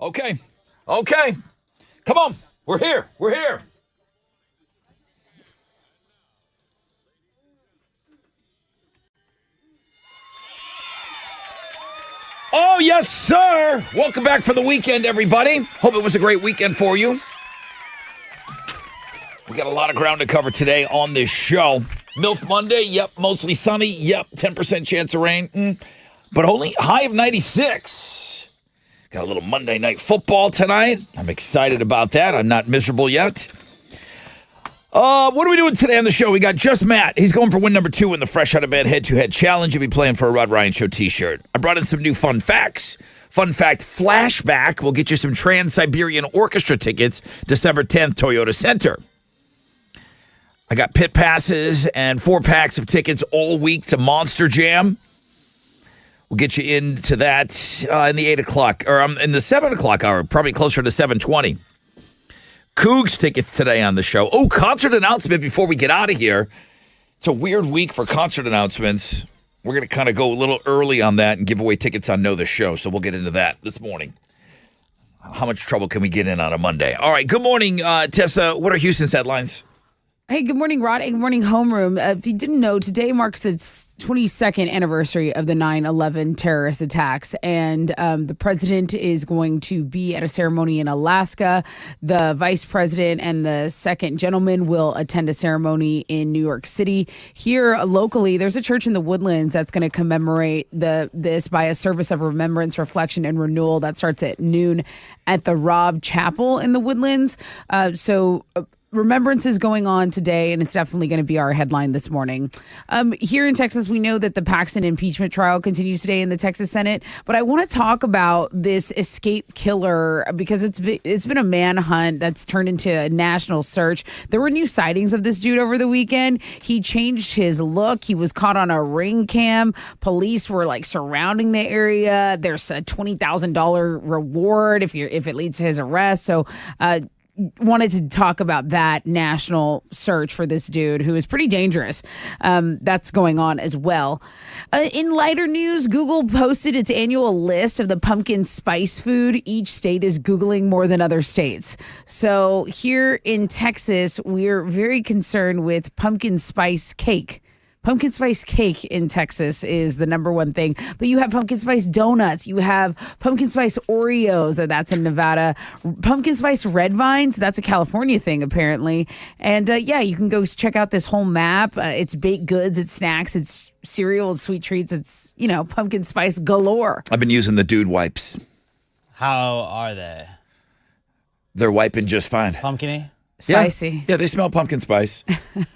Okay. Okay. Come on. We're here. We're here. Oh, yes, sir. Welcome back for the weekend, everybody. Hope it was a great weekend for you. We got a lot of ground to cover today on this show. MILF Monday, yep. Mostly sunny, yep. 10% chance of rain, but only high of 96. Got a little Monday Night Football tonight. I'm excited about that. I'm not miserable yet. What are we doing today on the show? We got Just Matt. He's going for win number 2 in the Fresh Out of Bed head-to-head challenge. He'll be playing for a Rod Ryan Show t-shirt. I brought in some new fun facts. Fun fact flashback. We'll get you some Trans-Siberian Orchestra tickets December 10th, Toyota Center. I got pit passes and 4 packs of tickets all week to Monster Jam. We'll get you into that in the 8 o'clock, or in the 7 o'clock hour, probably closer to 7:20. Cougs tickets today on the show. Oh, concert announcement before we get out of here. It's a weird week for concert announcements. We're going to kind of go a little early on that and give away tickets on Know the Show, so we'll get into that this morning. How much trouble can we get in on a Monday? All right, good morning, Tessa. What are Houston's headlines? Hey, good morning, Rod. Good morning, Homeroom. If you didn't know, today marks the 22nd anniversary of the 9/11 terrorist attacks, and the president is going to be at a ceremony in Alaska. The vice president and the second gentleman will attend a ceremony in New York City. Here locally, there's a church in the Woodlands that's going to commemorate this by a service of remembrance, reflection, and renewal that starts at noon at the Robb Chapel in the Woodlands. Remembrance is going on today, and it's definitely going to be our headline this morning. Here in Texas, we know that the Paxton impeachment trial continues today in the Texas Senate, but I want to talk about this escape killer because it's been a manhunt that's turned into a national search. There were new sightings of this dude over the weekend. He changed his look. He was caught on a ring cam. Police were surrounding the area. There's a $20,000 reward if it leads to his arrest. So, wanted to talk about that national search for this dude who is pretty dangerous. That's going on as well. In lighter news, Google posted its annual list of the pumpkin spice food each state is Googling more than other states. So here in Texas, we're very concerned with pumpkin spice cake. Pumpkin spice cake in Texas is the number one thing. But you have pumpkin spice donuts. You have pumpkin spice Oreos. That's in Nevada. Pumpkin spice red vines. That's a California thing, apparently. And you can go check out this whole map. It's baked goods. It's snacks. It's cereal. It's sweet treats. It's, pumpkin spice galore. I've been using the Dude wipes. How are they? They're wiping just fine. Pumpkin-y? Spicy. Yeah, they smell pumpkin spice.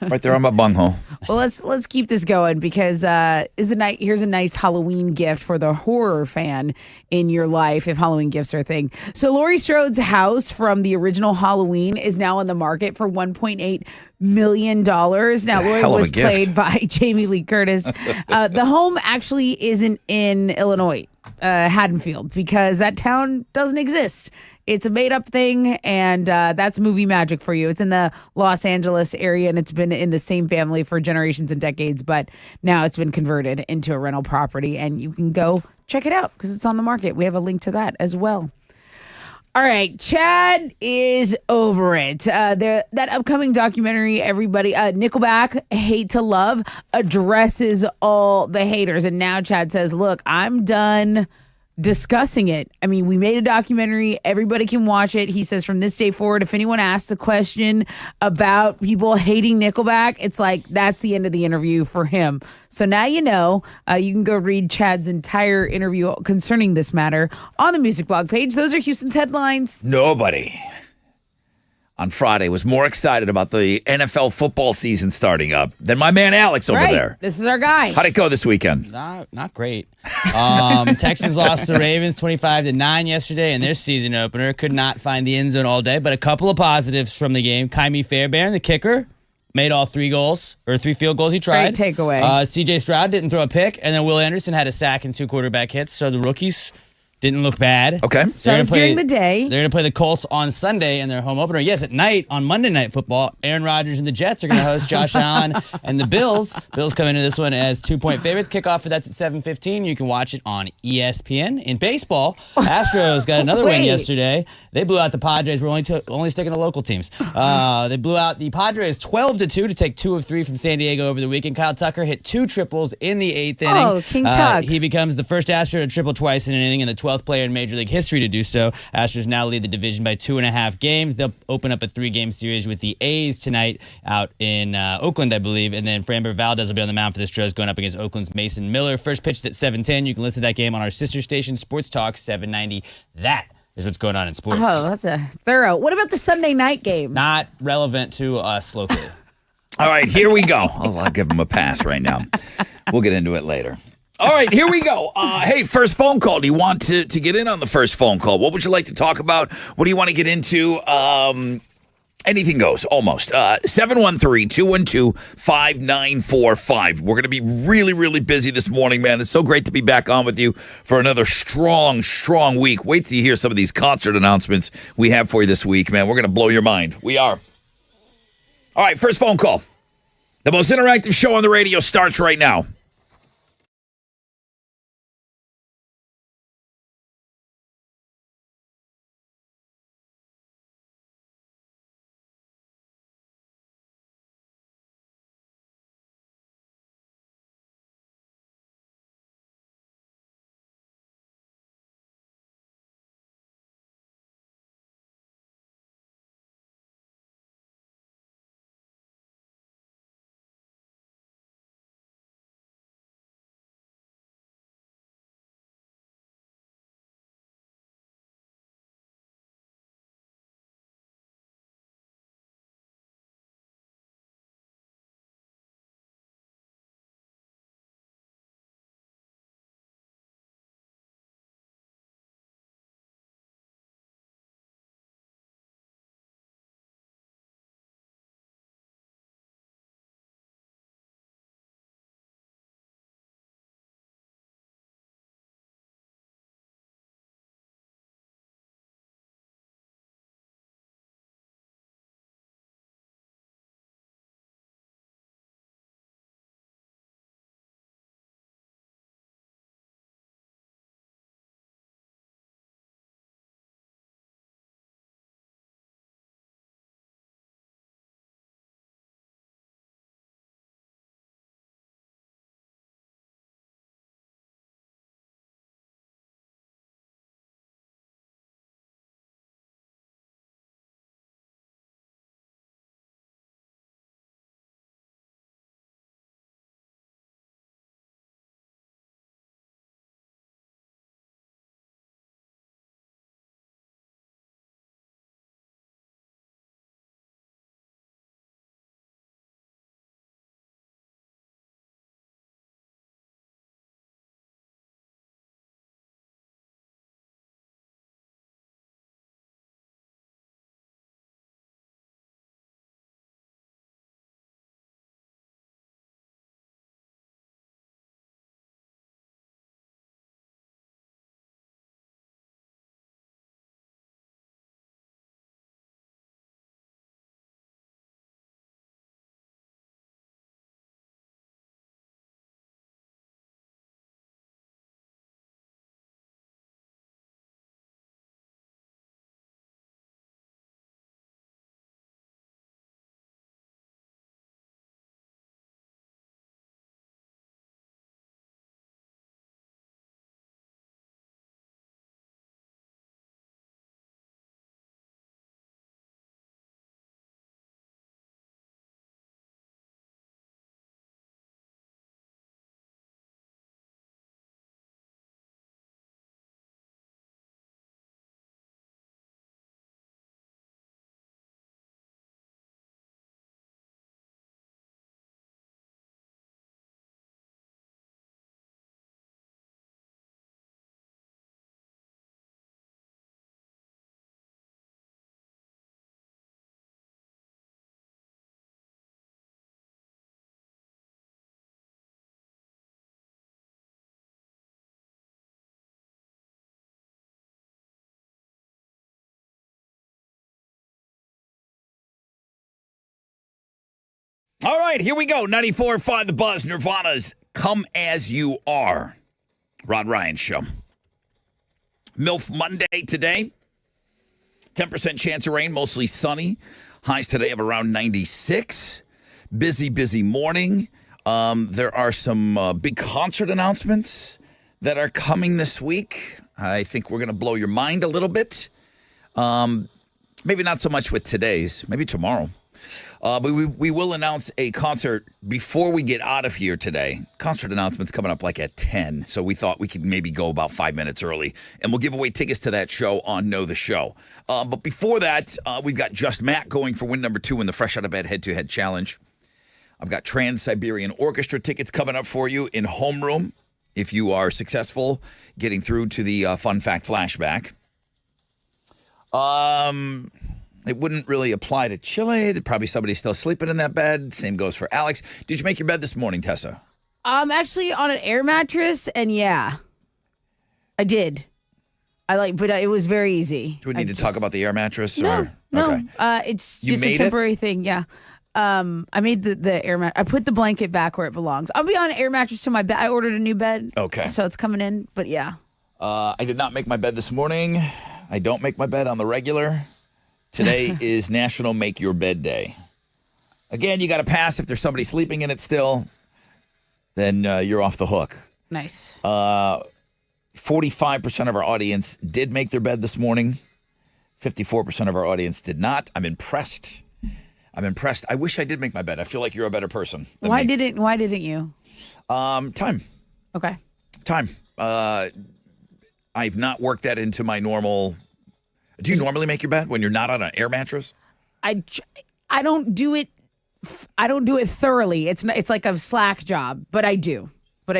Right there on my bunghole. Well, let's keep this going because here's a nice Halloween gift for the horror fan in your life if Halloween gifts are a thing. So Laurie Strode's house from the original Halloween is now on the market for $1.8 million. Now, Laurie was played by Jamie Lee Curtis. The home actually isn't in Illinois, Haddonfield, because that town doesn't exist. It's a made-up thing, and that's movie magic for you. It's in the Los Angeles area, and it's been in the same family for generations and decades, but now it's been converted into a rental property, and you can go check it out because it's on the market. We have a link to that as well. All right, Chad is over it. That upcoming documentary, everybody, Nickelback, Hate to Love, addresses all the haters. And now Chad says, look, I'm done discussing it. I mean, we made a documentary. Everybody can watch it. He says from this day forward, if anyone asks a question about people hating Nickelback, it's that's the end of the interview for him. So now you know. You can go read Chad's entire interview concerning this matter on the Music Blog page. Those are Houston's headlines. Nobody on Friday was more excited about the NFL football season starting up than my man Alex over there. This is our guy. How'd it go this weekend? Not great. Texans lost to Ravens 25-9 yesterday in their season opener. Could not find the end zone all day, but a couple of positives from the game. Kymie Fairbairn, the kicker, made all 3 field goals he tried. Great takeaway. C.J. Stroud didn't throw a pick, and then Will Anderson had a sack and 2 quarterback hits. So the rookies Didn't look bad. Okay. So that was during the day. They're going to play the Colts on Sunday in their home opener. Yes, at night on Monday Night Football, Aaron Rodgers and the Jets are going to host Josh Allen and the Bills. Bills come into this one as 2-point favorites. Kickoff for that's at 7:15. You can watch it on ESPN. In baseball, Astros got another win yesterday. They blew out the Padres. We're only sticking to local teams. They blew out the Padres 12-2 to take 2 of 3 from San Diego over the weekend. Kyle Tucker hit 2 triples in the 8th inning. Oh, King Tuck. He becomes the first Astro to triple twice in an inning and the 12th player in Major League history to do so. Astros now lead the division by 2.5 games. They'll open up a 3-game series with the A's tonight out in Oakland, I believe. And then Framber Valdez will be on the mound for the Astros going up against Oakland's Mason Miller. First pitch is at 7:10. You can listen to that game on our sister station, Sports Talk 790. That is what's going on in sports. Oh, that's a thorough. What about the Sunday night game? Not relevant to us locally. All right, here we go. I'll give him a pass right now. We'll get into it later. All right, here we go. Hey, first phone call. Do you want to get in on the first phone call? What would you like to talk about? What do you want to get into? Anything goes, almost. 713-212-5945. We're going to be really, really busy this morning, man. It's so great to be back on with you for another strong, strong week. Wait till you hear some of these concert announcements we have for you this week, man. We're going to blow your mind. We are. All right, first phone call. The most interactive show on the radio starts right now. All right, here we go. 94.5 The Buzz, Nirvana's Come As You Are. Rod Ryan Show. MILF Monday today. 10% chance of rain, mostly sunny. Highs today of around 96. Busy morning. There are some big concert announcements that are coming this week. I think we're going to blow your mind a little bit. Maybe not so much with today's, maybe tomorrow. But we will announce a concert before we get out of here today. Concert announcement's coming up like at 10. So we thought we could maybe go about 5 minutes early. And we'll give away tickets to that show on Know the Show. But before that, we've got Just Matt going for win number 2 in the Fresh Out of Bed Head-to-Head Challenge. I've got Trans-Siberian Orchestra tickets coming up for you in homeroom if you are successful getting through to the Fun Fact Flashback. It wouldn't really apply to Chile. There's probably somebody still sleeping in that bed. Same goes for Alex. Did you make your bed this morning, Tessa? I'm actually on an air mattress, and yeah, I did. But it was very easy. Do we need to talk about the air mattress? No, no. Okay. It's You just a made it? temporary thing. Yeah. I made the air mat. I put the blanket back where it belongs. I'll be on an air mattress to my bed. I ordered a new bed. Okay. So it's coming in. But yeah. I did not make my bed this morning. I don't make my bed on the regular. Today is National Make Your Bed Day. Again, you got to pass if there's somebody sleeping in it still. Then you're off the hook. Nice. 45% of our audience did make their bed this morning. 54% of our audience did not. I'm impressed. I wish I did make my bed. I feel like you're a better person than Why me. didn't you? Time. Okay. Time. I've not worked that into my normal. Do you normally make your bed when you're not on an air mattress? I don't do it. I don't do it thoroughly. It's like a slack job, but I do. Yeah,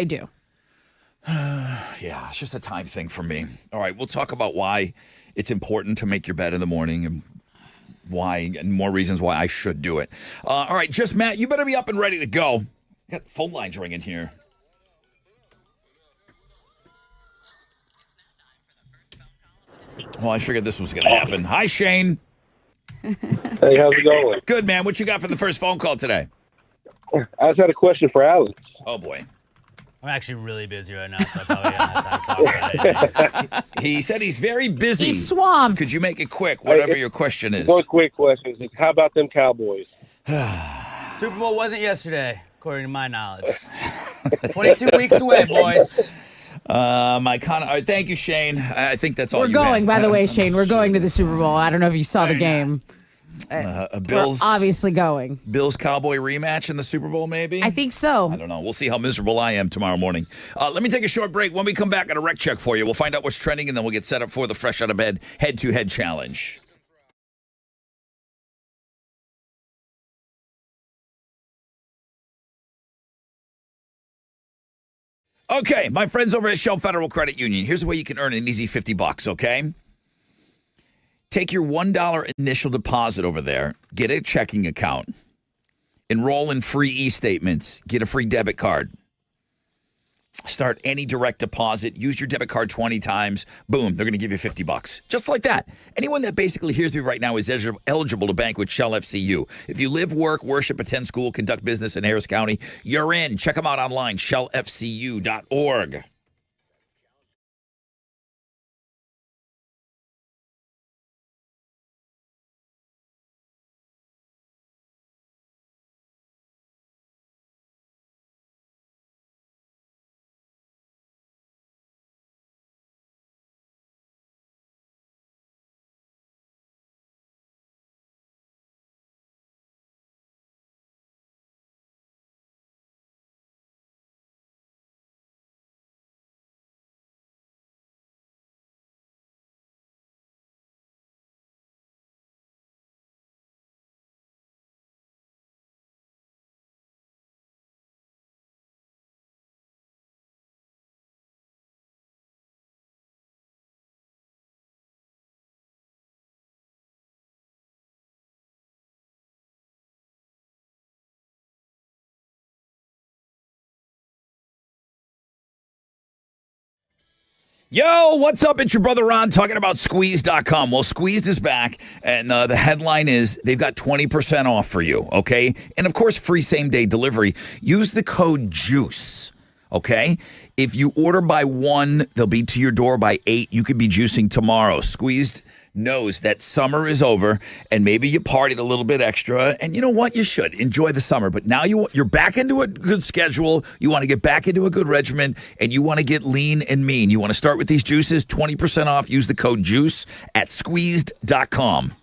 it's just a time thing for me. All right, we'll talk about why it's important to make your bed in the morning and more reasons why I should do it. All right, Just Matt, you better be up and ready to go. Got phone lines ringing here. Well, I figured this was going to happen. Hi, Shane. Hey, how's it going? Good, man. What you got for the first phone call today? I just had a question for Alex. Oh, boy. I'm actually really busy right now, so I probably don't have time to talk about it. He said he's very busy. He's swamped. Could you make it quick, whatever your question is? One quick question is, how about them Cowboys? Super Bowl wasn't yesterday, according to my knowledge. 22 weeks away, boys. Thank you, Shane. I think that's all We're you going, had. by the way, Shane. We're going to the Super Bowl. I don't know if you saw the game. Bills, We're obviously going. Bills Cowboy rematch in the Super Bowl, maybe? I think so. I don't know. We'll see how miserable I am tomorrow morning. Let me take a short break. When we come back, I got a rec check for you. We'll find out what's trending, and then we'll get set up for the Fresh Out of Bed Head-to-Head Challenge. Okay, my friends over at Shell Federal Credit Union, here's a way you can earn an easy $50, okay? Take your $1 initial deposit over there, get a checking account, enroll in free e-statements, get a free debit card. Start any direct deposit, use your debit card 20 times, boom, they're going to give you $50. Just like that. Anyone that basically hears me right now is eligible to bank with Shell FCU. If you live, work, worship, attend school, conduct business in Harris County, you're in. Check them out online, shellfcu.org. Yo, what's up? It's your brother Ron talking about Squeeze.com. Well, Squeezed is back, and the headline is they've got 20% off for you, okay? And, of course, free same-day delivery. Use the code JUICE, okay? If you order by 1, they'll be to your door by 8. You could be juicing tomorrow. Squeezed knows that summer is over, and maybe you partied a little bit extra, and you know what? You should enjoy the summer. But now you're back into a good schedule. You want to get back into a good regimen, and you want to get lean and mean. You want to start with these juices, 20% off. Use the code JUICE at squeezed.com.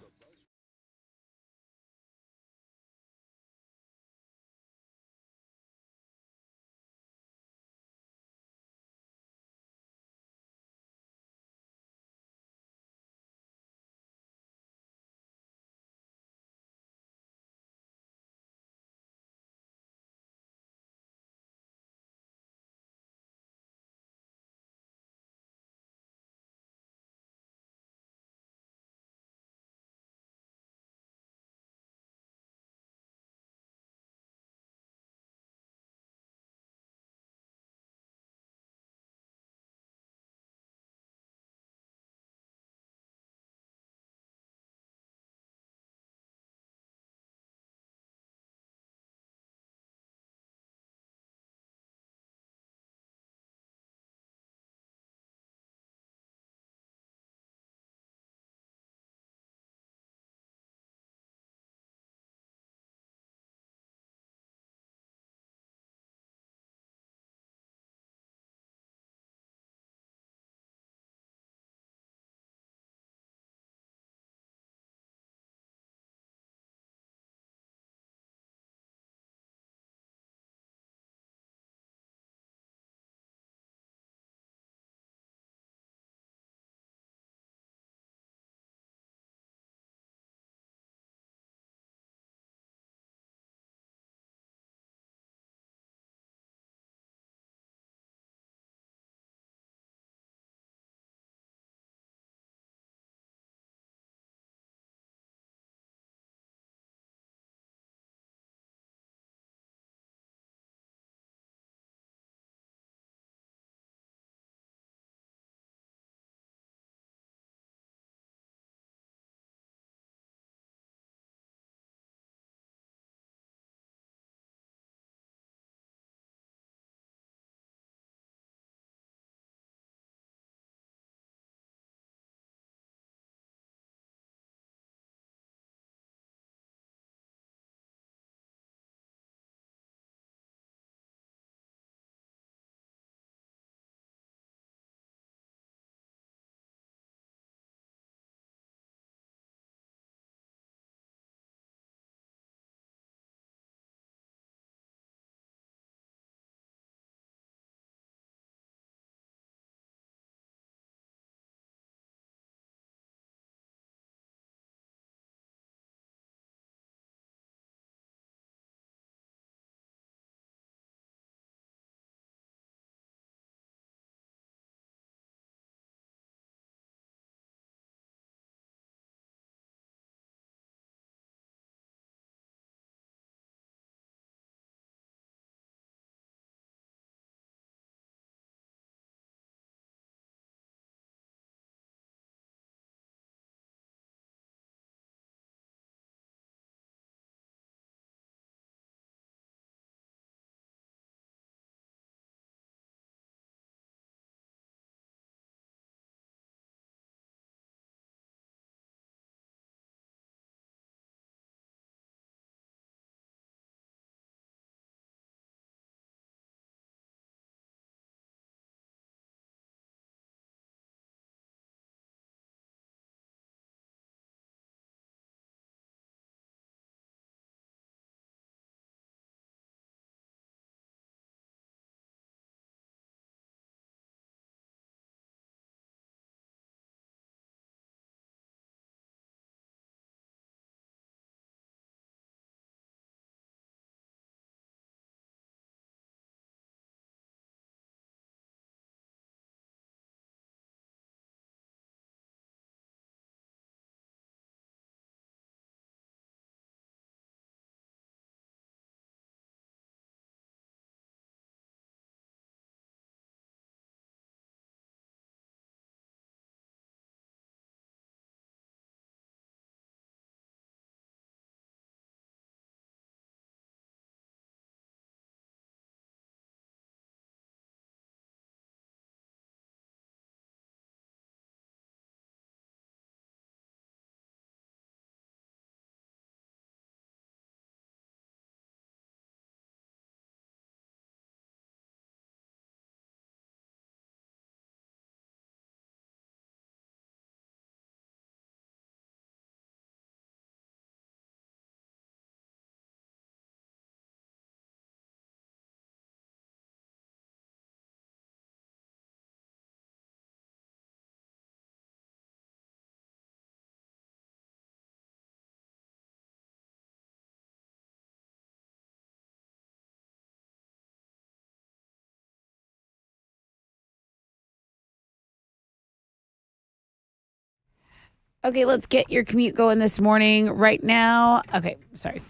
Okay, let's get your commute going this morning. Right now, okay, sorry.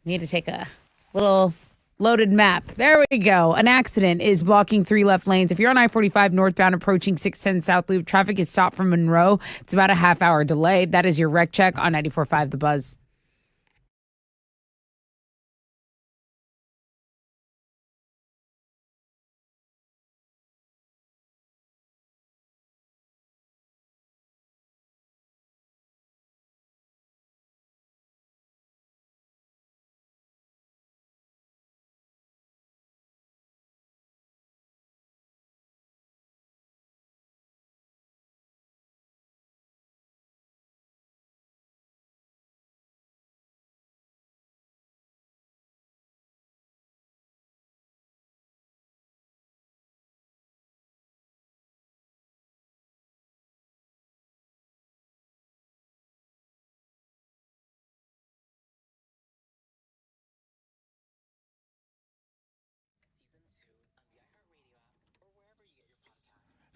Need to take a little loaded map. There we go. An accident is blocking 3 left lanes. If you're on I-45 northbound approaching 610 South Loop, traffic is stopped from Monroe. It's about a half-hour delay. That is your wreck check on 94.5 The Buzz.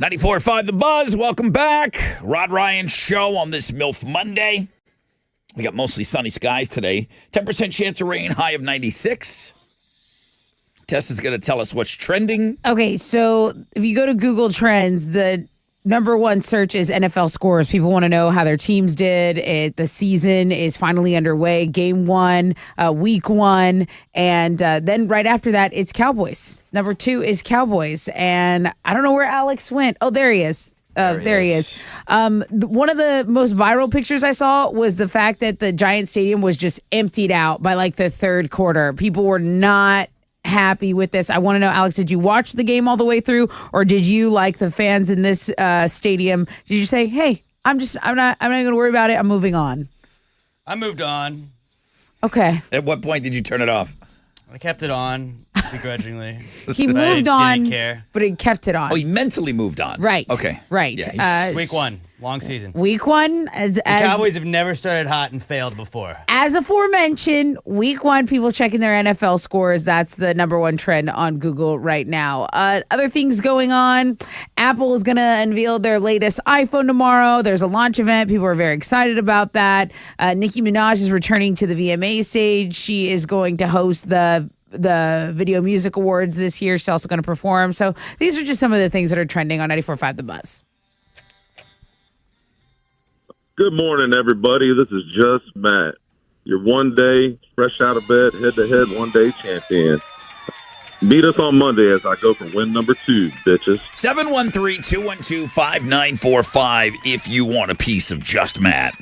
.94.5 The Buzz. Welcome back. Rod Ryan Show on this MILF Monday. We got mostly sunny skies today. 10% chance of rain, high of 96. Tess is going to tell us what's trending. Okay, so if you go to Google Trends, the number one search is NFL scores. People want to know how their teams did. The season is finally underway. Game 1, week 1, and then right after that, it's Cowboys. Number 2 is Cowboys, and I don't know where Alex went. Oh, there he is. There he is. One of the most viral pictures I saw was the fact that the Giant Stadium was just emptied out by like the third quarter. People were not happy with this. I want to know, Alex, did you watch the game all the way through, or did you, like the fans in this stadium, did you say, "Hey, I'm not going to worry about it. I'm moving on"? I moved on. Okay. At what point did you turn it off? I kept it on begrudgingly. He But I moved on, didn't care. but he kept it on. Oh, he mentally moved on. Right. Okay. Right. Yeah, he's- Week 1, long season. Week 1, The Cowboys have never started hot and failed before. as aforementioned, week 1, people checking their NFL scores. That's the number one trend on Google right now. Other things going on. Apple is going to unveil their latest iPhone tomorrow. There's a launch event. People are very excited about that. Nicki Minaj is returning to the VMA stage. She is going to host the Video Music Awards this year. She's also going to perform. So these are just some of the things that are trending on 94.5 The Buzz. Good morning, everybody. This is just Matt, your one day fresh out of bed, head-to-head one-day champion. Meet us on Monday as I go for win number 2, bitches. 713-212-5945 if you want a piece of Just Matt.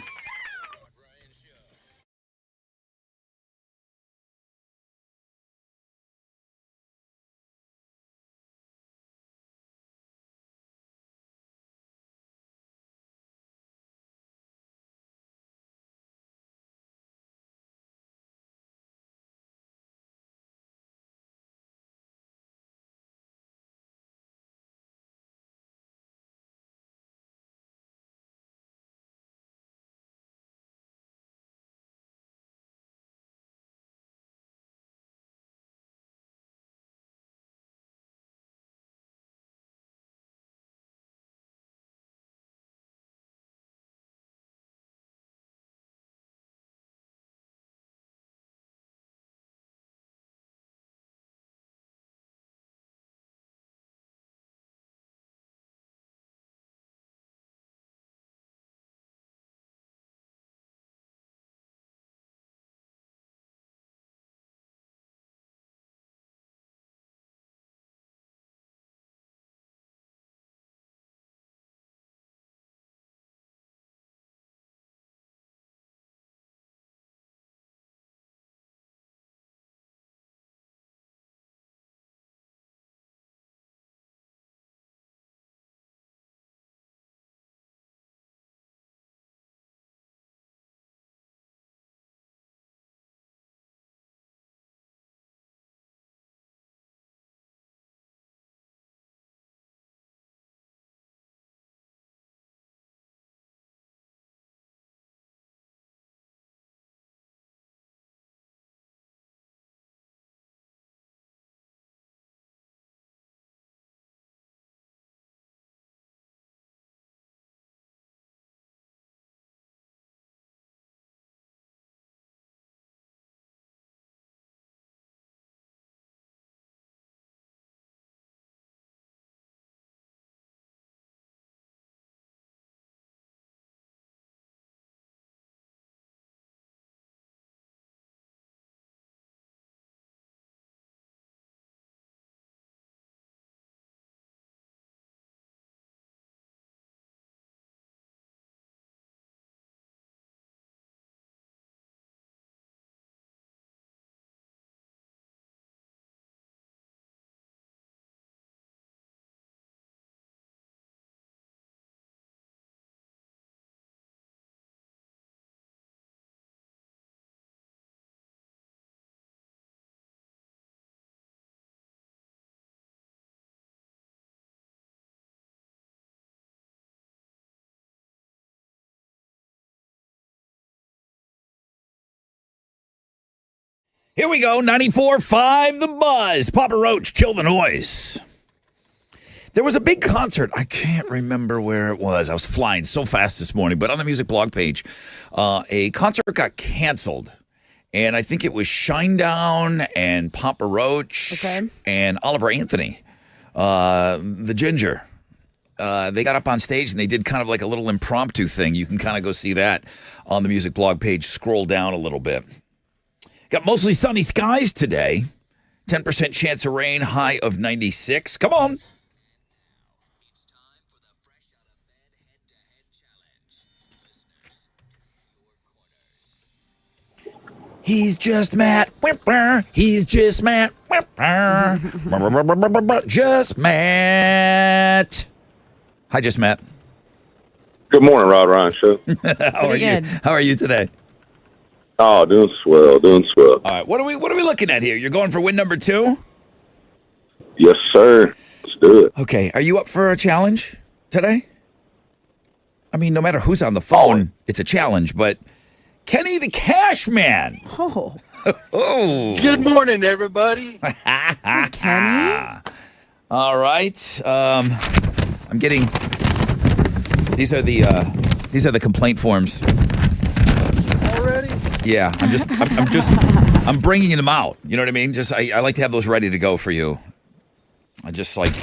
Here we go. 94.5 The Buzz. Papa Roach, Kill the Noise. There was a big concert. I can't remember where it was. I was flying so fast this morning. But on the music blog page, a concert got canceled. And I think it was Shinedown and Papa Roach and Oliver Anthony, the Ginger. They got up on stage and they did kind of like a little impromptu thing. You can kind of go see that on the music blog page. Scroll down a little bit. Got mostly sunny skies today. 10% chance of rain, high of 96. Come on. He's just Matt. He's just Matt. Just Matt. Hi, just Matt. Good morning, Rod Ryan Show. How are you? How are you today? Oh, doing swell, doing swell. All right. What are we looking at here? You're going for win number 2? Yes, sir. Let's do it. Okay. Are you up for a challenge today? I mean, no matter who's on the phone, it's a challenge, but Kenny the Cash Man. Oh, Oh. Good morning, everybody. Kenny. All right. I'm getting these are the complaint forms. Already? Yeah, I'm bringing them out. You know what I mean? Just I like to have those ready to go for you. I just like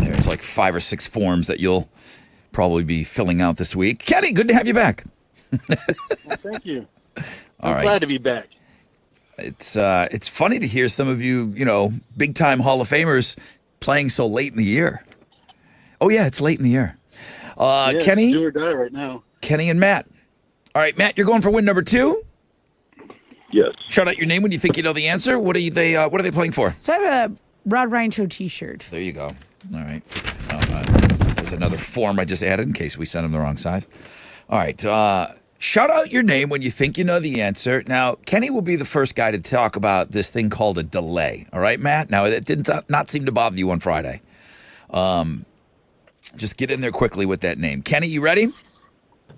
there's like 5 or 6 forms that you'll probably be filling out this week. Kenny, good to have you back. Well, thank you. All I'm right. glad to be back. It's funny to hear some of you, big time Hall of Famers playing so late in the year. Oh yeah, it's late in the year. Yeah, Kenny, do or die right now. Kenny and Matt. All right, Matt, you're going for win number 2. Yes. Shout out your name when you think you know the answer. What are they playing for? So I have a Rod Ryan Show T-shirt. There you go. All right. There's another form I just added in case we sent them the wrong side. All right. Shout out your name when you think you know the answer. Now, Kenny will be the first guy to talk about this thing called a delay. All right, Matt? Now, it did not seem to bother you on Friday. Just get in there quickly with that name. Kenny, you ready?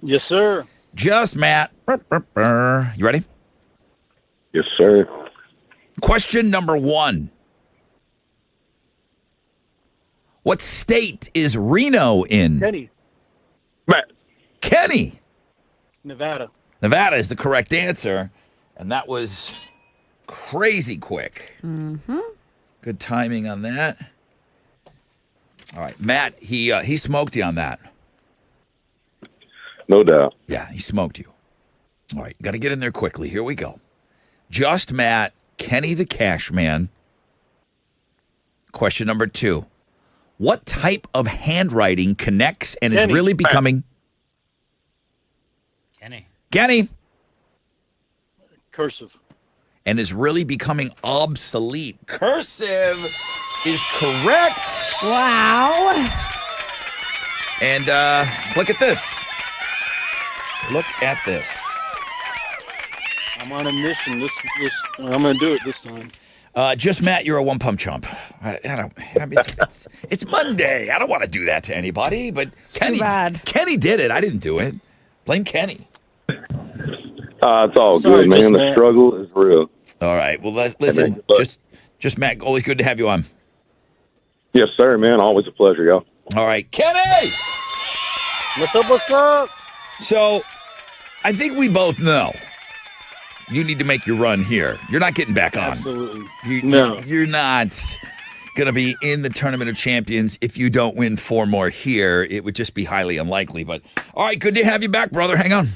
Yes, sir. Just Matt. You ready? Yes, sir. Question number 1. What state is Reno in? Kenny, Matt. Kenny. Nevada. Nevada is the correct answer. And that was crazy quick. Mm-hmm. Good timing on that. All right, Matt, he smoked you on that. No doubt. Yeah, he smoked you. All right, got to get in there quickly. Here we go. Just Matt, Kenny the Cash Man. Question number 2. What type of handwriting connects and is Kenny. really becoming... Kenny. Cursive. And is really becoming obsolete. Cursive is correct. Wow. And look at this. Look at this. I'm on a mission. I'm going to do it this time. Just Matt, you're a one-pump chump. It's Monday. I don't want to do that to anybody, but too bad. Kenny did it. I didn't do it. Blame Kenny. It's all Sorry, good, man. just The Matt. struggle is real. All right. Well, listen, Hey, man, just Matt, always good to have you on. Yes, sir, man. Always a pleasure, y'all. All right, Kenny. What's up, what's up? So, I think we both know you need to make your run here. You're not getting back on. Absolutely. No. You're not going to be in the Tournament of Champions if you don't win 4 more here. It would just be highly unlikely. But, all right, good to have you back, brother. Hang on.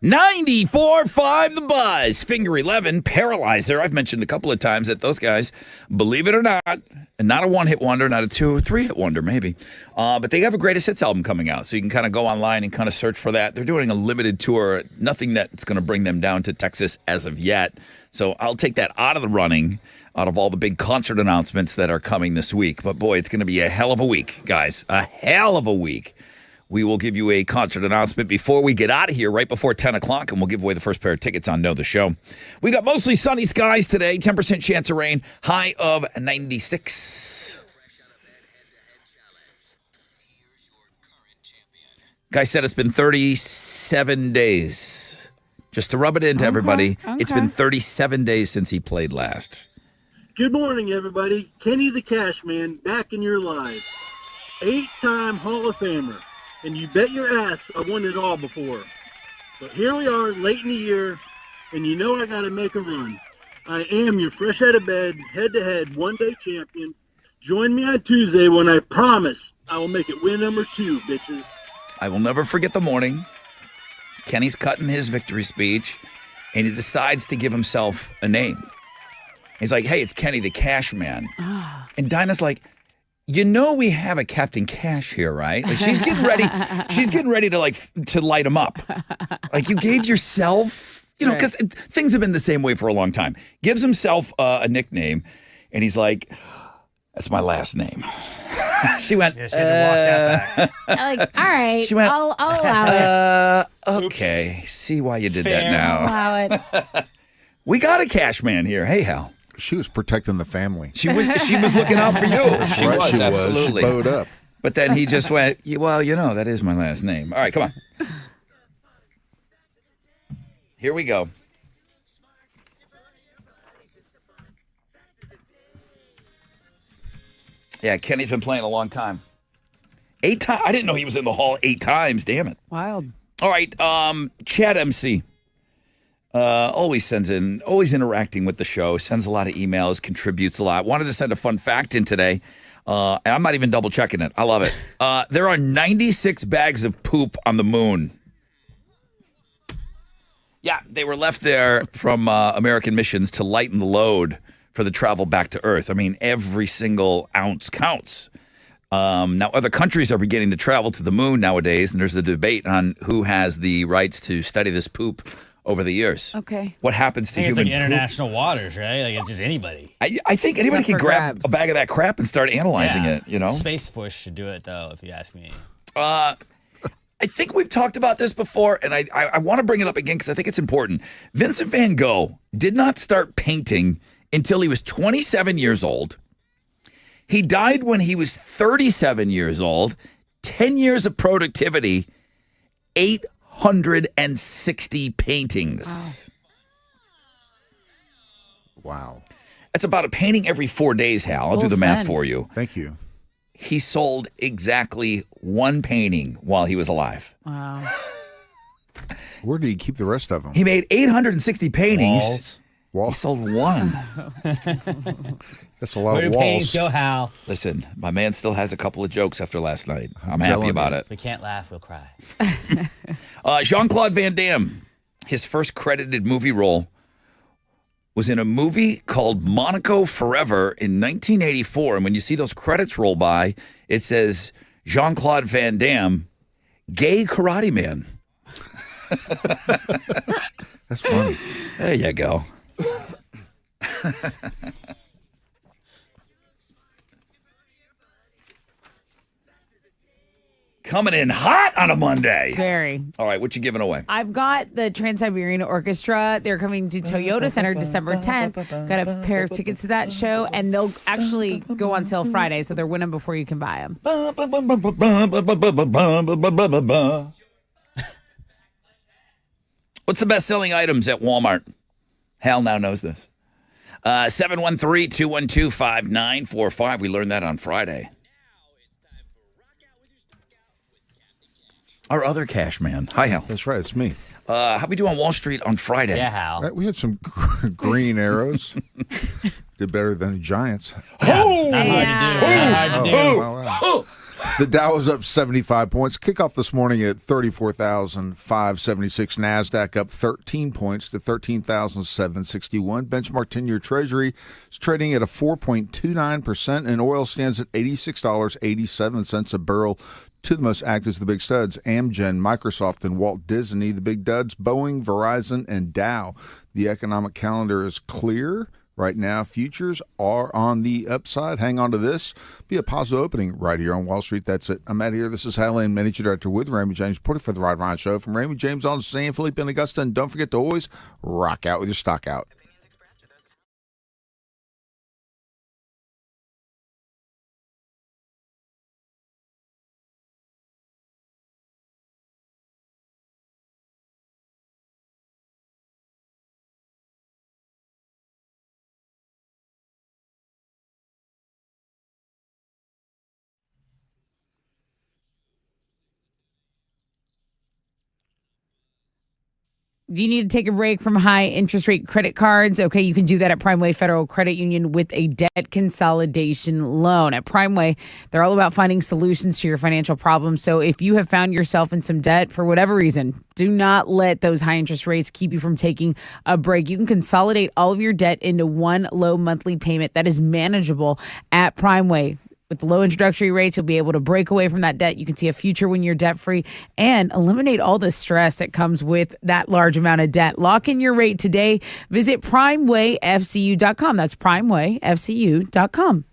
94.5 The Buzz. Finger 11, Paralyzer. I've mentioned a couple of times that those guys, believe it or not, and not a one-hit wonder, not a 2 or 3-hit wonder maybe, but they have a greatest hits album coming out. So you can kind of go online and kind of search for that. They're doing a limited tour, nothing that's going to bring them down to Texas as of yet. So I'll take that out of the running, out of all the big concert announcements that are coming this week. But boy, it's going to be a hell of a week, guys. A hell of a week. We will give you a concert announcement before we get out of here, right before 10 o'clock, and we'll give away the first pair of tickets on Know the Show. We got mostly sunny skies today, 10% chance of rain, high of 96. Guy said it's been 37 days. Just to rub it into everybody, it's been 37 days since he played last. Good morning, everybody. Kenny the Cash Man back in your lives. 8-time Hall of Famer. And you bet your ass I won it all before. But here we are, late in the year, and you know I got to make a run. I am your fresh out of bed, head-to-head, one-day champion. Join me on Tuesday when I promise I will make it win number 2, bitches. I will never forget the morning. Kenny's cutting his victory speech, and he decides to give himself a name. He's like, hey, it's Kenny the Cash Man. And Dinah's like, you know we have a Captain Cash here, right? Like she's getting ready. She's getting ready to to light him up. Like you gave yourself, because things have been the same way for a long time. Gives himself a nickname, and he's like, "That's my last name." She went. Yeah, she had to walk that back. Like, all right, She went, I'll allow it. Okay, see why you did Fair. that now. Allow it. We got a Cash Man here. Hey, Hal. She was protecting the family. She was looking out for you. That's right, she was. Absolutely. She bowed up. But then he just went, well, that is my last name. All right, come on. Here we go. Yeah, Kenny's been playing a long time. 8 times. I didn't know he was in the hall 8 times. Damn it. Wild. All right, Chad MC. Always interacting with the show, sends a lot of emails, contributes a lot. Wanted to send a fun fact in today, and I'm not even double checking it. I love it. There are 96 bags of poop on the moon. Yeah, they were left there from American missions to lighten the load for the travel back to Earth. I mean, every single ounce counts. Now, other countries are beginning to travel to the moon nowadays, and there's a debate on who has the rights to study this poop over the years. Okay. What happens to I think human it's like international waters, right? Like it's just anybody. I think anybody Up can for grab grabs. a bag of that crap and start analyzing it, Space Force should do it, though, if you ask me. I think we've talked about this before, and I want to bring it up again because I think it's important. Vincent van Gogh did not start painting until he was 27 years old. He died when he was 37 years old. 10 years of productivity, 860 paintings. Wow. That's about a painting every 4 days, Hal. I'll do the math for you. Thank you. He sold exactly 1 painting while he was alive. Wow. Where did he keep the rest of them? He made 860 paintings. Walls. He Walls. sold 1. That's a lot Where of do paintings walls. go, Hal? Listen, my man still has a couple of jokes after last night. I'm telling happy about you. it. We can't laugh, we'll cry. Jean-Claude Van Damme, his first credited movie role was in a movie called Monaco Forever in 1984. And when you see those credits roll by, it says Jean-Claude Van Damme, gay karate man. That's funny. There you go. Coming in hot on a Monday. Very. All right, what you giving away? I've got the Trans-Siberian Orchestra. They're coming to Toyota Center December 10th. Got a pair of tickets to that show, and they'll actually go on sale Friday, so they're winning before you can buy them. What's the best-selling items at Walmart? Hal now knows this. 713-212-5945. We learned that on Friday. Our other cash man. Hi, Hal. That's right. It's me. How we do on Wall Street on Friday? Yeah, Hal. We had some green arrows. Did better than the Giants. Oh! Not hard to do. Not hard to do. Wow. The Dow is up 75 points. Kickoff this morning at 34,576. NASDAQ up 13 points to 13,761. Benchmark 10-year Treasury is trading at a 4.29%, and oil stands at $86.87 a barrel. Two of the most active is the big studs, Amgen, Microsoft, and Walt Disney. The big duds, Boeing, Verizon, and Dow. The economic calendar is clear. Right now, futures are on the upside. Hang on to this. Be a positive opening right here on Wall Street. That's it. I'm out here. This is Helen, Managing Director with Raymond James, reporting for the Rod Ryan Show. From Raymond James on San Felipe and Augusta. And don't forget to always rock out with your stock out. Do you need to take a break from high interest rate credit cards? Okay, you can do that at Primeway Federal Credit Union with a debt consolidation loan. At Primeway, they're all about finding solutions to your financial problems. So if you have found yourself in some debt for whatever reason, do not let those high interest rates keep you from taking a break. You can consolidate all of your debt into one low monthly payment that is manageable at Primeway. With the low introductory rates, you'll be able to break away from that debt. You can see a future when you're debt-free and eliminate all the stress that comes with that large amount of debt. Lock in your rate today. Visit primewayfcu.com. That's primewayfcu.com.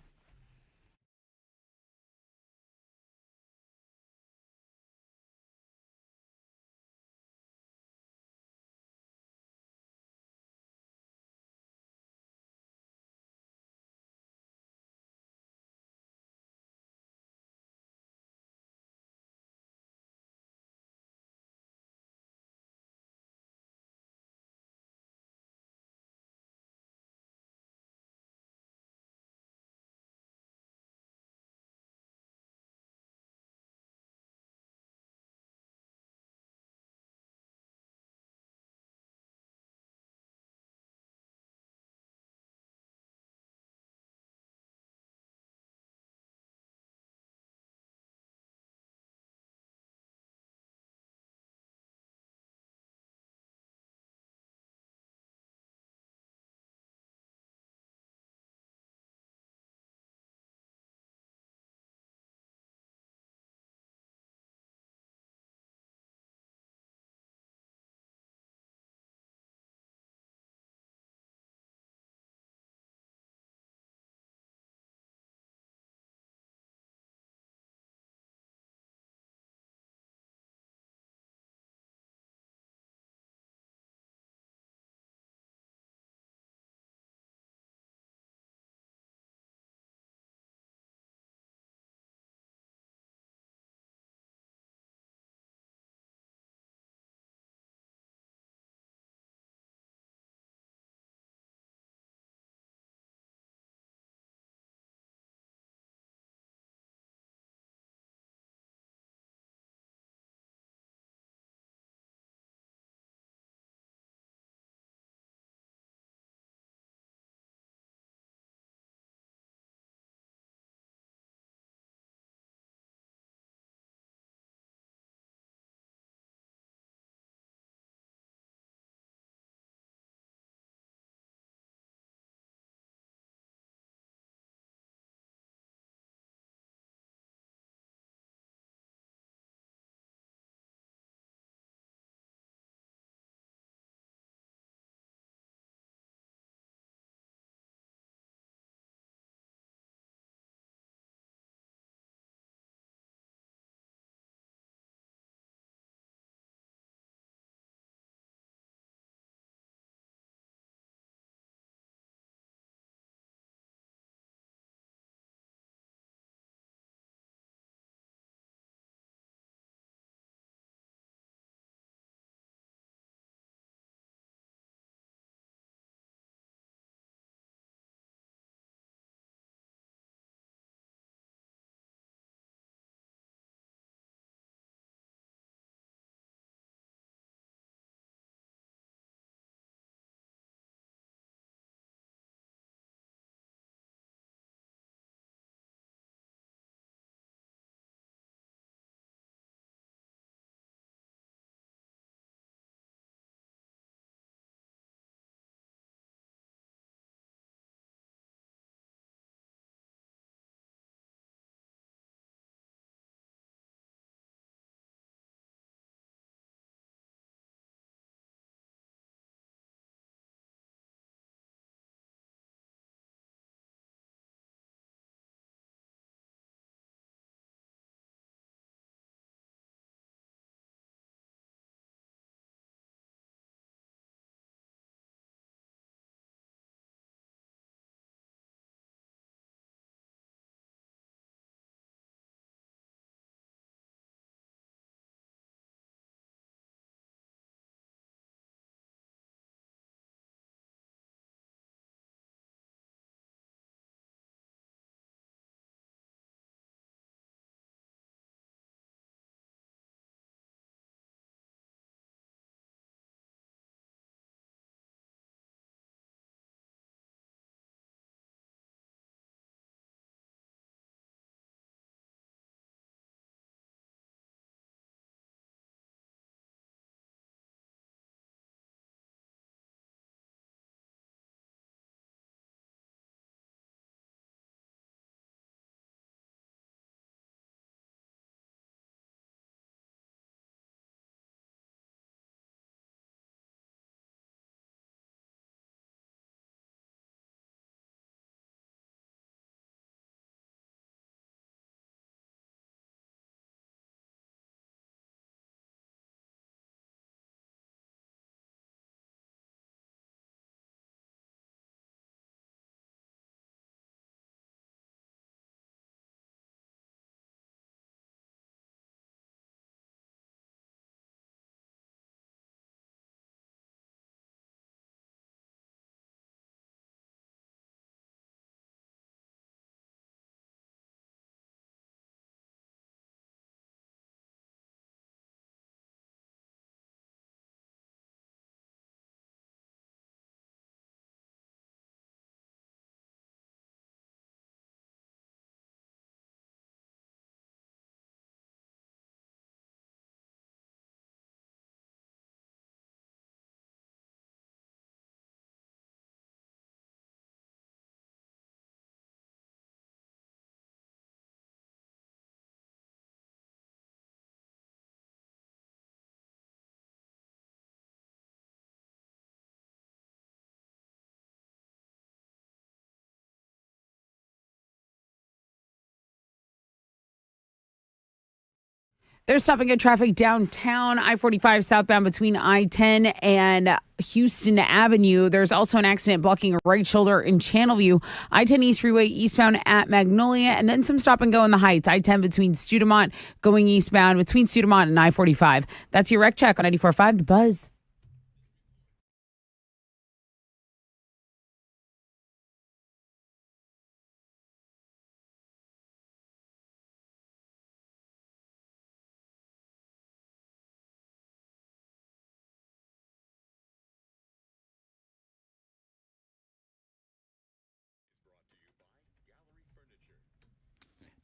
There's stopping at traffic downtown, I-45 southbound between I-10 and Houston Avenue. There's also an accident blocking a right shoulder in Channelview. I-10 East Freeway eastbound at Magnolia, and then some stop and go in the Heights. I-10 between Studemont going eastbound between Studemont and I-45. That's your wreck check on 94.5 The Buzz.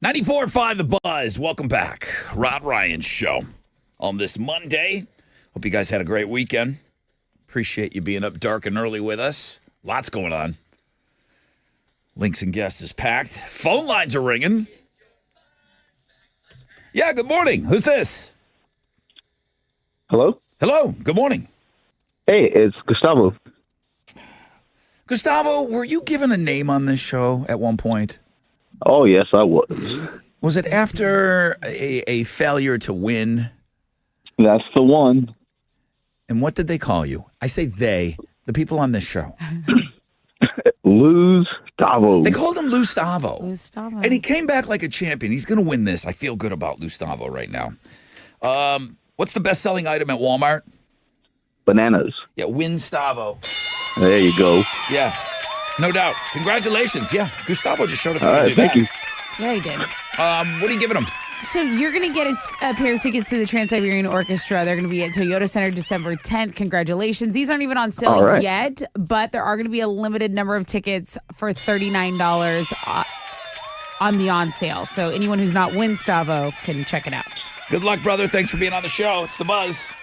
.94.5 The Buzz. Welcome back. Rod Ryan Show on this Monday. Hope you guys had a great weekend. Appreciate you being up dark and early with us. Lots going on. Links and Guest is packed. Phone lines are ringing. Yeah, good morning. Who's this? Hello? Hello. Good morning. Hey, it's Gustavo. Gustavo, were you given a name on this show at one point? Oh, yes, I was. Was it after a failure to win? That's the one. And what did they call you? I say they, the people on this show. Lose Davo. They called him Lustavo. Gustavo. And he came back like a champion. He's going to win this. I feel good about Lustavo right now. What's the best-selling item at Walmart? Bananas. Yeah, Winstavo. There you go. Yeah, no doubt. Congratulations. Yeah, Gustavo just showed us All how to right, do thank that. you. Yeah, he did. What are you giving him? So you're going to get a pair of tickets to the Trans-Siberian Orchestra. They're going to be at Toyota Center December 10th. Congratulations. These aren't even on sale All right. yet, but there are going to be a limited number of tickets for $39 on the on sale. So anyone who's not Winstavo can check it out. Good luck, brother. Thanks for being on the show. It's The Buzz.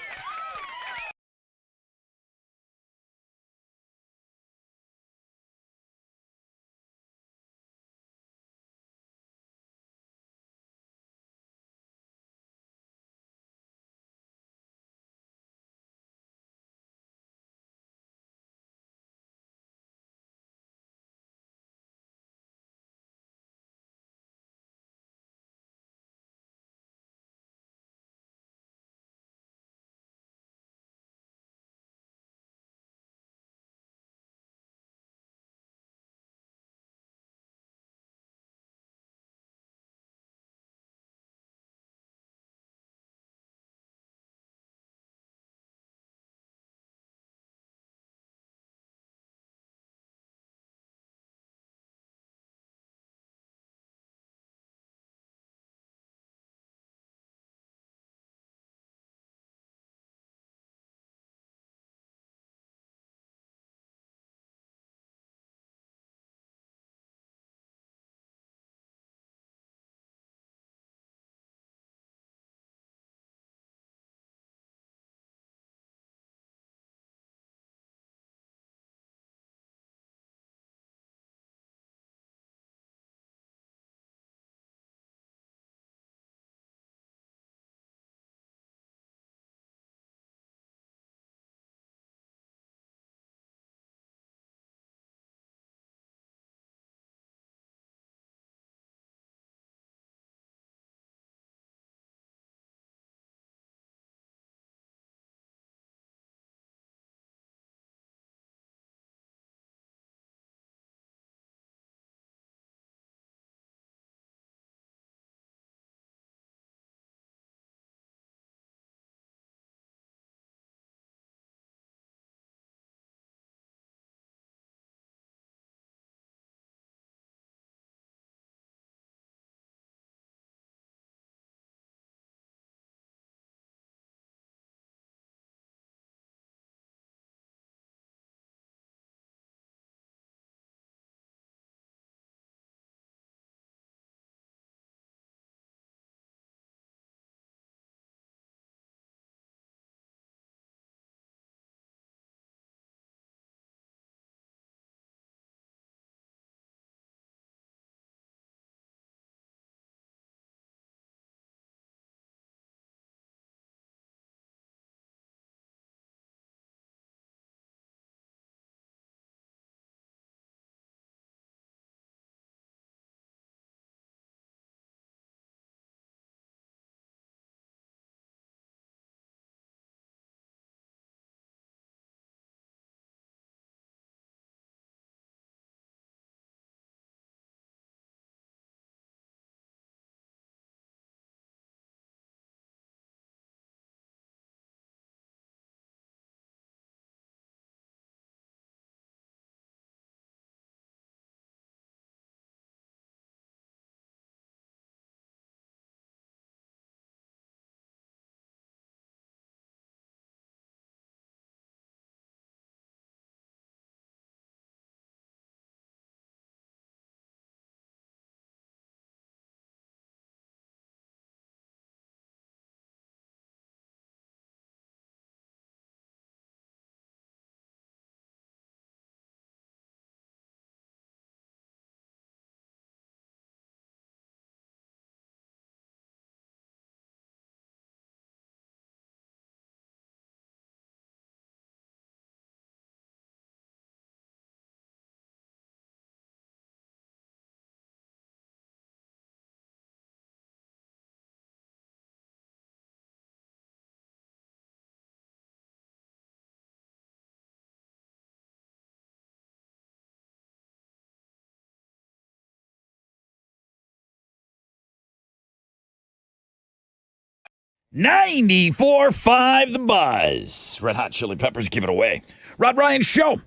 94.5 The Buzz. Red Hot Chili Peppers give it away. Rod Ryan Show.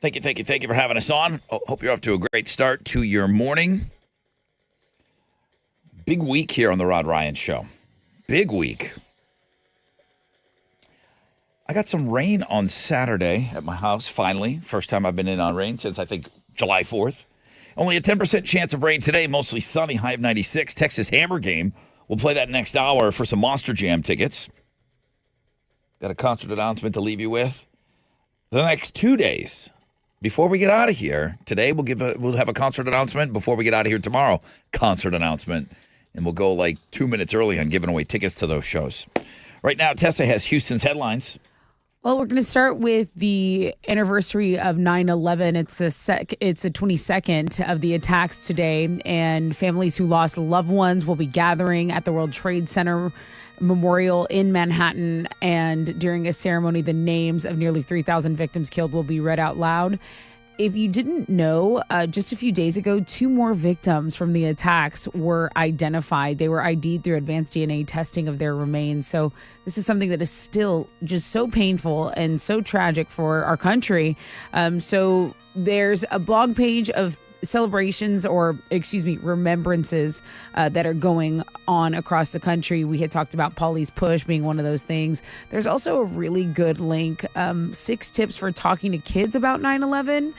Thank you for having us on. Hope you're off to a great start to your morning. Big week here on the Rod Ryan Show. Big week. I got some rain on Saturday at my house, finally. First time I've been in on rain since, I think, July 4th. Only a 10% chance of rain today, mostly sunny, high of 96. Texas Hammer game. We'll play that next hour for some Monster Jam tickets. Got a concert announcement to leave you with. The next 2 days, before we get out of here, today we'll have a concert announcement. Before we get out of here tomorrow, concert announcement. And we'll go like 2 minutes early on giving away tickets to those shows. Right now, Tessa has Houston's headlines. Well, we're going to start with the anniversary of 9/11. It's the 22nd of the attacks today, and families who lost loved ones will be gathering at the World Trade Center Memorial in Manhattan, and during a ceremony, the names of nearly 3,000 victims killed will be read out loud. If you didn't know, just a few days ago, 2 more victims from the attacks were identified. They were ID'd through advanced DNA testing of their remains. So this is something that is still just so painful and so tragic for our country. So there's a blog page of celebrations remembrances that are going on across the country. We had talked about Paulie's Push being one of those things. There's also a really good link, 6 tips for talking to kids about 9/11,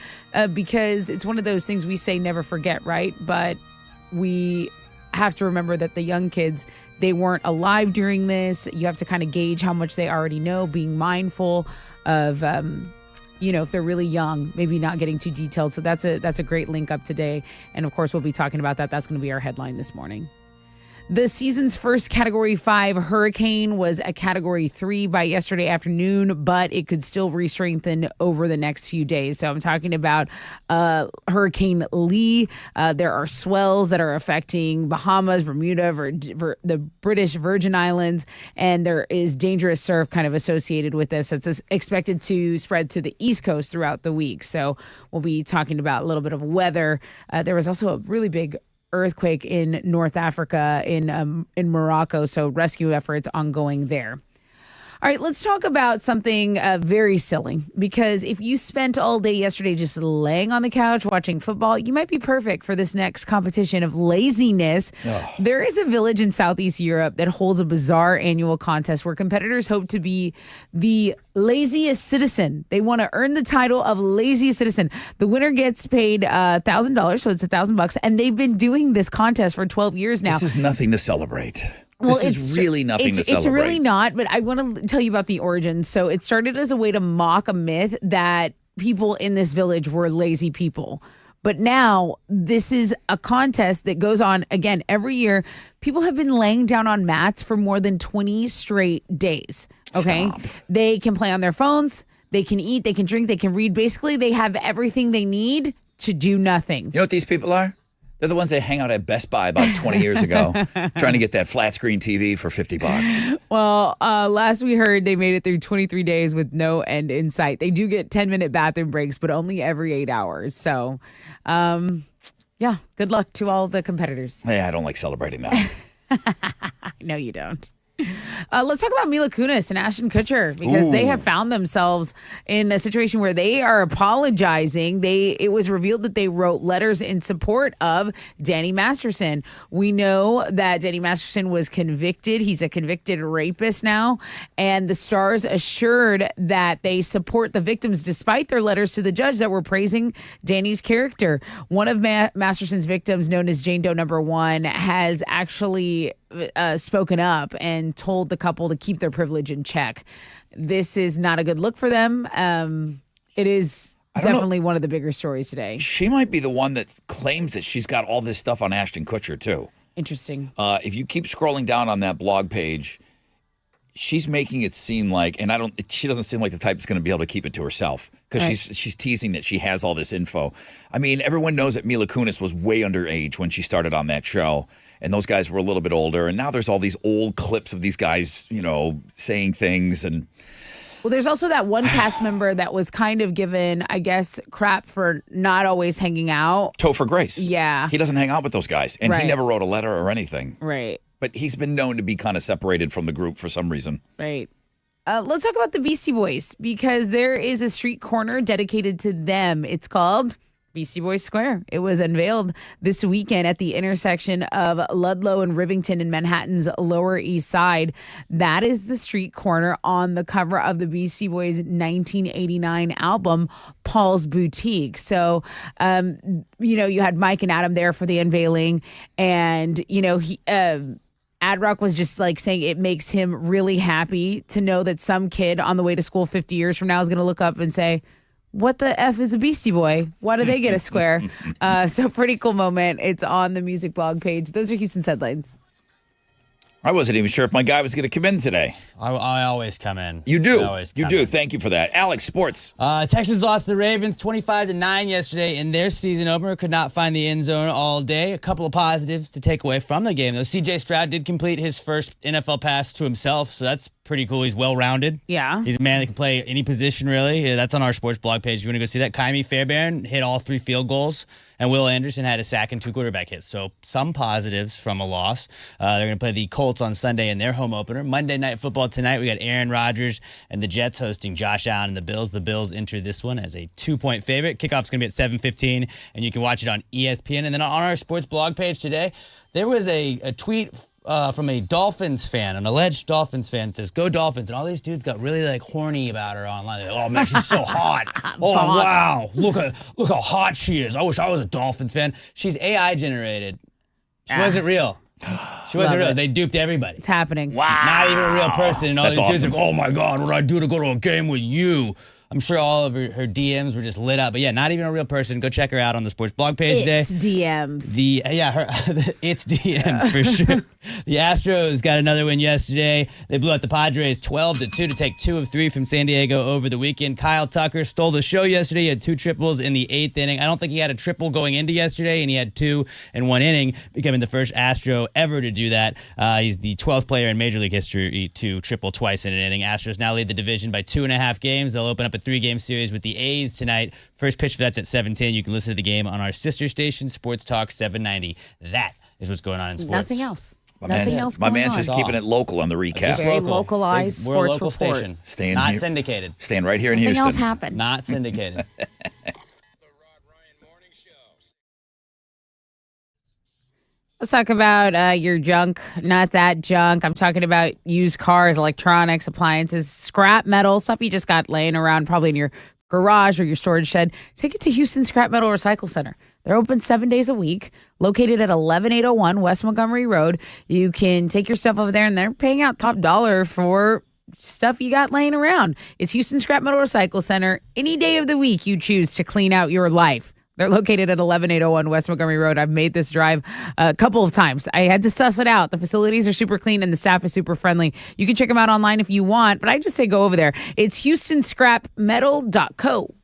because it's one of those things we say never forget, right? But we have to remember that the young kids, they weren't alive during this. You have to kind of gauge how much they already know, being mindful of if they're really young, maybe not getting too detailed. So that's a great link up today. And of course, we'll be talking about that. That's going to be our headline this morning. The season's first Category 5 hurricane was a Category 3 by yesterday afternoon, but it could still re-strengthen over the next few days. So I'm talking about Hurricane Lee. There are swells that are affecting Bahamas, Bermuda, the British Virgin Islands, and there is dangerous surf kind of associated with this. It's expected to spread to the East Coast throughout the week. So we'll be talking about a little bit of weather. There was also a really big earthquake in North Africa, in Morocco, so rescue efforts ongoing there. All right, let's talk about something very silly, because if you spent all day yesterday just laying on the couch watching football, you might be perfect for this next competition of laziness. There is a village in Southeast Europe that holds a bizarre annual contest where competitors hope to be the laziest citizen. They want to earn the title of laziest citizen. The winner gets paid $1,000, so it's $1,000, and they've been doing this contest for 12 years now. This is nothing to celebrate. Well, this is really nothing to celebrate. It's really not, but I want to tell you about the origin. So it started as a way to mock a myth that people in this village were lazy people. But now this is a contest that goes on, again, every year. People have been laying down on mats for more than 20 straight days. Okay? Stop. They can play on their phones. They can eat. They can drink. They can read. Basically, they have everything they need to do nothing. You know what these people are? They're the ones that hang out at Best Buy about 20 years ago, trying to get that flat screen TV for $50. Well, last we heard, they made it through 23 days with no end in sight. They do get 10-minute bathroom breaks, but only every 8 hours. So, yeah, good luck to all the competitors. Hey, I don't like celebrating that. No, you don't. Let's talk about Mila Kunis and Ashton Kutcher, because they have found themselves in a situation where they are apologizing. It was revealed that they wrote letters in support of Danny Masterson. We know that Danny Masterson was convicted. He's a convicted rapist now, and the stars assured that they support the victims despite their letters to the judge that were praising Danny's character. One of Masterson's victims, known as Jane Doe Number 1, has actually spoken up and told the couple to keep their privilege in check. This is not a good look for them. It is definitely one of the bigger stories today. She might be the one that claims that she's got all this stuff on Ashton Kutcher, too. Interesting. If you keep scrolling down on that blog page, she's making it seem like, and she doesn't seem like the type that's going to be able to keep it to herself, because she's teasing that she has all this info. I mean, everyone knows that Mila Kunis was way underage when she started on that show, and those guys were a little bit older, and now there's all these old clips of these guys, saying things. And well, there's also that one cast member that was kind of given, I guess, crap for not always hanging out. Topher Grace. Yeah. He doesn't hang out with those guys, and he never wrote a letter or anything. Right. but he's been known to be kind of separated from the group for some reason. Right. Let's talk about the Beastie Boys because there is a street corner dedicated to them. It's called Beastie Boys Square. It was unveiled this weekend at the intersection of Ludlow and Rivington in Manhattan's Lower East Side. That is the street corner on the cover of the Beastie Boys 1989 album, Paul's Boutique. So, you had Mike and Adam there for the unveiling, and, Ad Rock was just like saying it makes him really happy to know that some kid on the way to school 50 years from now is going to look up and say, what the F is a Beastie Boy? Why do they get a square? So pretty cool moment. It's on the music blog page. Those are Houston's headlines. I wasn't even sure if my guy was going to come in today. I always come in. You do. I always You come do. in. Thank you for that. Alex, sports. Texans lost to the Ravens 25-9 yesterday in their season opener. Could not find the end zone all day. A couple of positives to take away from the game, though. C.J. Stroud did complete his first NFL pass to himself, so that's pretty cool. He's well-rounded. Yeah. He's a man that can play any position, really. Yeah, that's on our sports blog page. If you want to go see that. Kaimi Fairbairn hit all 3 field goals, and Will Anderson had a sack and 2 quarterback hits. So some positives from a loss. They're going to play the Colts on Sunday in their home opener. Monday Night Football tonight. We got Aaron Rodgers and the Jets hosting Josh Allen and the Bills. The Bills enter this one as a 2-point favorite. Kickoff's going to be at 7:15, and you can watch it on ESPN. And then on our sports blog page today, there was a tweet from a Dolphins fan, an alleged Dolphins fan, that says, "Go Dolphins," and all these dudes got really horny about her online. They're like, "Oh man, she's so hot! Oh wow, look how hot she is! I wish I was a Dolphins fan." She's AI generated. She wasn't real. She wasn't real. They duped everybody. It's happening. Wow. Not even a real person. And all That's these dudes awesome. are like, "Oh my God, what did I do to go to a game with you?" I'm sure all of her DMs were just lit up. But yeah, not even a real person. Go check her out on the sports blog page today. It's DMs. It's DMs for sure. The Astros got another win yesterday. They blew out the Padres 12-2 to take 2 of 3 from San Diego over the weekend. Kyle Tucker stole the show yesterday. He had 2 triples in the 8th inning. I don't think he had a triple going into yesterday, and he had 2 in 1 inning, becoming the first Astro ever to do that. He's the 12th player in Major League history to triple twice in an inning. Astros now lead the division by 2.5 games. They'll open up a 3-game series with the A's tonight. First pitch for that's at 7:10. You can listen to the game on our sister station, Sports Talk 790. That is what's going on in sports. Nothing else. My Nothing man's- else My going man's on. just keeping it local on the recap. Very localized We're a sports local report. station. Staying Not here. syndicated. Staying right here in Nothing Houston. else happened. Not syndicated. Let's talk about your junk, not that junk. I'm talking about used cars, electronics, appliances, scrap metal, stuff you just got laying around probably in your garage or your storage shed. Take it to Houston Scrap Metal Recycle Center. They're open 7 days a week, located at 11801 West Montgomery Road. You can take your stuff over there, and they're paying out top dollar for stuff you got laying around. It's Houston Scrap Metal Recycle Center. Any day of the week you choose to clean out your life. They're located at 11801 West Montgomery Road. I've made this drive a couple of times. I had to suss it out. The facilities are super clean and the staff is super friendly. You can check them out online if you want, but I just say go over there. It's HoustonScrapMetal.co.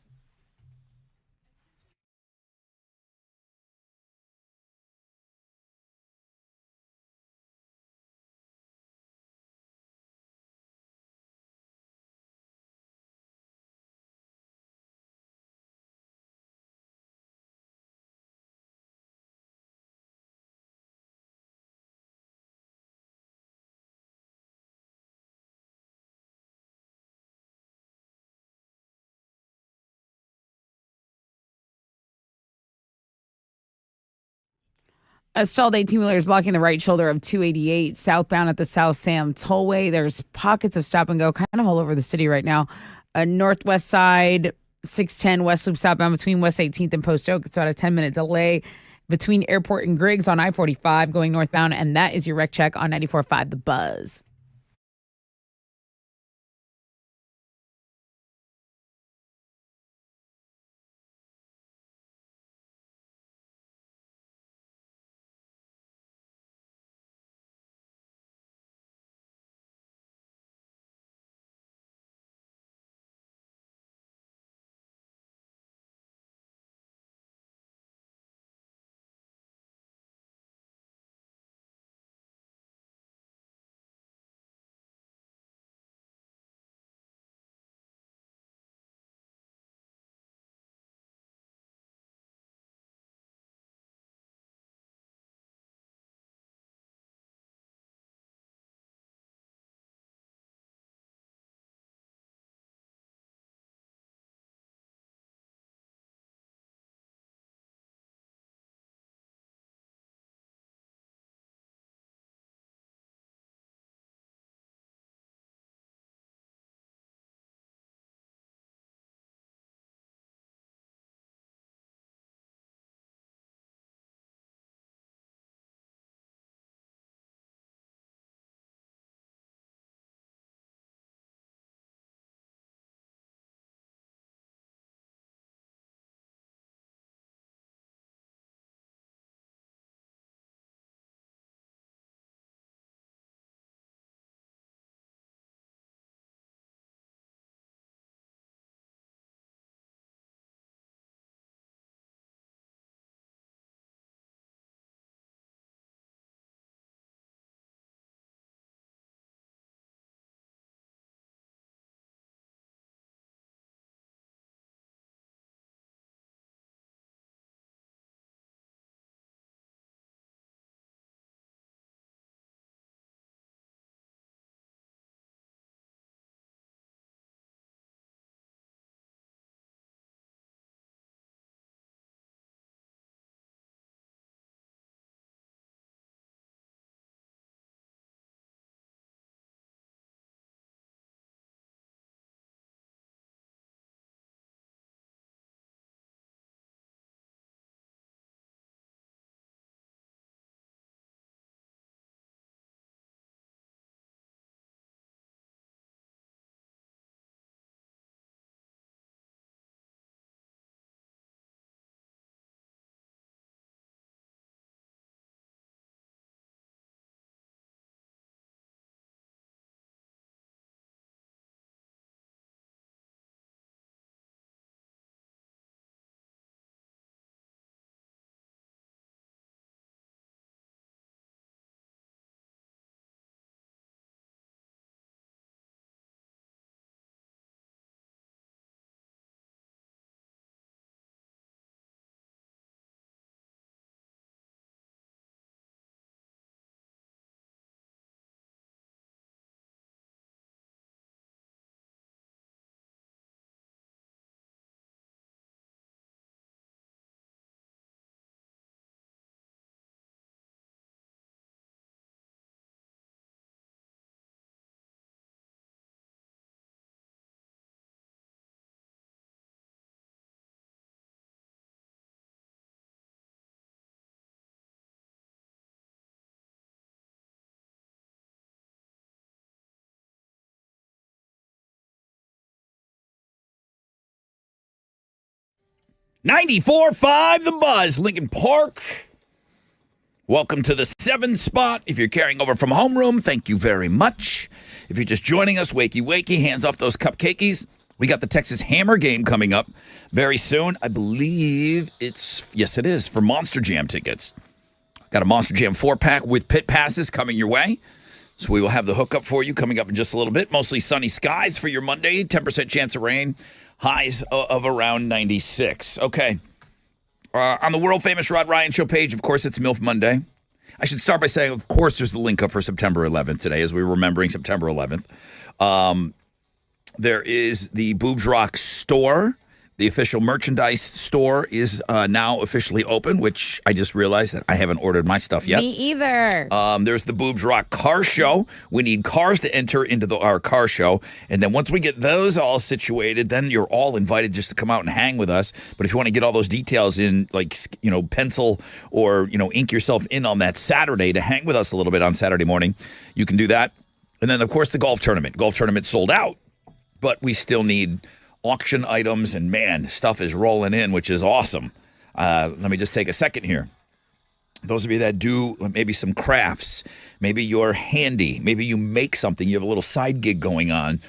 A stalled 18-wheeler is blocking the right shoulder of 288 southbound at the South Sam Tollway. There's pockets of stop and go kind of all over the city right now. Northwest side, 610 West Loop southbound between West 18th and Post Oak. It's about a 10-minute delay between Airport and Griggs on I-45 going northbound. And that is your wreck check on 94.5 The Buzz. 94.5 The Buzz, Lincoln Park. Welcome to the 7 spot. If you're carrying over from homeroom, thank you very much. If you're just joining us, wakey, hands off those cupcakies. We got the Texas Hammer game coming up very soon. I believe yes, it is, for Monster Jam tickets. Got a Monster Jam 4-pack with pit passes coming your way. So we will have the hookup for you coming up in just a little bit. Mostly sunny skies for your Monday, 10% chance of rain. Highs of around 96. Okay. On the world-famous Rod Ryan Show page, of course, it's MILF Monday. I should start by saying, of course, there's the link up for September 11th today as we're remembering September 11th. There is the Boobs Rock store. The official merchandise store is now officially open, which I just realized that I haven't ordered my stuff yet. Me either. There's the Boobs Rock Car Show. We need cars to enter into our car show. And then once we get those all situated, then you're all invited just to come out and hang with us. But if you want to get all those details in, like, pencil or, ink yourself in on that Saturday to hang with us a little bit on Saturday morning, you can do that. And then, of course, the golf tournament. Golf tournament sold out, but we still need auction items, and man, stuff is rolling in, which is awesome. Let me just take a second here. Those of you that do maybe some crafts, maybe you're handy, maybe you make something, you have a little side gig going on.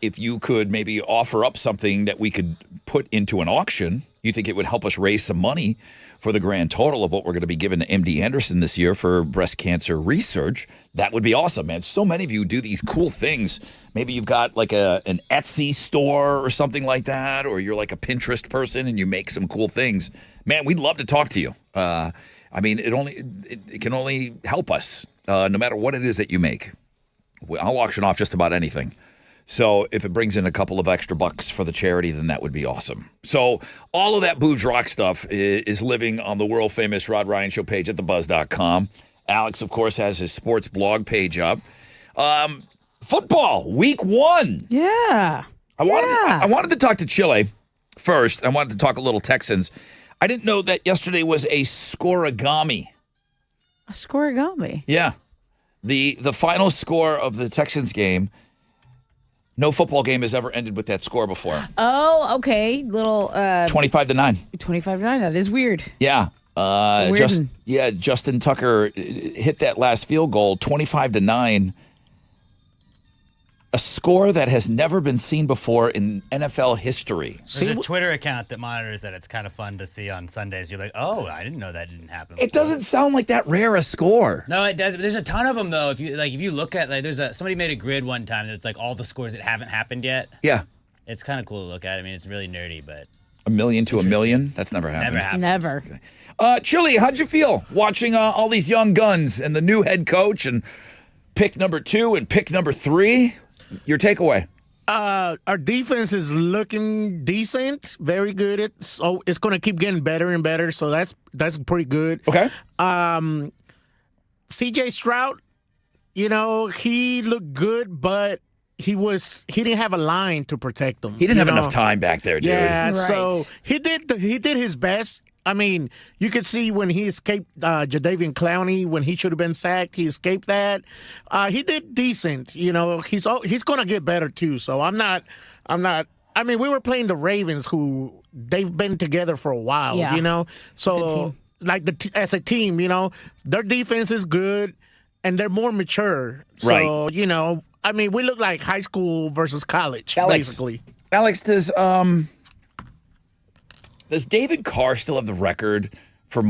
If you could maybe offer up something that we could put into an auction, you think it would help us raise some money for the grand total of what we're going to be giving to MD Anderson this year for breast cancer research, that would be awesome, man. So many of you do these cool things. Maybe you've got like an Etsy store or something like that, or you're like a Pinterest person and you make some cool things. Man, we'd love to talk to you. It can only help us, no matter what it is that you make. I'll auction off just about anything. So if it brings in a couple of extra bucks for the charity, then that would be awesome. So all of that Boobs Rock stuff is living on the world-famous Rod Ryan Show page at thebuzz.com. Alex, of course, has his sports blog page up. Football, week 1. Yeah. I wanted to talk to Chile first. I wanted to talk a little Texans. I didn't know that yesterday was a scoregami. A scoregami? Yeah. The final score of the Texans game, no football game has ever ended with that score before. Oh, okay. Little 25-9. 25-9. That is weird. Yeah. Justin Tucker hit that last field goal, 25-9. A score that has never been seen before in NFL history. There's a Twitter account that monitors that. It's kind of fun to see on Sundays. You're like, oh, I didn't know that didn't happen before. It doesn't sound like that rare a score. No, it does. There's a ton of them though. If you look at somebody made a grid one time that's like all the scores that haven't happened yet. Yeah. It's kind of cool to look at. I mean, it's really nerdy, but 1,000,000 to 1,000,000? That's never happened. Never. Okay. Chili, how'd you feel watching all these young guns and the new head coach and pick number 2 and pick number 3? Your takeaway? Our defense is looking decent, very good. It's going to keep getting better and better. So that's pretty good. Okay. C.J. Stroud, he looked good, but he didn't have a line to protect him. He didn't have enough time back there, dude. Yeah, Right. so he did his best. I mean, you could see when he escaped Jadeveon Clowney when he should have been sacked. He escaped that. He did decent. He's going to get better too. So I'm not. I mean, we were playing the Ravens, who they've been together for a while. Yeah. So like as a team, their defense is good and they're more mature. So Right. I mean, we look like high school versus college, basically. Alex, does David Carr still have the record for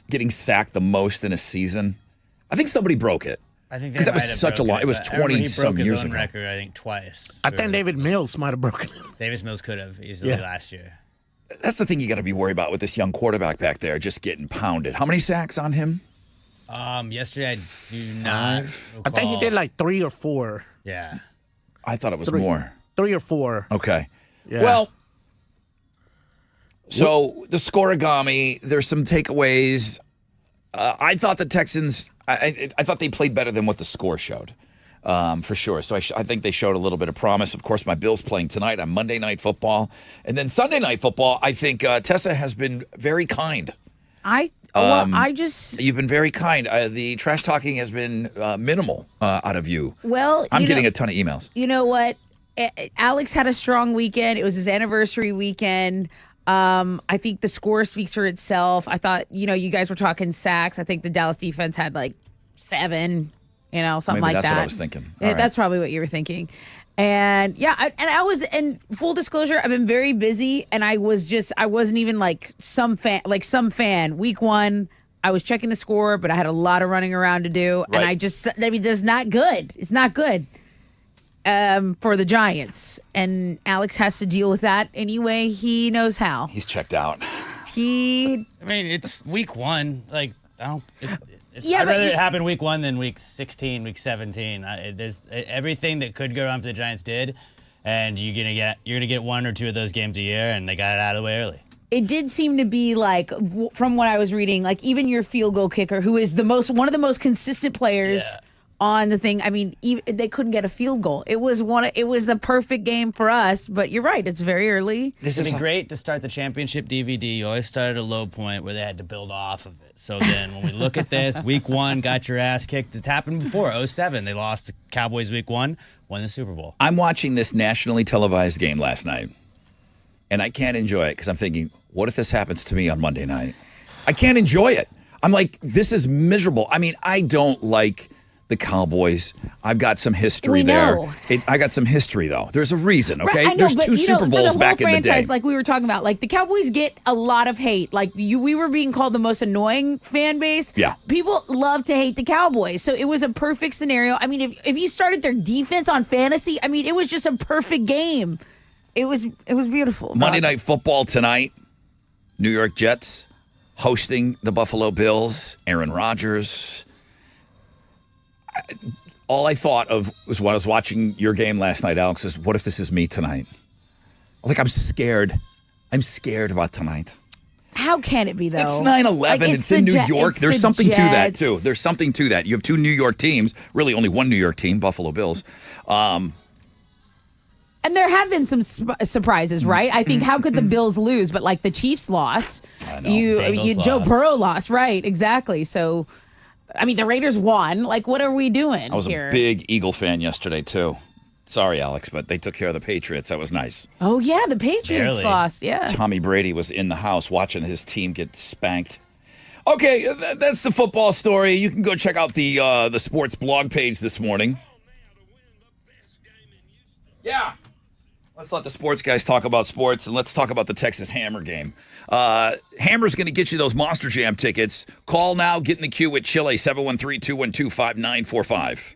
getting sacked the most in a season? I think somebody broke it. I think because that was such a long. It was 20-some years ago. ago. Record, I think twice. I think David Mills might have broken it. Davis Mills could have easily last year. That's the thing you got to be worried about with this young quarterback back there, just getting pounded. How many sacks on him? Yesterday I do not. I think he did like 3 or 4. Yeah. I thought it was more. 3 or 4. Okay. Yeah. Well, so the scoregami, there's some takeaways. I thought the Texans, I thought they played better than what the score showed, for sure. So I think they showed a little bit of promise. Of course, my Bills playing tonight on Monday Night Football. And then Sunday Night Football, I think Tessa has been very kind. You've been very kind. The trash talking has been minimal out of you. Well, I'm getting a ton of emails. You know what? Alex had a strong weekend. It was his anniversary weekend. I think the score speaks for itself. I thought, you guys were talking sacks. I think the Dallas defense had like 7, something Maybe like that's that. what I was thinking. Yeah, All right. that's probably what you were thinking. And yeah, I was, in full disclosure, I've been very busy, and I wasn't even like some fan. Week 1, I was checking the score, but I had a lot of running around to do, Right. and that's not good. It's not good for the Giants, and Alex has to deal with that anyway he knows how. He's checked out. I mean, it's week 1. Like, I don't. Yeah, I'd but rather it happen week 1 than week 16, week 17. There's everything that could go wrong for the Giants did, and you're gonna get 1 or 2 of those games a year, and they got it out of the way early. It did seem to be like, from what I was reading, like even your field goal kicker, who is one of the most consistent players on the thing. I mean, they couldn't get a field goal. It was a perfect game for us. But you're right; it's very early. This It'd is be great to start the championship DVD. You always start at a low point where they had to build off of it. So then when we look at this, week 1, got your ass kicked. It's happened before, 2007. They lost the Cowboys week 1, won the Super Bowl. I'm watching this nationally televised game last night, and I can't enjoy it because I'm thinking, what if this happens to me on Monday night? I can't enjoy it. I'm like, this is miserable. I mean, I don't like the Cowboys. I've got some history We know. there. I got some history, though. There's a reason, okay? Right, I know, There's but, 2 Super for Bowls the whole back in the franchise, day. like we were talking about, like the Cowboys get a lot of hate. Like we were being called the most annoying fan base. Yeah. People love to hate the Cowboys, so it was a perfect scenario. I mean, if you started their defense on fantasy, I mean, it was just a perfect game. It was beautiful. Monday Night Football tonight. New York Jets hosting the Buffalo Bills. Aaron Rodgers. All I thought of was when I was watching your game last night, Alex, is what if this is me tonight? Like, I'm scared. I'm scared about tonight. How can it be though? It's 9/11. Like, it's in New York. it's There's the something to that, Jets. too. There's something to that. You have 2 New York teams, really only 1 New York team, Buffalo Bills. And there have been some surprises, right? I think how could the Bills lose? But like the Chiefs lost, I know. Bengals Joe lost. Burrow lost, right? Exactly. So, I mean, the Raiders won. Like, what are we doing I was here? a big Eagle fan yesterday, too. Sorry, Alex, but they took care of the Patriots. That was nice. Oh yeah, the Patriots Barely. lost. Yeah. Tommy Brady was in the house watching his team get spanked. Okay, that's the football story. You can go check out the sports blog page this morning. Yeah. Let's let the sports guys talk about sports, and let's talk about the Texas Hammer game. Hammer's going to get you those Monster Jam tickets. Call now. Get in the queue at Chile, 713-212-5945.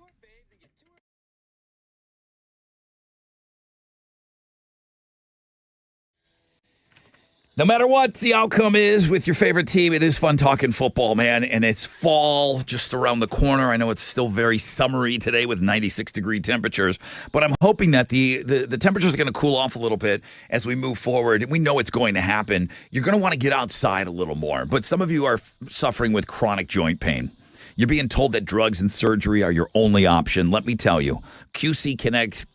No matter what the outcome is with your favorite team, it is fun talking football, man. And it's fall just around the corner. I know it's still very summery today with 96-degree temperatures, but I'm hoping that the temperatures are going to cool off a little bit as we move forward. We know it's going to happen. You're going to want to get outside a little more, but some of you are suffering with chronic joint pain. You're being told that drugs and surgery are your only option. Let me tell you, QC Kinetics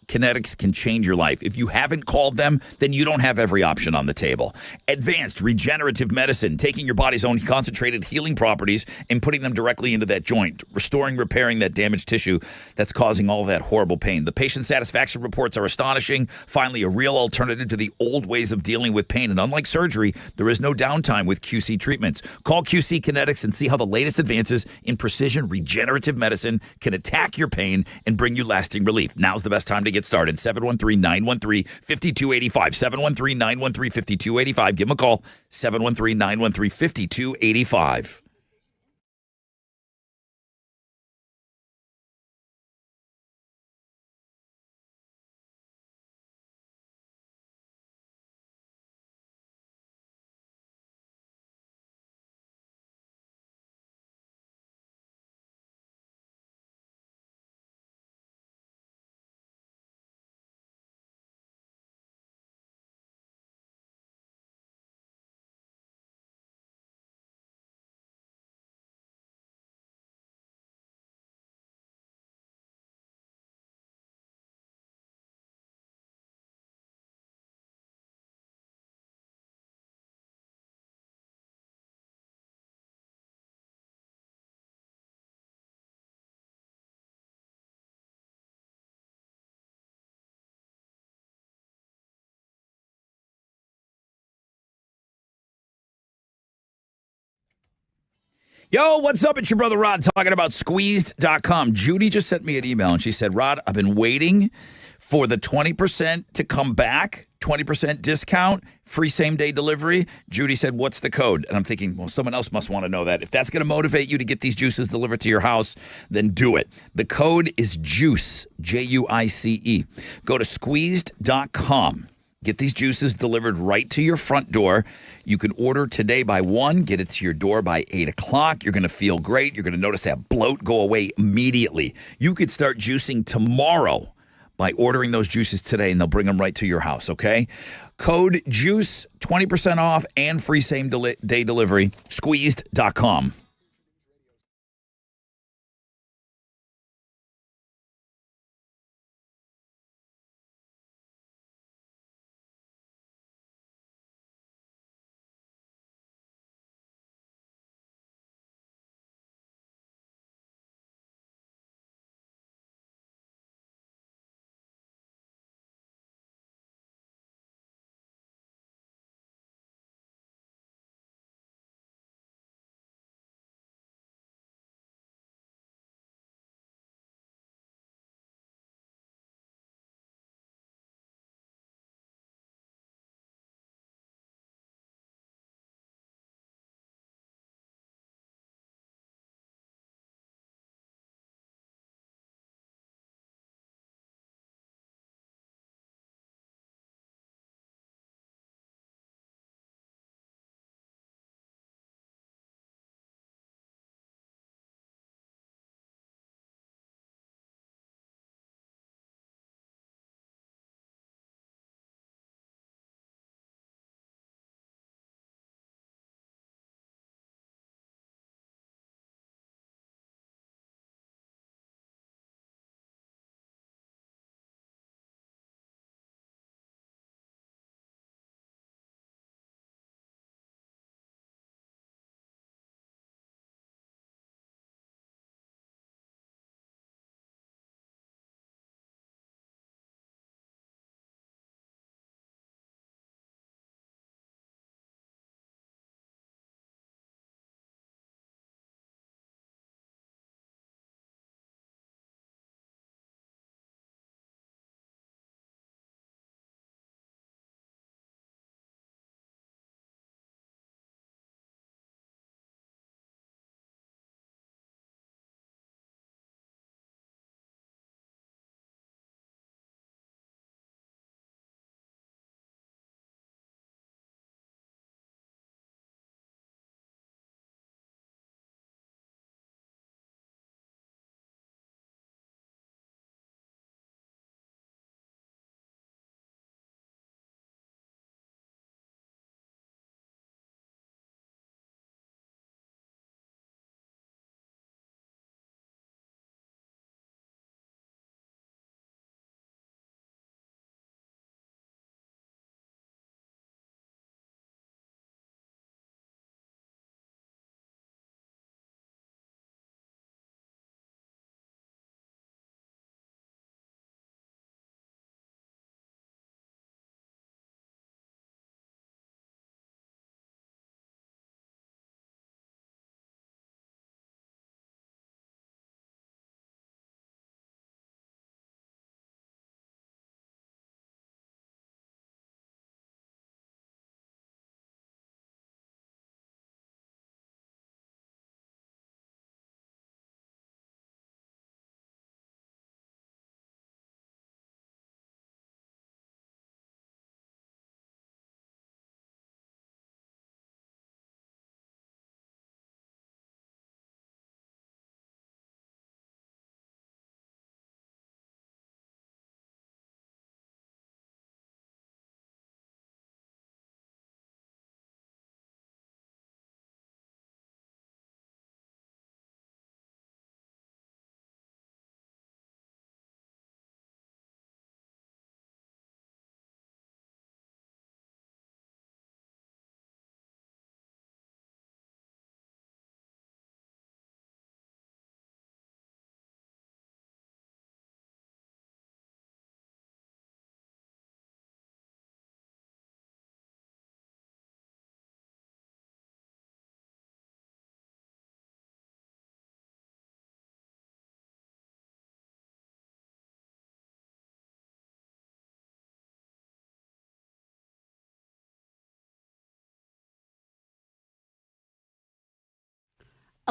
can change your life. If you haven't called them, then you don't have every option on the table. Advanced regenerative medicine, taking your body's own concentrated healing properties and putting them directly into that joint, restoring, repairing that damaged tissue that's causing all of that horrible pain. The patient satisfaction reports are astonishing. Finally, a real alternative to the old ways of dealing with pain. And unlike surgery, there is no downtime with QC treatments. Call QC Kinetics and see how the latest advances in precision regenerative medicine can attack your pain and bring you lasting relief. Now's the best time to get started. 713-913-5285. 713-913-5285. Give them a call. 713-913-5285. Yo, what's up? It's your brother Rod talking about squeezed.com. Judy just sent me an email and she said, Rod, I've been waiting for the 20% to come back, 20% discount, free same-day delivery. Judy said, what's the code? And I'm thinking, well, someone else must want to know that. If that's going to motivate you to get these juices delivered to your house, then do it. The code is JUICE, J-U-I-C-E. Go to squeezed.com. Get these juices delivered right to your front door. You can order today by 1, get it to your door by 8 o'clock. You're going to feel great. You're going to notice that bloat go away immediately. You could start juicing tomorrow by ordering those juices today, and they'll bring them right to your house, okay? Code JUICE, 20% off and free same-day delivery, squeezed.com.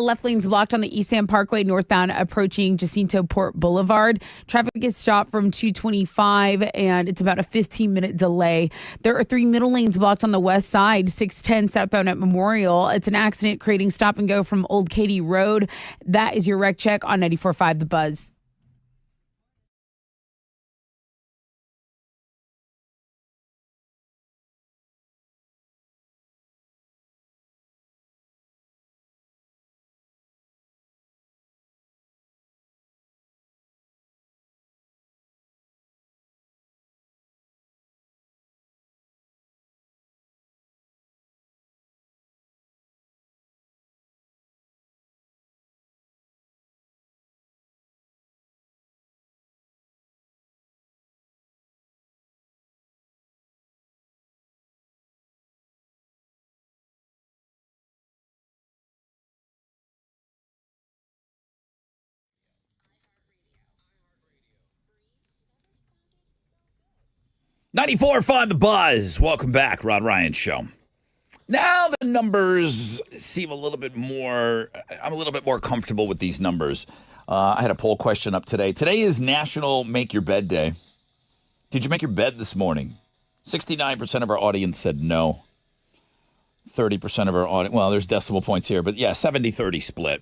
left lane's blocked on the East Sam Parkway northbound approaching Jacinto Port Boulevard. Traffic is stopped from 225, and it's about a 15-minute delay. There are 3 middle lanes blocked on the west side, 610 southbound at Memorial. It's an accident creating stop and go from Old Katy Road. That is your wreck check on 94.5 The Buzz. $94.5 The Buzz. Welcome back, Rod Ryan Show. Now the numbers seem a little bit more, I'm a little bit more comfortable with these numbers. I had a poll question up today. Today is National Make Your Bed Day. Did you make your bed this morning? 69% of our audience said no. 30% of our audience, well, there's decimal points here, but yeah, 70-30 split.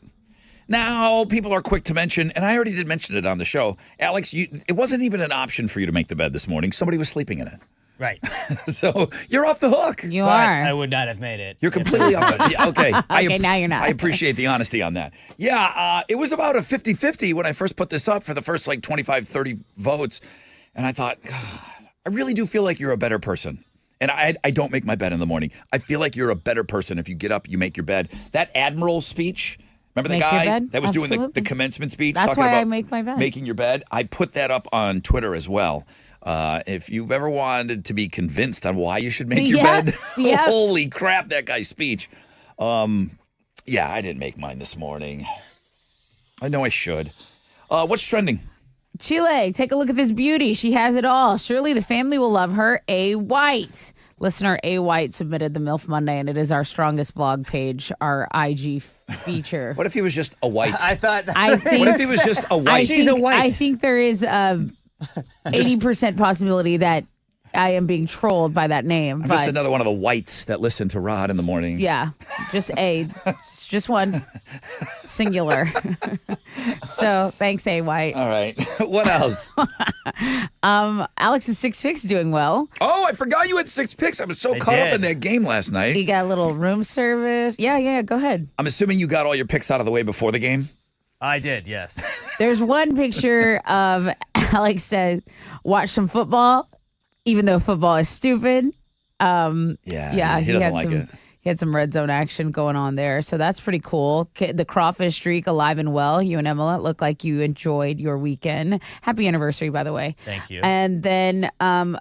Now, people are quick to mention, and I already did mention it on the show, Alex, it wasn't even an option for you to make the bed this morning. Somebody was sleeping in it. Right. So you're off the hook. You But are. I would not have made it. You're completely off the hook. Okay. Okay, now you're not. I appreciate the honesty on that. Yeah, it was about a 50-50 when I first put this up for the first like 25, 30 votes. And I thought, God, I really do feel like you're a better person. And I don't make my bed in the morning. I feel like you're a better person if you get up, you make your bed. That Admiral speech, remember the Make your guy bed? that was doing Absolutely. the commencement speech? That's talking why about I make my bed. making your bed. I put that up on Twitter as well. If you've ever wanted to be convinced on why you should make your Yeah, bed, yeah. holy crap, that guy's speech. Yeah, I didn't make mine this morning. I know I should. What's trending? Chile, take a look at this beauty. She has it all. Surely the family will love her. A. White. Listener A. White submitted the MILF Monday, and it is our strongest blog page, our IG feature. What if he was just a white? I thought that's I think, What if he was just a white? She's a white. I think there is a 80% possibility that I am being trolled by that name. I'm but just another one of the whites that listen to Rod in the morning. yeah, just A. just one. Singular. So thanks, A. White. All right. What else? Alex's 6 Fix doing well. Oh, I forgot you had 6 picks. I was so caught up did. in that game last night. He got a little room service. Yeah, go ahead. I'm assuming you got all your picks out of the way before the game. I did, yes. There's one picture of Alex says, watch some football, even though football is stupid. Yeah, he doesn't had like it. He had some red zone action going on there. So that's pretty cool. The crawfish streak alive and well. You and Emma look like you enjoyed your weekend. Happy anniversary, by the way. Thank you. And then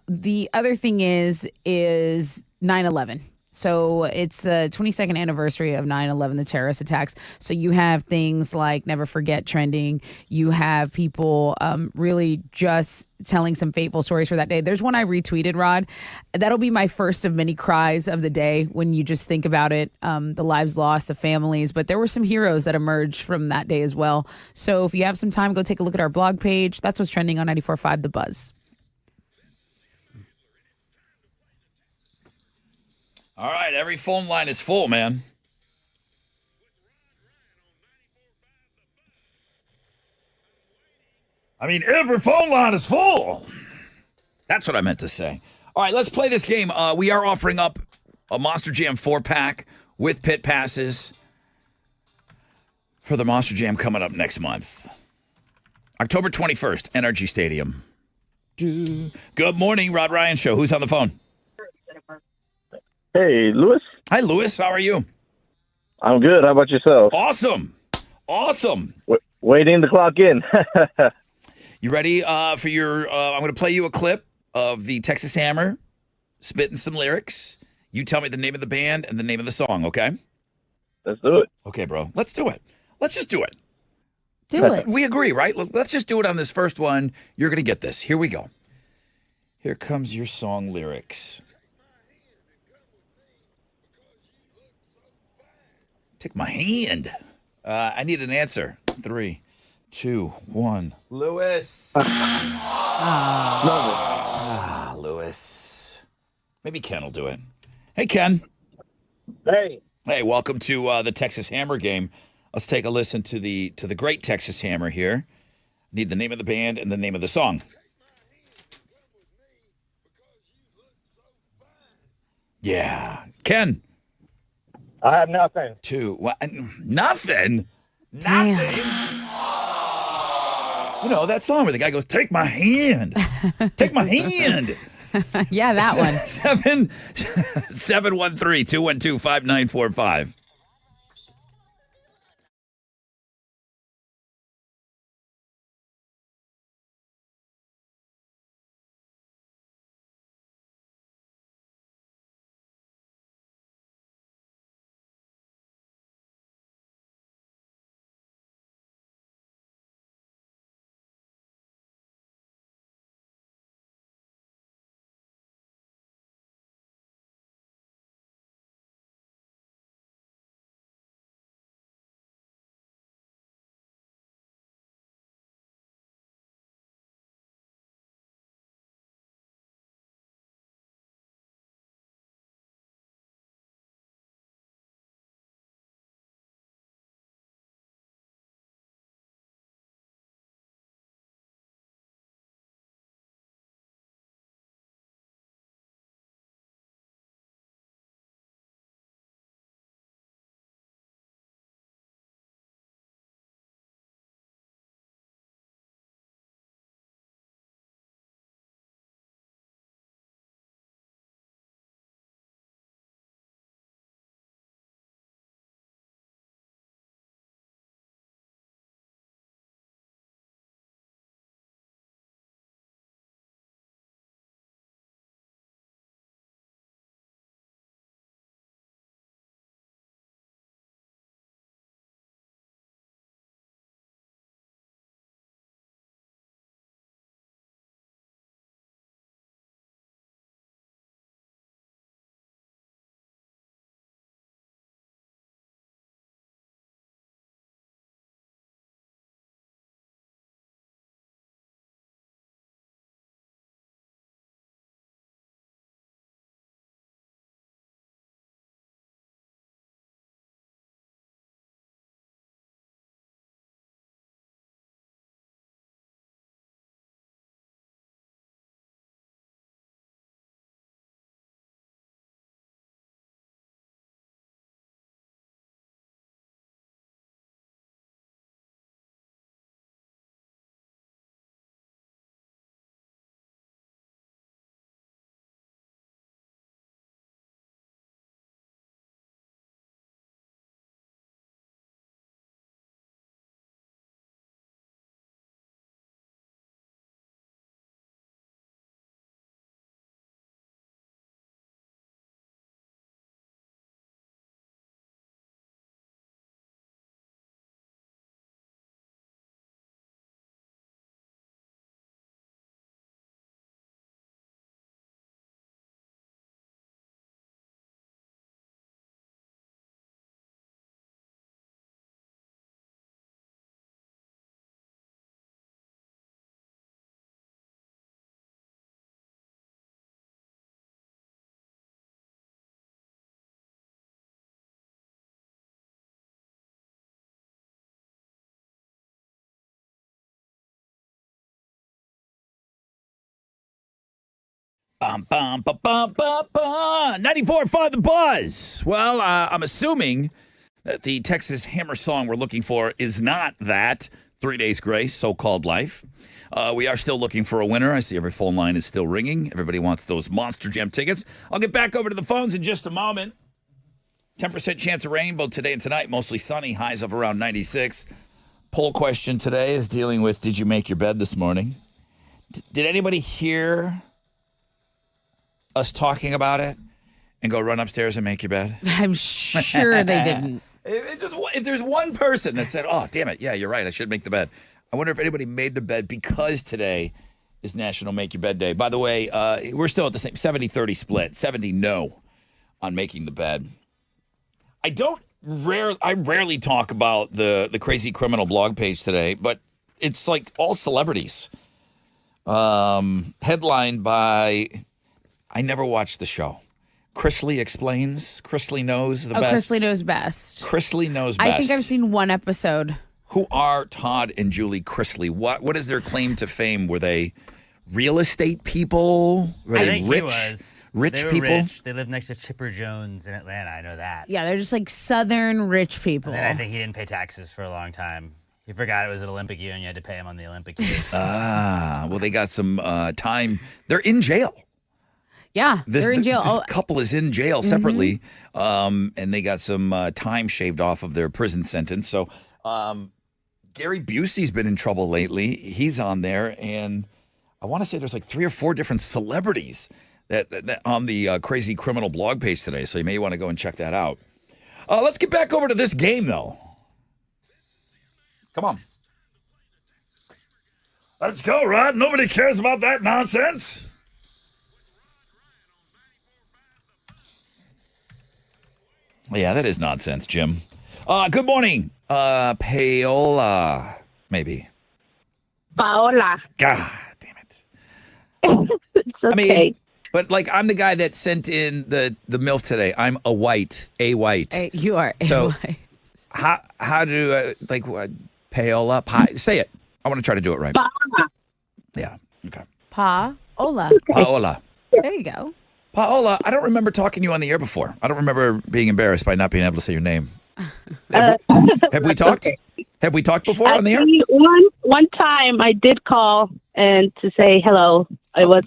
the other thing is 9/11. So it's a 22nd anniversary of 9/11, the terrorist attacks. So you have things like Never Forget trending. You have people really just telling some fateful stories for that day. There's one I retweeted, Rod. That'll be my first of many cries of the day when you just think about it, the lives lost, the families. But there were some heroes that emerged from that day as well. So if you have some time, go take a look at our blog page. That's what's trending on 94.5 The Buzz. All right, every phone line is full, man. I mean, every phone line is full. That's what I meant to say. All right, let's play this game. We are offering up a Monster Jam 4-pack with pit passes for the Monster Jam coming up next month. October 21st, NRG Stadium. Good morning, Rod Ryan Show. Who's on the phone? Hey, Lewis. Hi, Lewis. How are you? I'm good. How about yourself? Awesome. Waiting the clock in. You ready for your I'm going to play you a clip of the Texas Hammer spitting some lyrics. You tell me the name of the band and the name of the song, okay? Let's do it. Okay, bro. Let's do it. Let's just do it. Do it. We agree, right? Let's just do it on this first one. You're going to get this. Here we go. Here comes your song lyrics. Take my hand. I need an answer. 3, 2, 1. Lewis. Lewis. Maybe Ken will do it. Hey, Ken. Hey. Hey, welcome to the Texas Hammer game. Let's take a listen to the great Texas Hammer here. Need the name of the band and the name of the song. Yeah. Ken. I have nothing. 2, 1. Nothing? Damn. Nothing? You know, that song where the guy goes, take my hand. Take my hand. Yeah, that one. 713-212-5945. Bum, bum, bum, bum, bum, bum. 94.5 The Buzz. Well, I'm assuming that the Texas Hammer song we're looking for is not that 3 Days Grace, So-Called Life. We are still looking for a winner. I see every phone line is still ringing. Everybody wants those Monster Jam tickets. I'll get back over to the phones in just a moment. 10% chance of rain both today and tonight. Mostly sunny, highs of around 96. Poll question today is dealing with, did you make your bed this morning? Did anybody hear us talking about it and go run upstairs and make your bed? I'm sure they didn't. If there's one person that said, oh, damn it, yeah, you're right, I should make the bed. I wonder if anybody made the bed because today is National Make Your Bed Day. By the way, we're still at the same 70-30 split. 70 no on making the bed. I don't I rarely talk about the Crazy Criminal blog page today, but it's like all celebrities. Headlined by, I never watched the show. Chrisley Explains. Chrisley knows the best. Chrisley knows best. Chrisley knows best. I think I've seen one episode. Who are Todd and Julie Chrisley? What is their claim to fame? Were they real estate people? Were I they think rich? he was. Rich They were people? Rich. They lived next to Chipper Jones in Atlanta. I know that. Yeah, they're just like Southern rich people. And then I think he didn't pay taxes for a long time. He forgot it was an Olympic year and you had to pay him on the Olympic year. Well, they got some time. They're in jail. Yeah, they're in jail. This couple is in jail separately, and they got some time shaved off of their prison sentence. So Gary Busey's been in trouble lately. He's on there, and I want to say there's like 3 or 4 different celebrities that on the Crazy Criminal blog page today. So you may want to go and check that out. Let's get back over to this game, though. Come on. Let's go, Rod. Nobody cares about that nonsense. Yeah, that is nonsense, Jim. Good morning, Paola, maybe. Paola. God damn it. It's okay. I mean, but like I'm the guy that sent in the MILF today. I'm a white. Hey, you are. So how do like what? Paola? Say it. I want to try to do it right. Paola. Yeah. Okay. Paola. Paola. There you go. Paola, I don't remember talking to you on the air before. I don't remember being embarrassed by not being able to say your name. Have we talked? Okay. Have we talked before on the air? Actually, one time I did call and to say hello. It was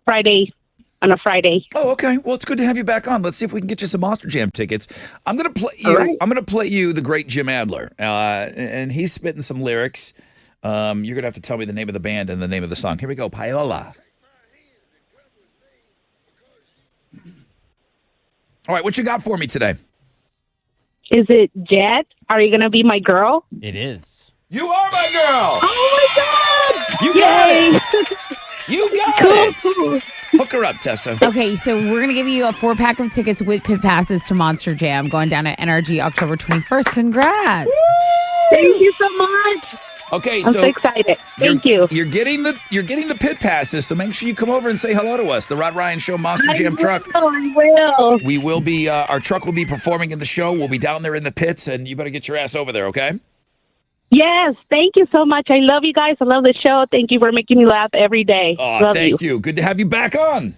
Friday, on a Friday. Oh, okay. Well, it's good to have you back on. Let's see if we can get you some Monster Jam tickets. I'm gonna play you. All right. I'm gonna play you the great Jim Adler, and he's spitting some lyrics. You're gonna have to tell me the name of the band and the name of the song. Here we go, Paola. All right, what you got for me today? Is it Jet? Are you going to be my girl? It is. You are my girl. Oh, my God. You got Yay. it. You got Cool. it. Hook her up, Tessa. Okay, so we're going to give you a 4-pack of tickets with pit passes to Monster Jam going down at NRG October 21st. Congrats. Thank you so much. Okay, I'm so so excited. Thank you. You're getting the pit passes, so make sure you come over and say hello to us. The Rod Ryan Show Monster Jam truck. I will. We will be our truck will be performing in the show. We'll be down there in the pits, and you better get your ass over there, okay? Yes, thank you so much. I love you guys. I love the show. Thank you for making me laugh every day. Oh, love thank you. Good to have you back on.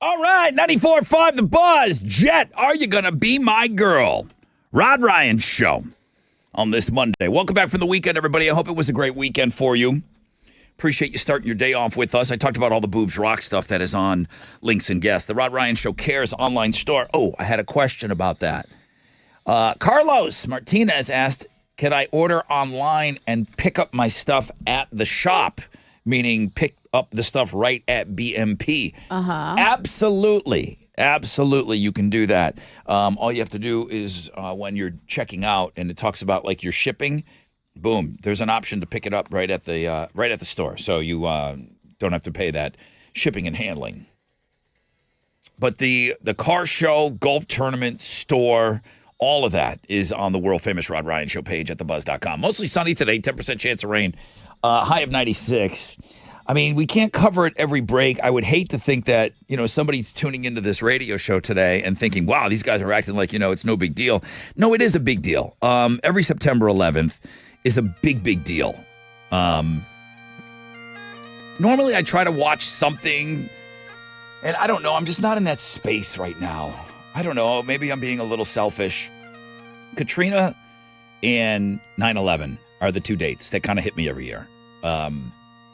All right, 94.5 The Buzz. Jet, are you going to be my girl? Rod Ryan Show on this Monday. Welcome back from the weekend, everybody. I hope it was a great weekend for you. Appreciate you starting your day off with us. I talked about all the Boobs Rock stuff that is on Links and Guests. The Rod Ryan Show Cares online store. Oh, I had a question about that. Carlos Martinez asked, can I order online and pick up my stuff at the shop? Meaning pick up the stuff right at BMP. Absolutely. Absolutely, you can do that. All you have to do is when you're checking out and it talks about like your shipping, boom, there's an option to pick it up right at the store. So you don't have to pay that shipping and handling. But the car show, golf tournament, store, all of that is on the world famous Rod Ryan Show page at thebuzz.com. Mostly sunny today, 10% chance of rain, high of 96. I mean, we can't cover it every break. I would hate to think that, somebody's tuning into this radio show today and thinking, wow, these guys are acting like, it's no big deal. No, it is a big deal. Every September 11th is a big, big deal. Normally I try to watch something, and I don't know, I'm just not in that space right now. I don't know, maybe I'm being a little selfish. Katrina and 9/11 are the two dates that kind of hit me every year.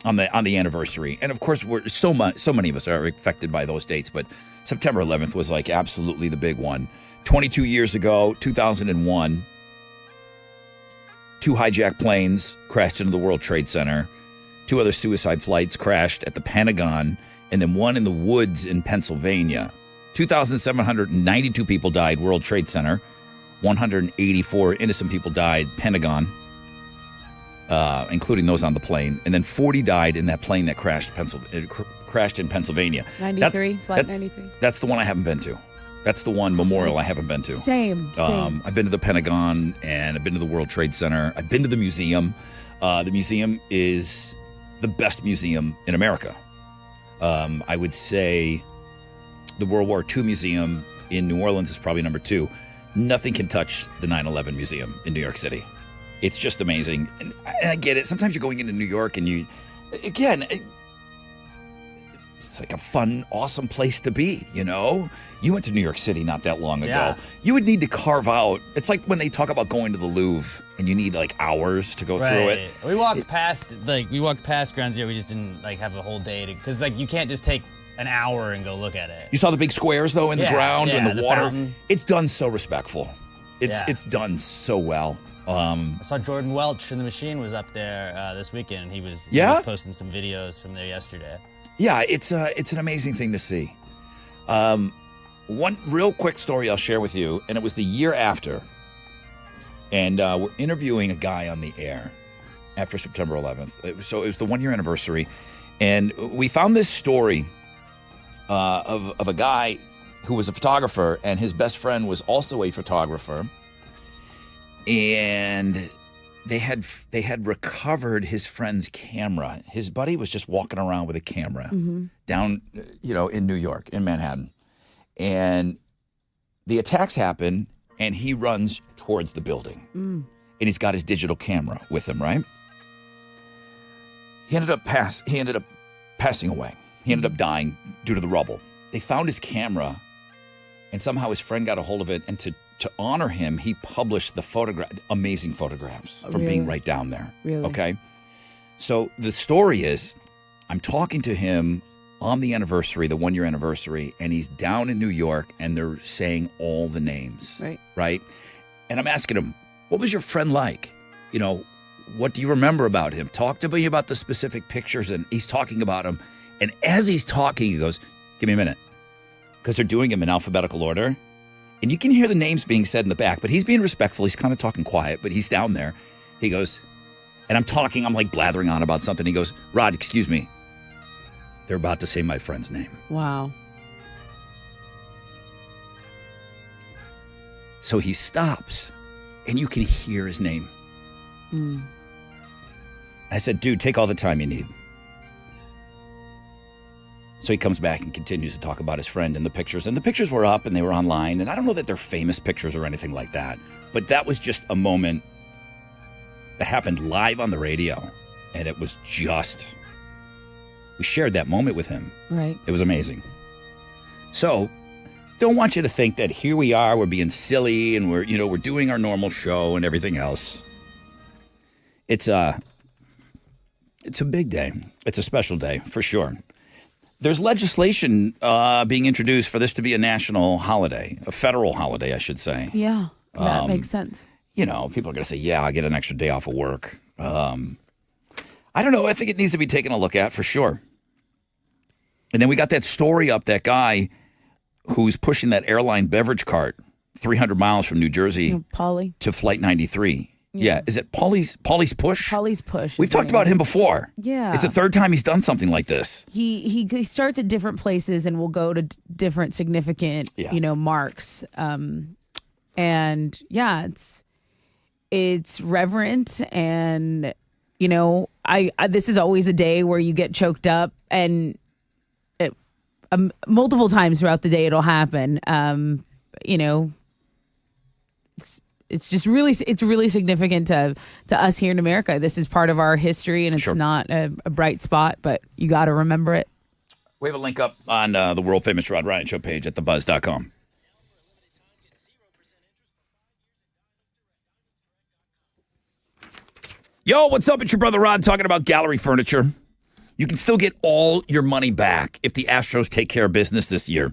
On the anniversary. And of course, so many of us are affected by those dates, but September 11th was like absolutely the big one. 22 years ago, 2001, 2 hijacked planes crashed into the World Trade Center. 2 other suicide flights crashed at the Pentagon, and then one in the woods in Pennsylvania. 2,792 people died, World Trade Center. 184 innocent people died, Pentagon. Including those on the plane, and then 40 died in that plane that crashed in Pennsylvania. 93, flight 93. That's the one I haven't been to. That's the one memorial I haven't been to. Same. I've been to the Pentagon, and I've been to the World Trade Center. I've been to the museum. The museum is the best museum in America. I would say the World War II Museum in New Orleans is probably number 2. Nothing can touch the 9/11 Museum in New York City. It's just amazing. And I get it. Sometimes you're going into New York and it's like a fun, awesome place to be, You went to New York City not that long ago. Yeah. You would need to carve out. It's like when they talk about going to the Louvre and you need like hours to go through it. We walked past Ground Zero. We just didn't have a whole day because you can't just take an hour and go look at it. You saw the big squares though in the ground and the water. Fountain. It's done so respectful. It's done so well. I saw Jordan Welch in the Machine was up there this weekend. He was posting some videos from there yesterday. Yeah, it's an amazing thing to see. One real quick story I'll share with you, and it was the year after. And we're interviewing a guy on the air after September 11th. So it was the 1-year anniversary. And we found this story of a guy who was a photographer, and his best friend was also a photographer. And they had recovered his friend's camera. His buddy was just walking around with a camera down, in New York, in Manhattan. And the attacks happen, and he runs towards the building. And he's got his digital camera with him, right? He ended up passing away. He ended up dying due to the rubble. They found his camera, and somehow his friend got a hold of it, and to honor him, he published the amazing photographs from being right down there. Really? Okay. So the story is, I'm talking to him on the anniversary, the 1-year anniversary, and he's down in New York, and they're saying all the names. Right. And I'm asking him, what was your friend like? What do you remember about him? Talk to me about the specific pictures. And he's talking about him. And as he's talking, he goes, give me a minute. Because they're doing him in alphabetical order. And you can hear the names being said in the back, but he's being respectful. He's kind of talking quiet, but he's down there. He goes, and I'm like blathering on about something. He goes, Rod, excuse me. They're about to say my friend's name. Wow. So he stops, and you can hear his name. I said, dude, take all the time you need. So he comes back and continues to talk about his friend and the pictures. And the pictures were up and they were online. And I don't know that they're famous pictures or anything like that. But that was just a moment that happened live on the radio. And it was we shared that moment with him. Right. It was amazing. So don't want you to think that here we are, we're being silly and we're doing our normal show and everything else. It's a big day. It's a special day for sure. There's legislation being introduced for this to be a national holiday, a federal holiday, I should say. Yeah, that makes sense. People are going to say, yeah, I get an extra day off of work. I don't know. I think it needs to be taken a look at for sure. And then we got that story up, that guy who's pushing that airline beverage cart 300 miles from New Jersey Pauly to Flight 93. Yeah. Is it Pauly's Push? Pauly's Push. We've talked about him before. Yeah. It's the third time he's done something like this. He starts at different places and will go to different significant, marks. And yeah, it's reverent, and I this is always a day where you get choked up, and multiple times throughout the day it'll happen. It's just really significant to us here in America. This is part of our history, and it's not a bright spot, but you got to remember it. We have a link up on the world famous Rod Ryan Show page at thebuzz.com. Yo, what's up? It's your brother Rod talking about Gallery Furniture. You can still get all your money back if the Astros take care of business this year.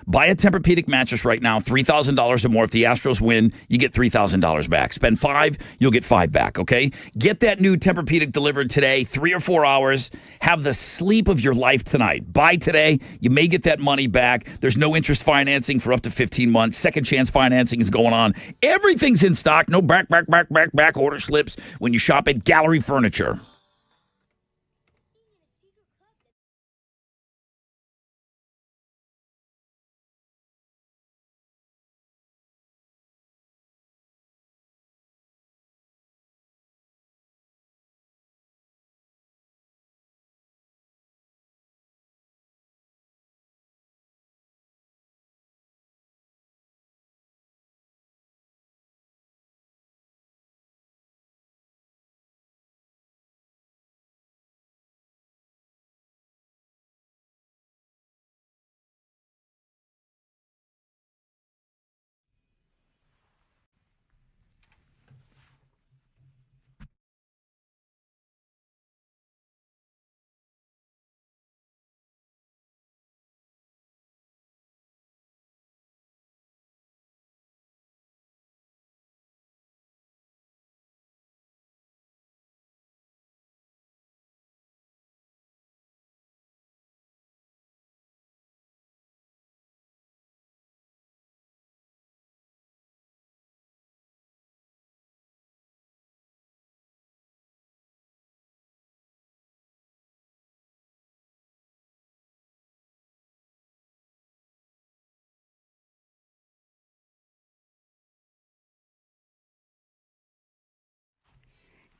Buy a Tempur-Pedic mattress right now, $3,000 or more. If the Astros win, you get $3,000 back. Spend $5,000, you'll get $5,000 back, okay? Get that new Tempur-Pedic delivered today, 3 or 4 hours. Have the sleep of your life tonight. Buy today. You may get that money back. There's no interest financing for up to 15 months. Second chance financing is going on. Everything's in stock. No back order slips when you shop at Gallery Furniture.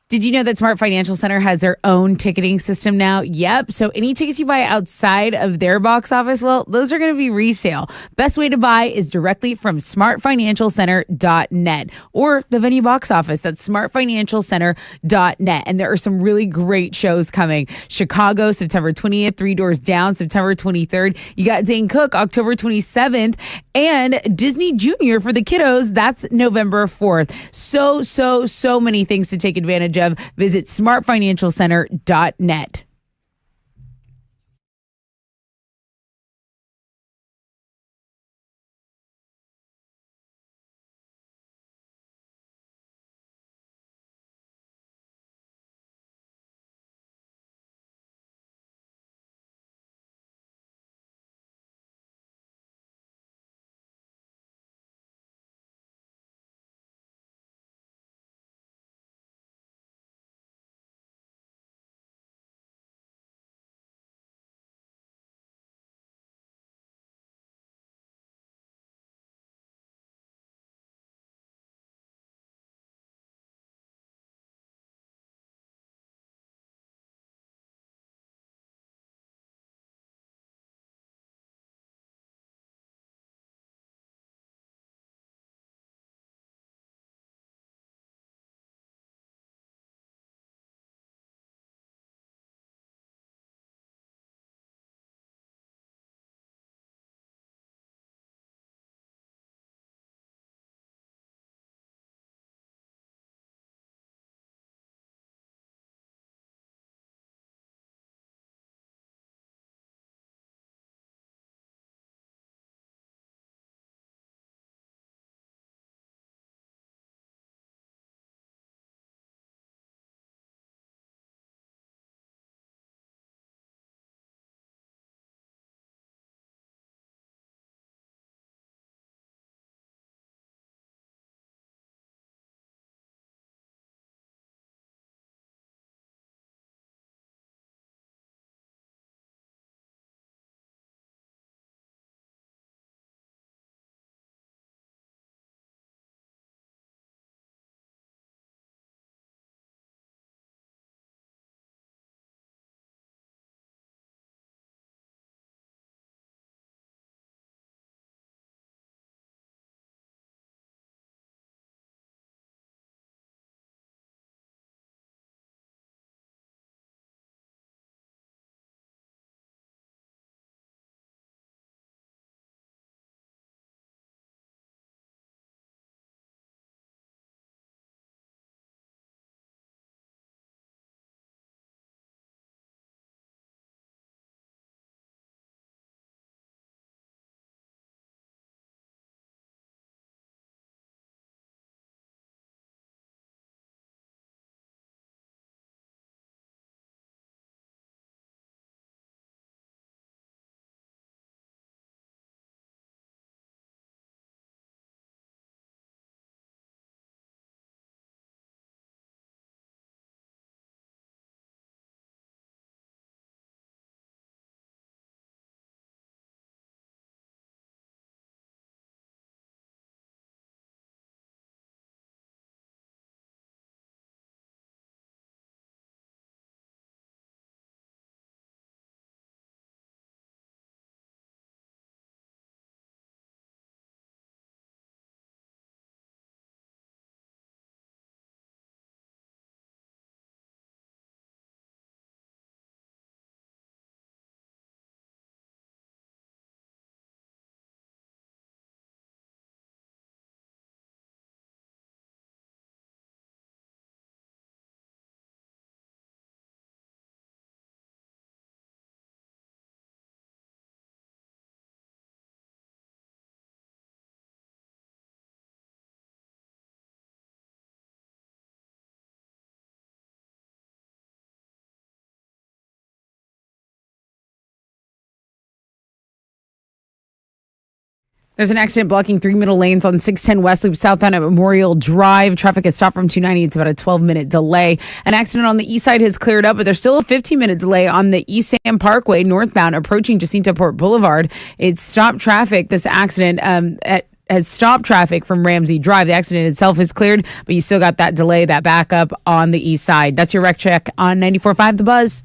Did you know that Smart Financial Center has their own ticketing system now? Yep. So any tickets you buy outside of their box office, well, those are going to be resale. Best way to buy is directly from smartfinancialcenter.net or the venue box office. That's smartfinancialcenter.net. And there are some really great shows coming. Chicago, September 20th, Three Doors Down, September 23rd. You got Dane Cook, October 27th, and Disney Junior for the kiddos. That's November 4th. So many things to take advantage of. Visit smartfinancialcenter.net. There's an accident blocking 3 middle lanes on 610 West Loop southbound at Memorial Drive. Traffic has stopped from 290. It's about a 12-minute delay. An accident on the east side has cleared up, but there's still a 15-minute delay on the East Sam Parkway northbound approaching Jacinto Port Boulevard. It's stopped traffic. This accident has stopped traffic from Ramsey Drive. The accident itself is cleared, but you still got that delay, that backup on the east side. That's your wreck check on 94.5 The Buzz.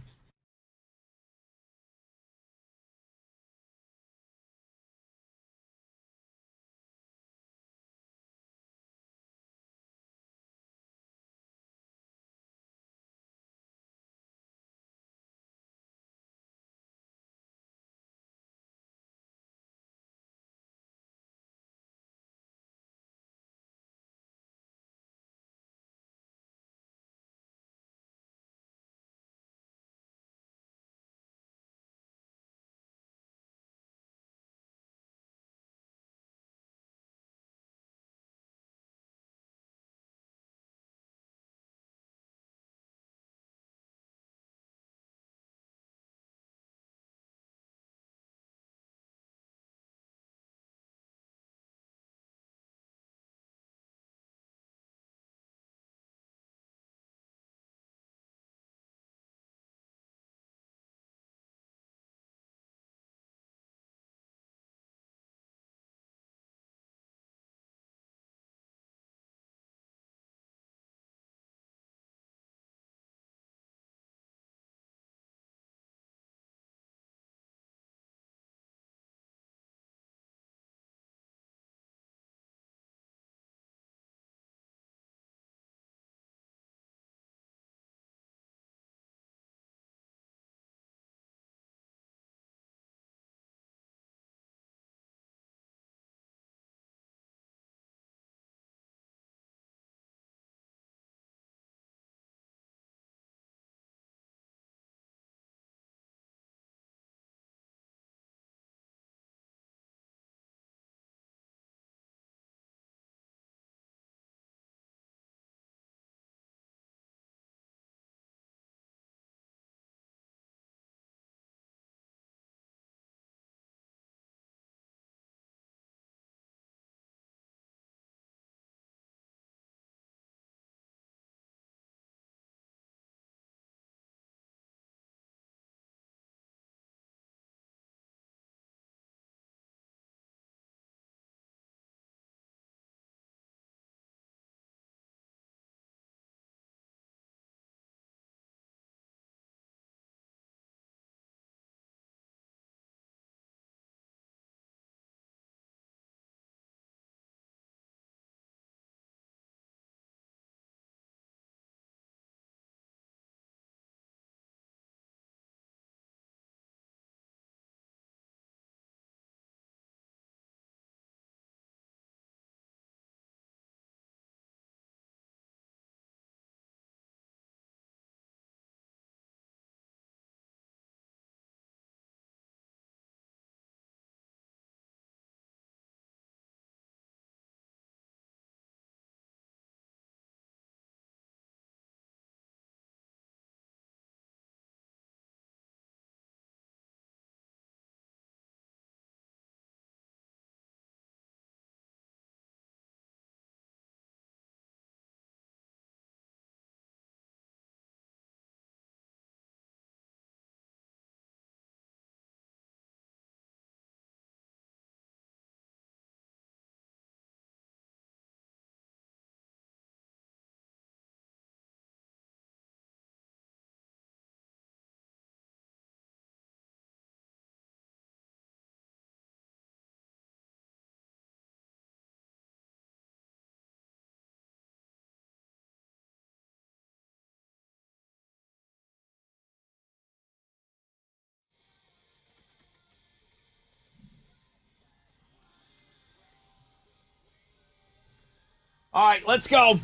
All right, let's go.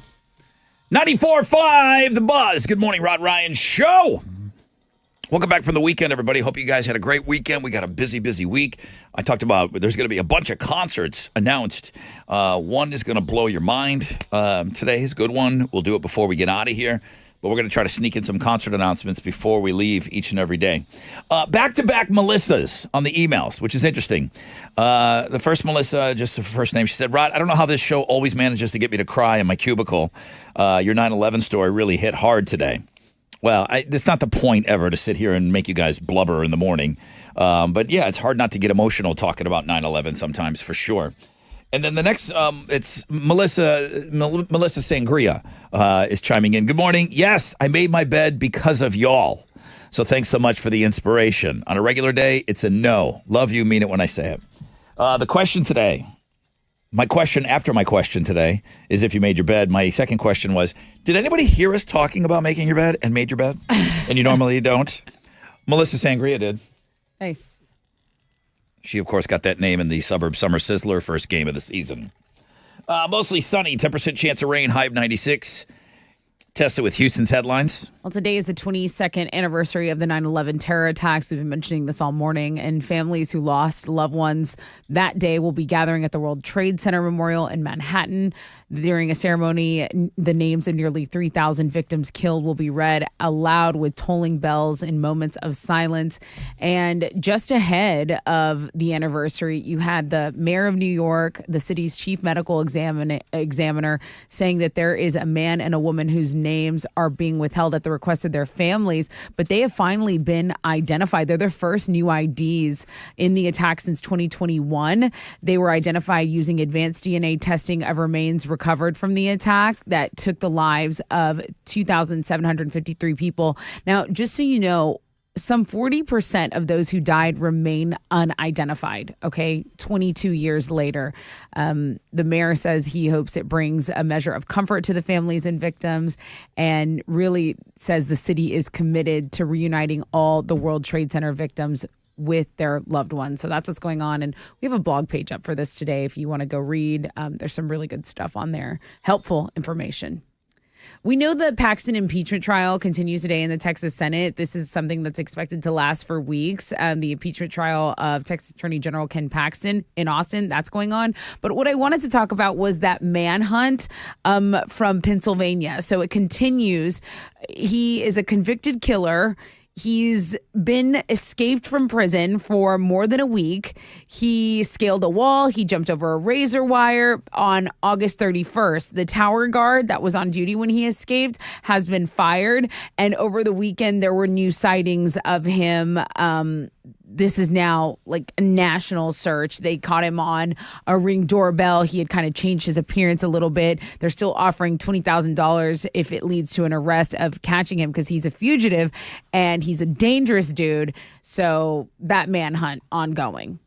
94.5 The Buzz. Good morning, Rod Ryan Show. Welcome back from the weekend, everybody. Hope you guys had a great weekend. We got a busy, busy week. I talked about there's going to be a bunch of concerts announced. One is going to blow your mind. Today is a good one. We'll do it before we get out of here. But we're going to try to sneak in some concert announcements before we leave each and every day. Back-to-back Melissas on the emails, which is interesting. The first Melissa, just her first name, she said, Rod, I don't know how this show always manages to get me to cry in my cubicle. Your 9/11 story really hit hard today. Well, it's not the point ever to sit here and make you guys blubber in the morning. But yeah, it's hard not to get emotional talking about 9/11 sometimes, for sure. And then the next, it's Melissa Sangria is chiming in. Good morning. Yes, I made my bed because of y'all. So thanks so much for the inspiration. On a regular day, it's a no. Love you, mean it when I say it. The question today, my question after my question today is if you made your bed. My second question was, did anybody hear us talking about making your bed and made your bed? And you normally don't? Melissa Sangria did. Nice. She, of course, got that name in the Suburb Summer Sizzler first game of the season. Mostly sunny, 10% chance of rain, high of 96. Tested with Houston's headlines. Well, today is the 22nd anniversary of the 9/11 terror attacks. We've been mentioning this all morning, and families who lost loved ones that day will be gathering at the World Trade Center Memorial in Manhattan. During a ceremony, the names of nearly 3,000 victims killed will be read aloud with tolling bells in moments of silence. And just ahead of the anniversary, you had the mayor of New York, the city's chief medical examiner, saying that there is a man and a woman whose names are being withheld at the request of their families, but they have finally been identified. They're the first new IDs in the attack since 2021. They were identified using advanced DNA testing of remains recovered from the attack that took the lives of 2,753 people. Now, just so you know, some 40% of those who died remain unidentified, okay, 22 years later. The mayor says he hopes it brings a measure of comfort to the families and victims, and really says the city is committed to reuniting all the World Trade Center victims with their loved ones. So that's what's going on. And we have a blog page up for this today if you want to go read. There's some really good stuff on there, helpful information. We know the Paxton impeachment trial continues today in the Texas Senate. This is something that's expected to last for weeks. The impeachment trial of Texas Attorney General Ken Paxton in Austin, that's going on. But what I wanted to talk about was that manhunt from Pennsylvania. So it continues. He is a convicted killer. He's been escaped from prison for more than a week. He scaled a wall. He jumped over a razor wire on August 31st. The tower guard that was on duty when he escaped has been fired. And over the weekend, there were new sightings of him. This is now like a national search. They caught him on a Ring doorbell. He had kind of changed his appearance a little bit. They're still offering $20,000 if it leads to an arrest of catching him because he's a fugitive and he's a dangerous dude. So that manhunt ongoing.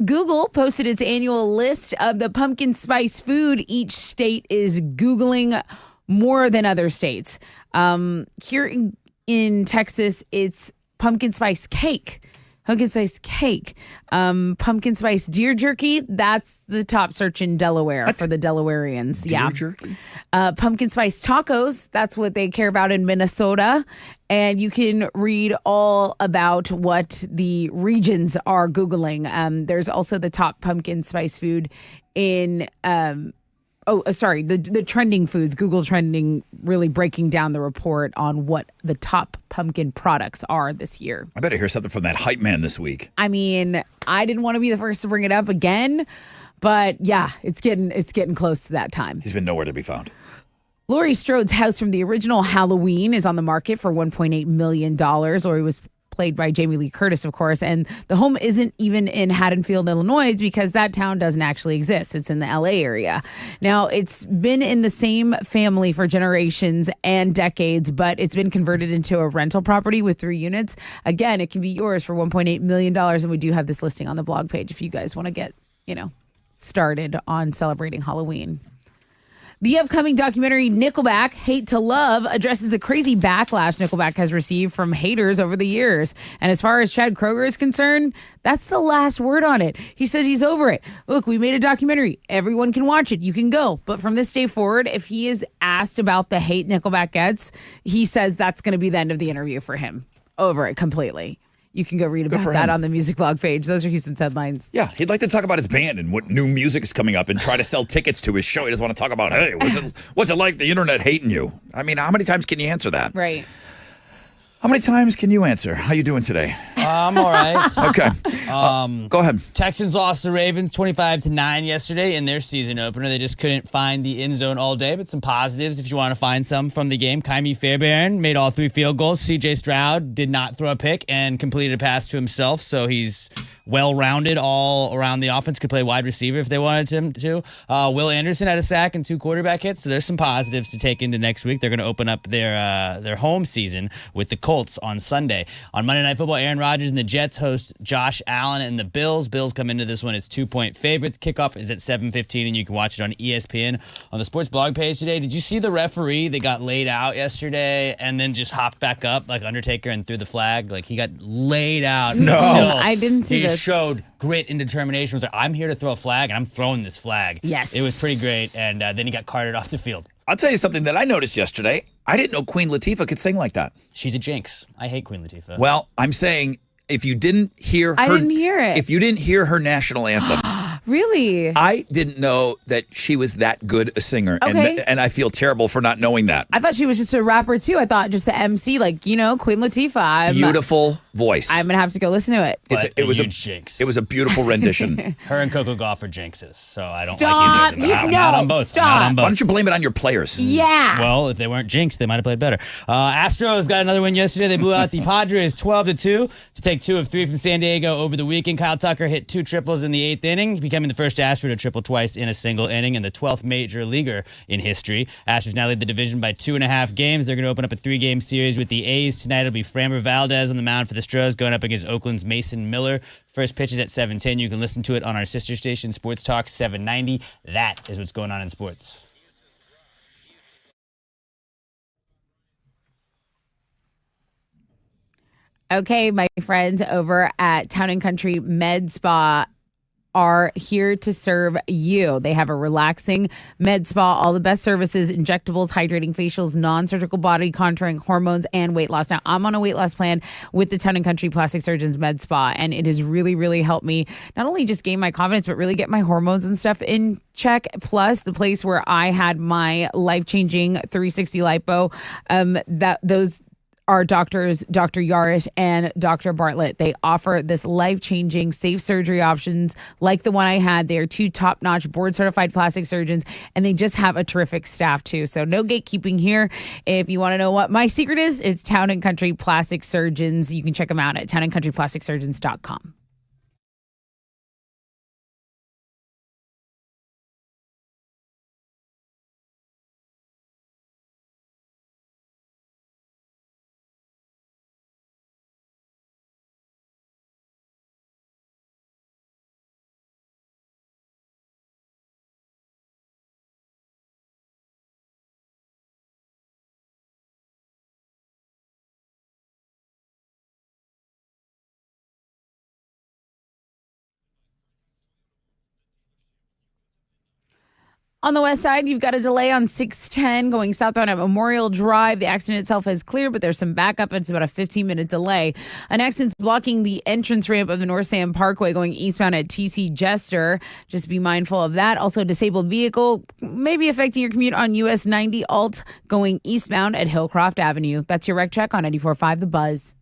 Google posted its annual list of the pumpkin spice food each state is Googling more than other states. Here in Texas, it's pumpkin spice cake. Pumpkin spice cake. Pumpkin spice deer jerky. That's the top search in Delaware for the Delawareans. Deer jerky? Pumpkin spice tacos. That's what they care about in Minnesota. And you can read all about what the regions are Googling. There's also the top pumpkin spice food in the trending foods. Google Trending really breaking down the report on what the top pumpkin products are this year. I better hear something from that hype man this week. I mean, I didn't want to be the first to bring it up again, but yeah, it's getting close to that time. He's been nowhere to be found. Laurie Strode's house from the original Halloween is on the market for $1.8 million. Laurie was played by Jamie Lee Curtis, of course. And the home isn't even in Haddonfield, Illinois, because that town doesn't actually exist. It's in the LA area. Now, it's been in the same family for generations and decades, but it's been converted into a rental property with 3 units. Again, it can be yours for $1.8 million. And we do have this listing on the blog page if you guys want to get, started on celebrating Halloween. The upcoming documentary Nickelback, Hate to Love, addresses the crazy backlash Nickelback has received from haters over the years. And as far as Chad Kroeger is concerned, that's the last word on it. He said he's over it. Look, we made a documentary. Everyone can watch it. You can go. But from this day forward, if he is asked about the hate Nickelback gets, he says that's going to be the end of the interview for him. Over it completely. You can go read about for that him. on the music blog page. Those are Houston's headlines. Yeah, he'd like to talk about his band and what new music is coming up and try to sell tickets to his show. He doesn't want to talk about, hey, what's it like the internet hating you? I mean, how many times can you answer that? Right. How many times can you answer? How you doing today? I'm all right. Okay. Go ahead. Texans lost the Ravens 25-9 yesterday in their season opener. They just couldn't find the end zone all day, but some positives if you want to find some from the game. Kaimi Fairbairn made all 3 field goals. CJ Stroud did not throw a pick and completed a pass to himself, so he's well-rounded all around the offense. Could play wide receiver if they wanted him to. Will Anderson had a sack and 2 quarterback hits, so there's some positives to take into next week. They're going to open up their home season with the Colts on Sunday. On Monday Night Football, Aaron Rodgers and the Jets host Josh Allen and the Bills. Bills come into this one as 2-point favorites. Kickoff is at 7:15, and you can watch it on ESPN on the sports blog page today. Did you see the referee that got laid out yesterday and then just hopped back up like Undertaker and threw the flag? Like, he got laid out. No. I didn't see He this. showed grit and determination. Was like, I'm here to throw a flag, and I'm throwing this flag. Yes. It was pretty great, and then he got carted off the field. I'll tell you something that I noticed yesterday. I didn't know Queen Latifah could sing like that. She's a jinx. I hate Queen Latifah. Well, I'm saying if you didn't hear her, I didn't hear it. If you didn't hear her national anthem, Really? I didn't know that she was that good a singer. Okay. And I feel terrible for not knowing that. I thought she was just a rapper too. I thought just an MC, like, Queen Latifah. Beautiful voice. I'm going to have to go listen to it. But it was a huge jinx. It was a beautiful rendition. Her and Coco Gauff are jinxes, so I don't Stop. like either. I'm not on both. Stop. I'm not on Why both. don't you blame it on your players? Yeah. Well, if they weren't jinxed, they might have played better. Astros got another win yesterday. They blew out the Padres 12-2 to take 2 of 3 from San Diego over the weekend. Kyle Tucker hit 2 triples in the 8th inning, becoming the first Astro to triple twice in a single inning and the 12th major leaguer in history. Astros now lead the division by 2.5 games. They're going to open up a 3-game series with the A's tonight. It'll be Framber Valdez on the mound for the Stros going up against Oakland's Mason Miller. First pitch is at 7:10. You can listen to it on our sister station, Sports Talk 790. That is what's going on in sports. Okay, my friends over at Town and Country Med Spa are here to serve you. They have a relaxing med spa, all the best services, injectables, hydrating facials, non-surgical body contouring, hormones, and weight loss. Now, I'm on a weight loss plan with the Town and Country Plastic Surgeons Med Spa, and it has really, really helped me not only just gain my confidence, but really get my hormones and stuff in check. Plus, the place where I had my life-changing 360 lipo, those are doctors, Dr. Yarish and Dr. Bartlett. They offer this life-changing, safe surgery options like the one I had. They are 2 top-notch board-certified plastic surgeons, and they just have a terrific staff, too. So no gatekeeping here. If you want to know what my secret is, it's Town and Country Plastic Surgeons. You can check them out at townandcountryplasticsurgeons.com. On the west side, you've got a delay on 610 going southbound at Memorial Drive. The accident itself has cleared, but there's some backup. It's about a 15-minute delay. An accident's blocking the entrance ramp of the North Sam Parkway going eastbound at TC Jester. Just be mindful of that. Also, a disabled vehicle may be affecting your commute on US 90 Alt going eastbound at Hillcroft Avenue. That's your Rec Check on 94.5 The Buzz.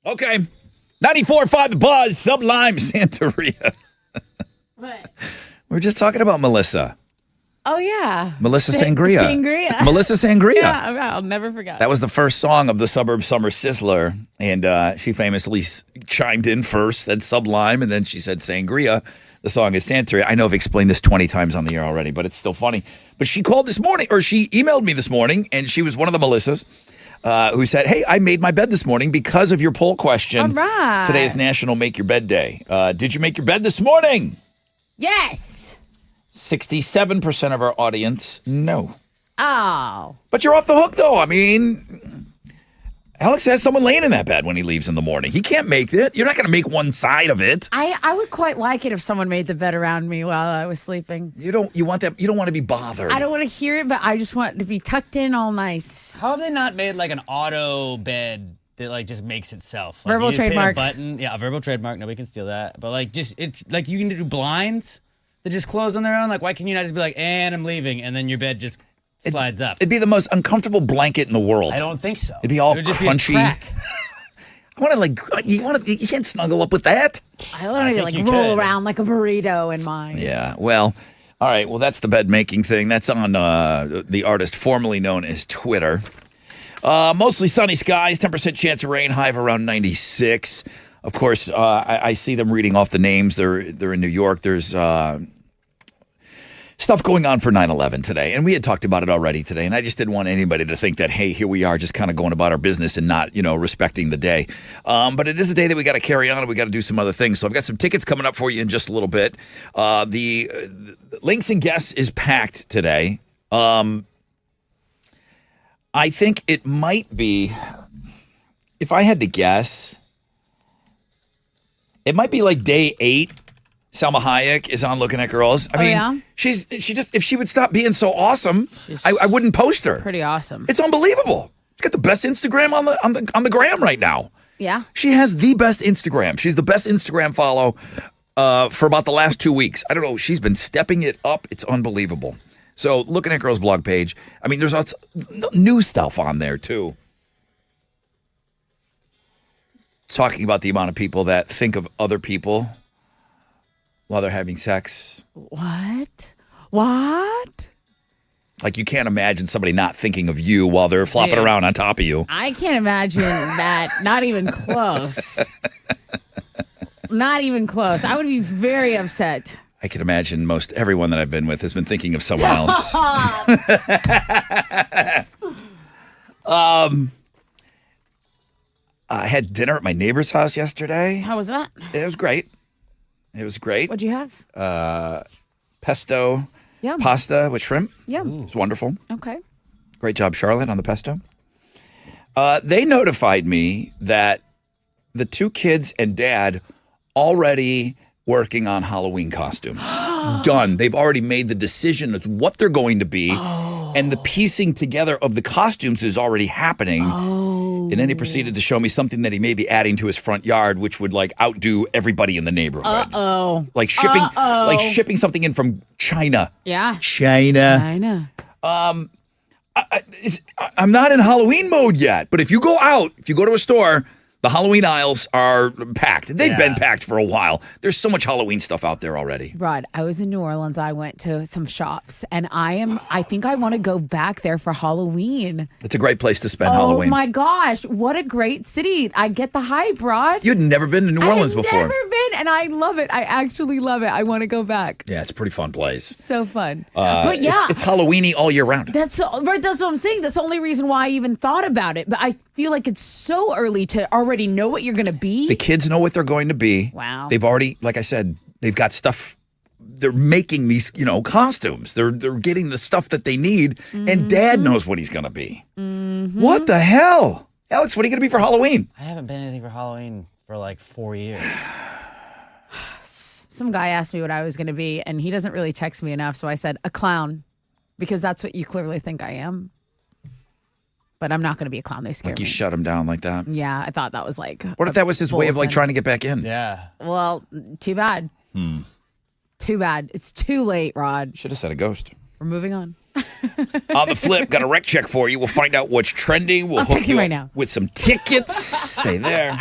Okay. 94.5 The Buzz, Sublime, Santeria. What? We were just talking about Melissa. Oh, yeah. Melissa Sangria. Sangria. Melissa Sangria. Yeah, I'll never forget. That was the first song of the Suburb Summer Sizzler. And she famously chimed in first, said Sublime, and then she said Sangria. The song is Santeria. I know I've explained this 20 times on the air already, but it's still funny. But she called this morning, or she emailed me this morning, and she was one of the Melissas who said, hey, I made my bed this morning because of your poll question. All right. Today is National Make Your Bed Day. Did you make your bed this morning? Yes. 67% of our audience, no. Oh. But you're off the hook, though. I mean, Alex has someone laying in that bed when he leaves in the morning. He can't make it. You're not going to make one side of it. I would quite like it if someone made the bed around me while I was sleeping. You don't want to be bothered. I don't want to hear it, but I just want it to be tucked in all nice. How have they not made like an auto bed that like just makes itself? Like, Verbal you just hit a trademark. button. Yeah, a verbal trademark. Nobody can steal that. But like just it's like you can do blinds that just close on their own. Like why can you not just be like, and I'm leaving, and then your bed just slides up? It'd be the most uncomfortable blanket in the world. I don't think so. It'd be all it would just crunchy. Be a crack. I want to you can't snuggle up with that. I want to think you roll could. around like a burrito in mine. Yeah. Well, all right. Well, that's the bed making thing. That's on the artist formerly known as Twitter. Mostly sunny skies, 10% chance of rain, high of around 96. Of course, I see them reading off the names. They're in New York. There's stuff going on for 9/11 today, and we had talked about it already today, and I just didn't want anybody to think that, hey, here we are just kind of going about our business and not, respecting the day. But it is a day that we got to carry on, and we got to do some other things. So I've got some tickets coming up for you in just a little bit. The Links and Guests is packed today. I think it might be, if I had to guess, it might be like day 8. Salma Hayek is on Looking at Girls. I mean, yeah? she just if she would stop being so awesome, I wouldn't post her. Pretty awesome. It's unbelievable. She's got the best Instagram on the gram right now. Yeah. She has the best Instagram. She's the best Instagram follow for about the last 2 weeks. I don't know. She's been stepping it up. It's unbelievable. So Looking at Girls blog page. I mean, there's lots new stuff on there too. Talking about the amount of people that think of other people while they're having sex. What? Like, you can't imagine somebody not thinking of you while they're flopping around on top of you. I can't imagine that. Not even close. Not even close. I would be very upset. I can imagine most everyone that I've been with has been thinking of someone else. I had dinner at my neighbor's house yesterday. How was that? It was great. What'd you have? Pesto Yum. pasta with shrimp. Yum. It's wonderful. Okay. Great job, Charlotte, on the pesto. They notified me that the 2 kids and dad already working on Halloween costumes. Done. They've already made the decision of what they're going to be. And the piecing together of the costumes is already happening. And then he proceeded to show me something that he may be adding to his front yard, which would like outdo everybody in the neighborhood. Like shipping something in from China. Yeah. China. I'm not in Halloween mode yet, but if you go to a store, the Halloween aisles are packed. They've been packed for a while. There's so much Halloween stuff out there already. Rod, I was in New Orleans. I went to some shops, and I think I want to go back there for Halloween. It's a great place to spend Halloween. Oh my gosh, what a great city. I get the hype, Rod. You'd never been to New Orleans before. I've never been, and I love it. I actually love it. I want to go back. Yeah, it's a pretty fun place. So fun. But yeah. It's Halloweeny all year round. That's what I'm saying. That's the only reason why I even thought about it. But I feel like it's so early to already know what you're going to be. The kids know what they're going to be. Wow. They've already, like I said, they've got stuff. They're making these, costumes. They're getting the stuff that they need, and Dad knows what he's going to be. Mm-hmm. What the hell? Alex, what are you going to be for Halloween? I haven't been anything for Halloween for like 4 years. Some guy asked me what I was going to be, and he doesn't really text me enough, so I said a clown, because that's what you clearly think I am. But I'm not going to be a clown. They scare Like you me. shut him down like that? Yeah, I thought that was like. What if that was his way of like bullseye. trying to get back in? Yeah. Well, too bad. Too bad. It's too late, Rod. Should have said a ghost. We're moving on. On the flip, got a rec check for you. We'll find out what's trending. We'll I'll hook text you you right up now. with some tickets. Stay there.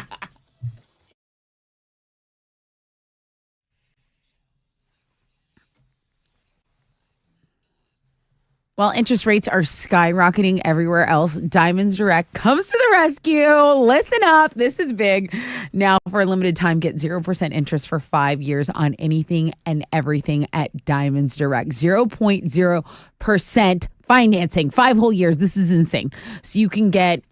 While interest rates are skyrocketing everywhere else, Diamonds Direct comes to the rescue. Listen up. This is big. Now, for a limited time, get 0% interest for 5 years on anything and everything at Diamonds Direct. 0.0% financing, 5 whole years. This is insane. So you can get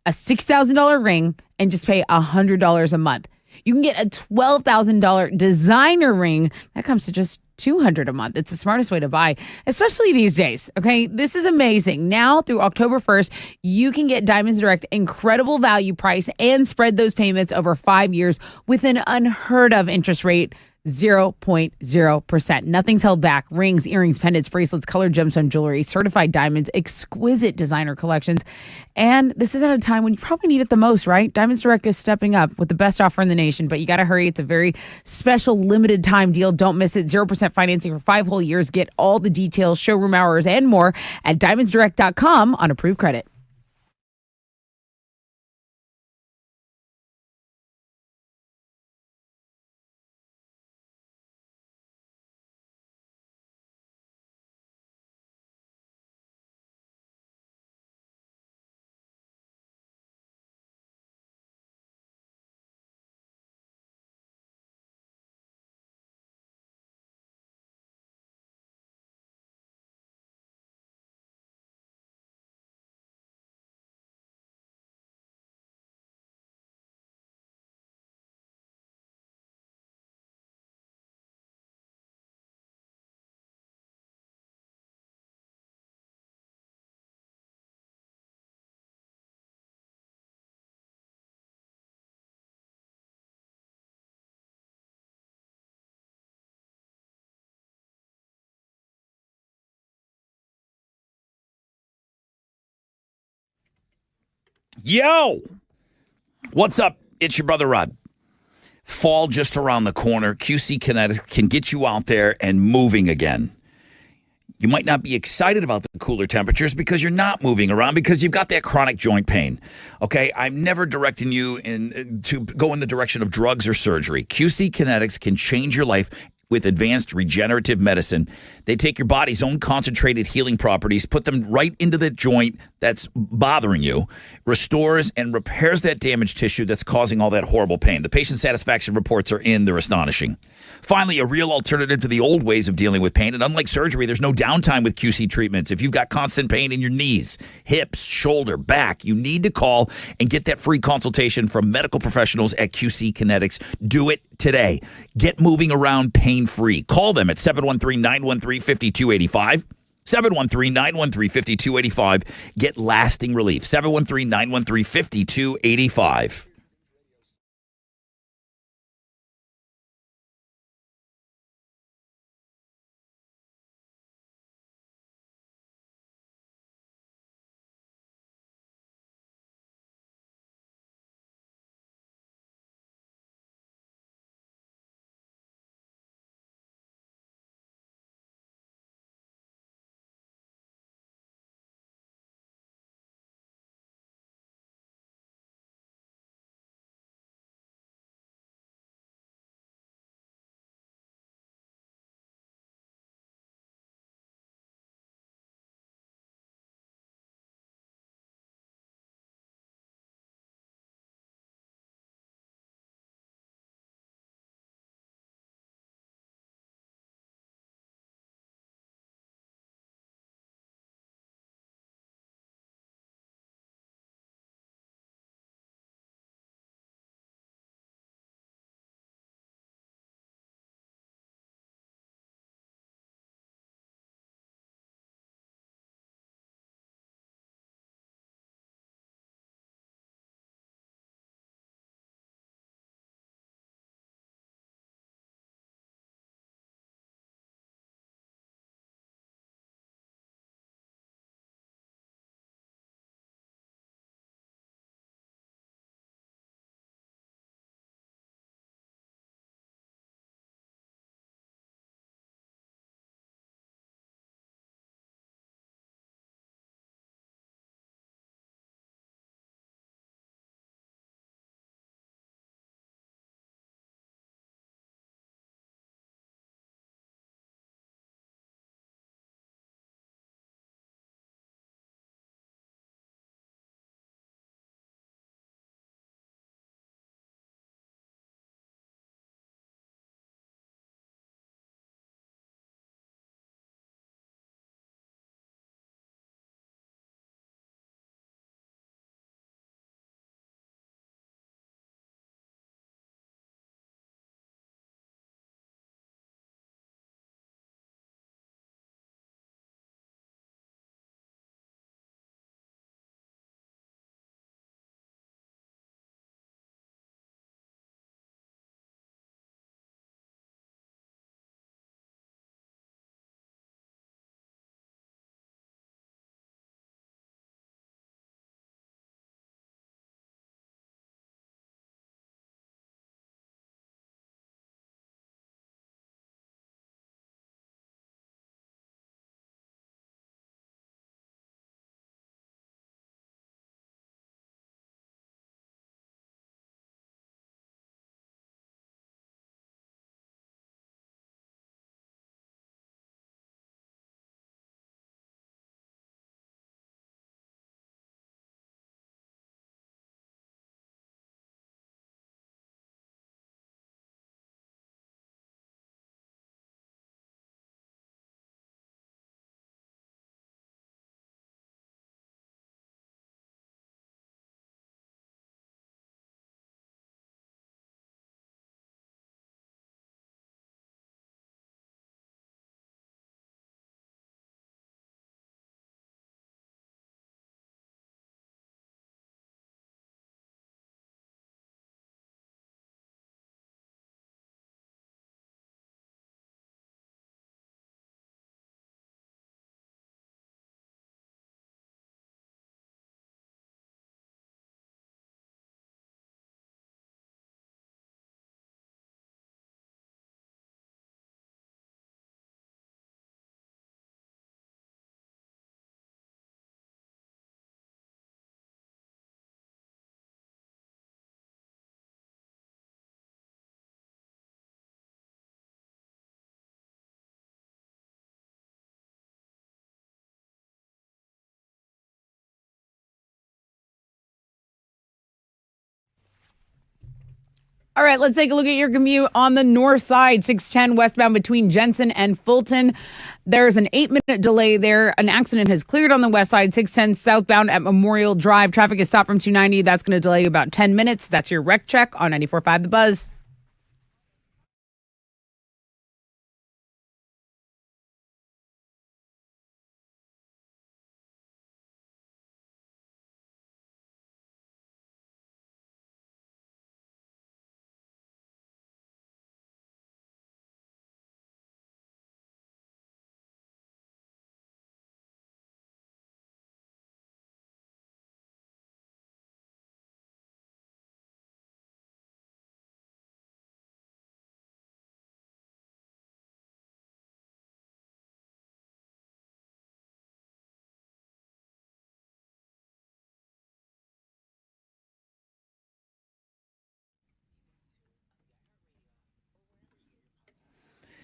a $6,000 ring and just pay $100 a month. You can get a $12,000 designer ring that comes to just $200 a month. It's the smartest way to buy, especially these days. Okay, this is amazing. Now through October 1st, you can get Diamonds Direct incredible value price and spread those payments over 5 years with an unheard of interest rate. 0.0%. Nothing's held back. Rings, earrings, pendants, bracelets, colored gemstone jewelry, certified diamonds, exquisite designer collections. And this is at a time when you probably need it the most, right? Diamonds Direct is stepping up with the best offer in the nation, but you got to hurry. It's a very special limited time deal. Don't miss it. 0% financing for 5 whole years. Get all the details, showroom hours, and more at diamondsdirect.com on approved credit. Yo, what's up? It's your brother Rod. Fall just around the corner. QC Kinetics can get you out there and moving again. You might not be excited about the cooler temperatures because you're not moving around because you've got that chronic joint pain. Okay, I'm never directing you to go in the direction of drugs or surgery. QC Kinetics can change your life with advanced regenerative medicine. They take your body's own concentrated healing properties, put them right into the joint that's bothering you, restores and repairs that damaged tissue that's causing all that horrible pain. The patient satisfaction reports are in. They're astonishing. Finally, a real alternative to the old ways of dealing with pain. And unlike surgery, there's no downtime with QC treatments. If you've got constant pain in your knees, hips, shoulder, back, you need to call and get that free consultation from medical professionals at QC Kinetics. Do it today. Get moving around pain-free. Call them at 713-913-5285. 713-913-5285. Get lasting relief. 713-913-5285. All right, let's take a look at your commute on the north side, 610 westbound between Jensen and Fulton. There's an 8-minute delay there. An accident has cleared on the west side, 610 southbound at Memorial Drive. Traffic is stopped from 290. That's going to delay you about 10 minutes. That's your wreck check on 94.5 The Buzz.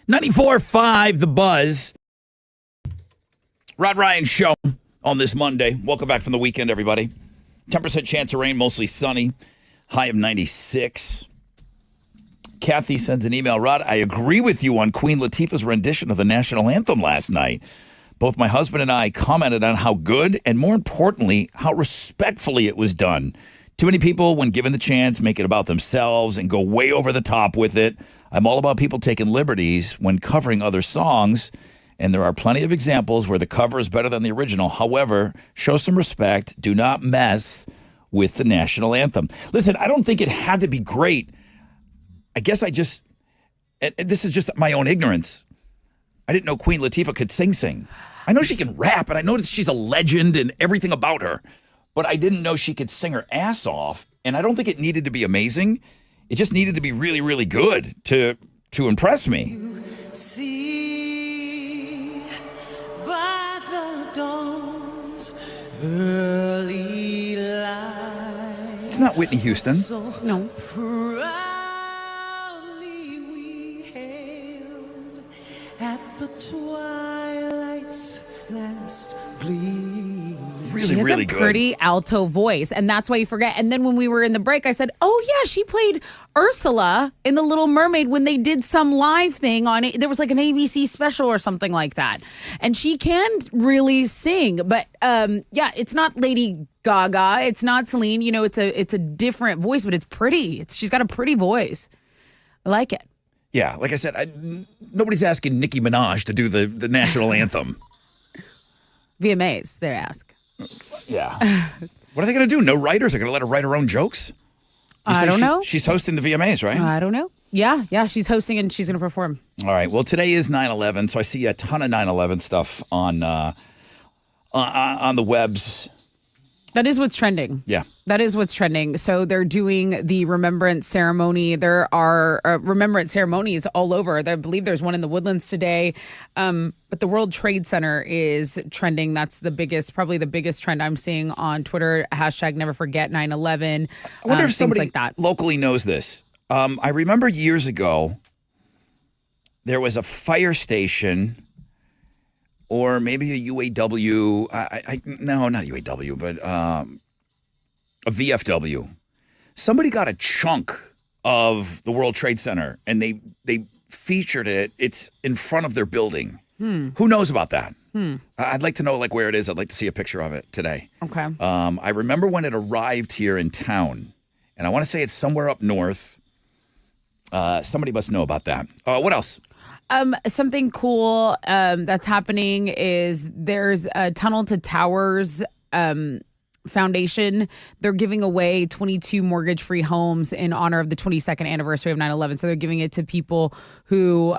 .94.5 The Buzz. Rod Ryan Show on this Monday. Welcome back from the weekend, everybody. 10% chance of rain, mostly sunny. High of 96. Kathy sends an email. Rod, I agree with you on Queen Latifah's rendition of the national anthem last night. Both my husband and I commented on how good and, more importantly, how respectfully it was done. Too many people, when given the chance, make it about themselves and go way over the top with it. I'm all about people taking liberties when covering other songs, and there are plenty of examples where the cover is better than the original. However, show some respect. Do not mess with the national anthem. Listen, I don't think it had to be great. I guess and this is just my own ignorance. I didn't know Queen Latifah could sing. I know she can rap, and I know that she's a legend and everything about her. But I didn't know she could sing her ass off, and I don't think it needed to be amazing. It just needed to be really, really good to impress me. See by the dawn's early light. It's not Whitney Houston. No. Proudly we hailed at the twilight's last gleam. Really, She has really a good. pretty alto voice, and that's why you forget. And then when we were in the break, I said, oh, yeah, she played Ursula in The Little Mermaid when they did some live thing on it. There was like an ABC special or something like that. And she can really sing. But, yeah, it's not Lady Gaga. It's not Celine. You know, it's a different voice, but it's pretty. She's got a pretty voice. I like it. Yeah, like I said, nobody's asking Nicki Minaj to do the national anthem. VMAs, they ask. Yeah. What are they going to do? No writers? Are going to let her write her own jokes? I don't know. She's hosting the VMAs, right? I don't know. Yeah, she's hosting and she's going to perform. All right. Well, today is 9/11, so I see a ton of 9/11 stuff on the webs. That is what's trending. Yeah. That is what's trending. So they're doing the remembrance ceremony. There are remembrance ceremonies all over. I believe there's one in the Woodlands today. But the World Trade Center is trending. That's probably the biggest trend I'm seeing on Twitter. Hashtag never forget 9/11. I wonder if things somebody like that. locally knows this. I remember years ago, there was a fire station or maybe a UAW. No, not a UAW, but a VFW. Somebody got a chunk of the World Trade Center, and they featured it. It's in front of their building. Who knows about that? I'd like to know where it is. I'd like to see a picture of it today. Okay. I remember when it arrived here in town, and I want to say it's somewhere up north. Somebody must know about that. What else? Something cool that's happening is there's a Tunnel to Towers Foundation. They're giving away 22 mortgage-free homes in honor of the 22nd anniversary of 9/11. So they're giving it to people who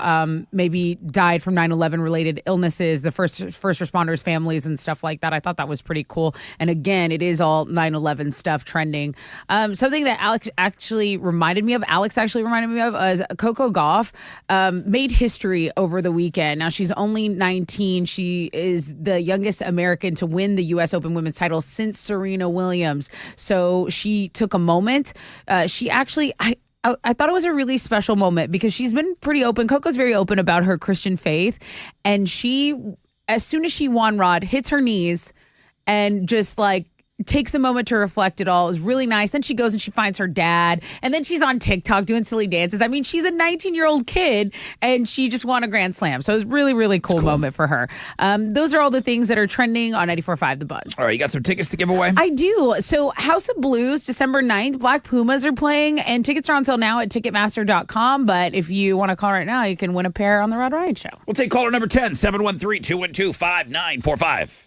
maybe died from 9/11 related illnesses, the first responders' families and stuff like that. I thought that was pretty cool. And again, it is all 9/11 stuff trending. Something that Alex actually reminded me of is Coco Gauff made history over the weekend. Now she's only 19. She is the youngest American to win the U.S. Open women's title since Serena Williams. So she took a moment. She actually, I thought it was a really special moment because she's been pretty open. Coco's very open about her Christian faith. And she, as soon as she won, Rod, hits her knees and just takes a moment to reflect it all. It was really nice. Then she goes and she finds her dad. And then she's on TikTok doing silly dances. I mean, she's a 19-year-old kid and she just won a Grand Slam. So it was really, really cool moment for her. Those are all the things that are trending on 94.5 The Buzz. All right, you got some tickets to give away? I do. So House of Blues, December 9th, Black Pumas are playing, and tickets are on sale now at Ticketmaster.com. But if you want to call right now, you can win a pair on the Rod Ryan Show. We'll take caller number 10, 713-212-5945.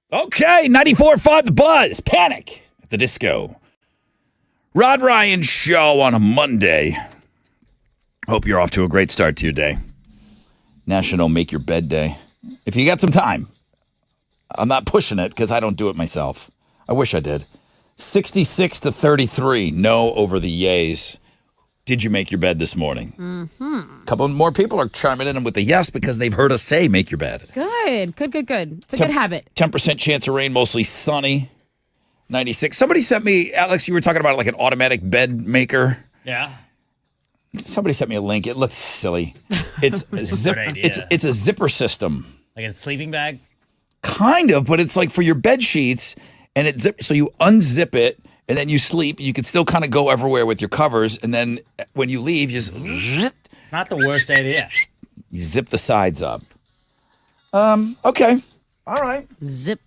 Okay, 94.5 The Buzz. Panic at the Disco. Rod Ryan Show on a Monday. Hope you're off to a great start to your day. National Make Your Bed Day. If you got some time, I'm not pushing it because I don't do it myself. I wish I did. 66 to 33, no over the yays. Did you make your bed this morning? A couple more people are chiming in with a yes because they've heard us say make your bed. Good. It's a good habit. 10% chance of rain, mostly sunny. 96. Somebody sent me, Alex, you were talking about like an automatic bed maker. Yeah. Somebody sent me a link. It looks silly. It's it's a zipper system. Like a sleeping bag? Kind of, but it's like for your bed sheets, and it so you unzip it and then you sleep. You can still kind of go everywhere with your covers, and then when you leave, you just It's not the worst idea. you zip the sides up. Okay. All right. Zip,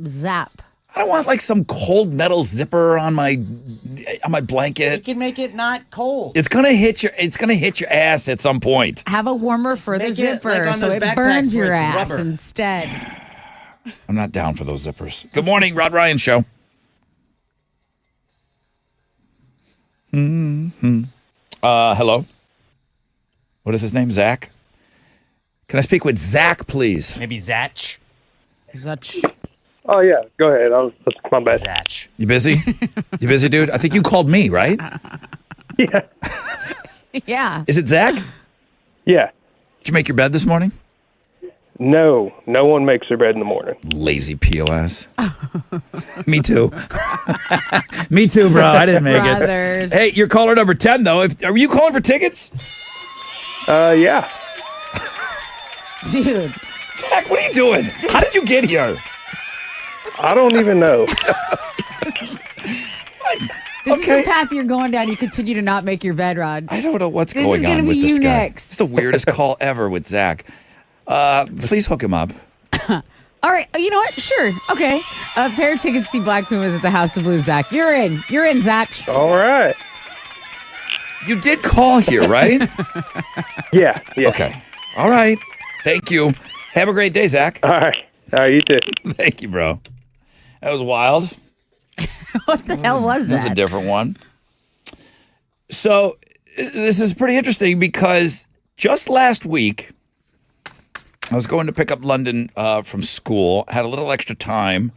zap. I don't want like some cold metal zipper on my blanket. You can make it not cold. It's gonna hit your ass at some point. Have a warmer for the Make it zipper like on so those it backpacks burns where your it's ass rubber. instead. I'm not down for those zippers. Good morning, Rod Ryan Show. Hello. What is his name? Zach? Can I speak with Zach, please? Maybe Zatch. Such. Oh yeah, go ahead. That's my bad. Zach. You busy? You busy, dude? I think you called me, right? Yeah. Yeah. Is it Zach? Yeah. Did you make your bed this morning? No one makes their bed in the morning. Lazy POS. Me too. Me too, bro. I didn't make Brothers. it. Hey, you're caller number 10, though. Are you calling for tickets? Yeah. Dude. Zach, what are you doing? How did you get here? I don't even know. This is the path you're going down. You continue to not make your bed, Rod. I don't know what's This going is gonna on be with this you guy. next. It's the weirdest call ever with Zach. Please hook him up. All right. You know what? Sure. Okay. A pair of tickets to see Black Pumas at the House of Blues, Zach. You're in. You're in, Zach. All right. You did call here, right? Yeah. Okay. All right. Thank you. Have a great day, Zach. All right. You too. Thank you, bro. That was wild. What the hell was That's that? a different one. So this is pretty interesting because just last week, I was going to pick up London from school, had a little extra time,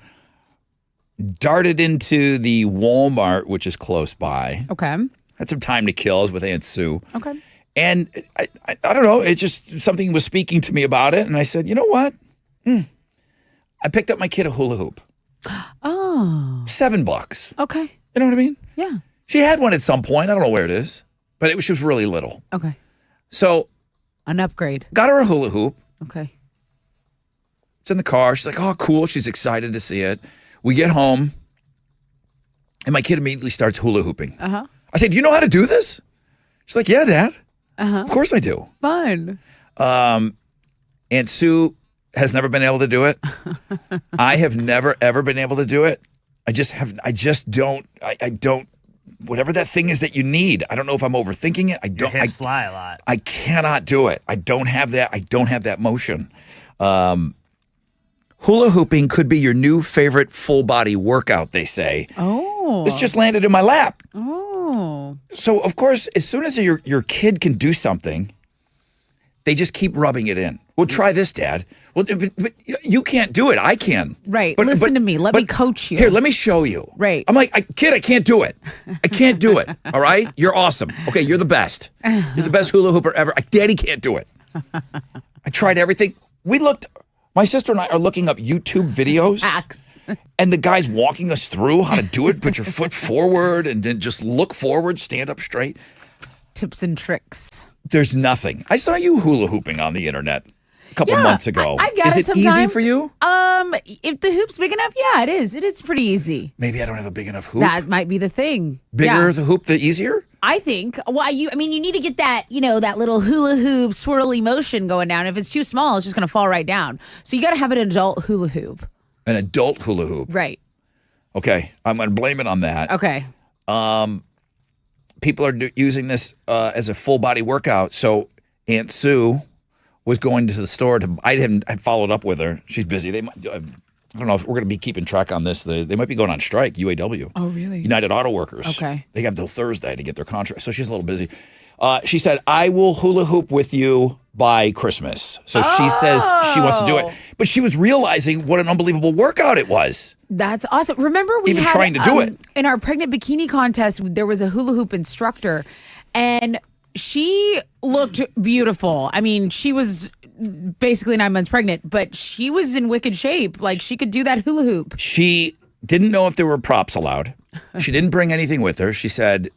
darted into the Walmart, which is close by. Okay. Had some time to kill. I was with Aunt Sue. Okay. And I don't know, it just, something was speaking to me about it. And I said, you know what? I picked up my kid a hula hoop. Oh. $7. Okay. You know what I mean? Yeah. She had one at some point. I don't know where it is, but she was really little. Okay. So An upgrade. got her a hula hoop. Okay. It's in the car. She's like, oh, cool. She's excited to see it. We get home, and my kid immediately starts hula hooping. Uh-huh. I said, do you know how to do this? She's like, yeah, Dad. Uh-huh. Of course I do. Fun. Aunt Sue has never been able to do it. I have never, ever been able to do it. I don't, whatever that thing is that you need. I don't know if I'm overthinking it. Your hips lie a lot. I cannot do it. I don't have that motion. Hula hooping could be your new favorite full body workout, they say. Oh. This just landed in my lap. Oh. So, of course, as soon as your kid can do something, they just keep rubbing it in. Well, try this, Dad. Well, but you can't do it. I can. Right. Listen to me. Let me coach you. Here, let me show you. Right. I'm like, kid, I can't do it. I can't do it. All right? You're awesome. Okay, you're the best. You're the best hula hooper ever. Daddy can't do it. I tried everything. My sister and I are looking up YouTube videos. And the guy's walking us through how to do it. Put your foot forward and then just look forward, stand up straight. Tips and tricks. There's nothing. I saw you hula hooping on the internet a couple months ago. I got Is it it easy sometimes. for you? If the hoop's big enough, yeah, it is. It is pretty easy. Maybe I don't have a big enough hoop. That might be the thing. Bigger Yeah. the hoop, the easier? I think. Well, you need to get that, that little hula hoop swirly motion going down. If it's too small, it's just going to fall right down. So you got to have an adult hula hoop. An adult hula hoop. Right. Okay. I'm going to blame it on that. Okay. People are using this as a full body workout. So Aunt Sue was going to the store I followed up with her. She's busy. They might, I don't know if we're going to be keeping track on this. They might be going on strike, UAW. Oh, really? United Auto Workers. Okay. They have till Thursday to get their contract. So she's a little busy. She said, I will hula hoop with you by Christmas. So she says she wants to do it. But she was realizing what an unbelievable workout it was. That's awesome. Remember we Even had, trying to do it. In our pregnant bikini contest, there was a hula hoop instructor, and she looked beautiful. I mean, she was basically 9 months pregnant, but she was in wicked shape. Like, she could do that hula hoop. She didn't know if there were props allowed. She didn't bring anything with her. She said,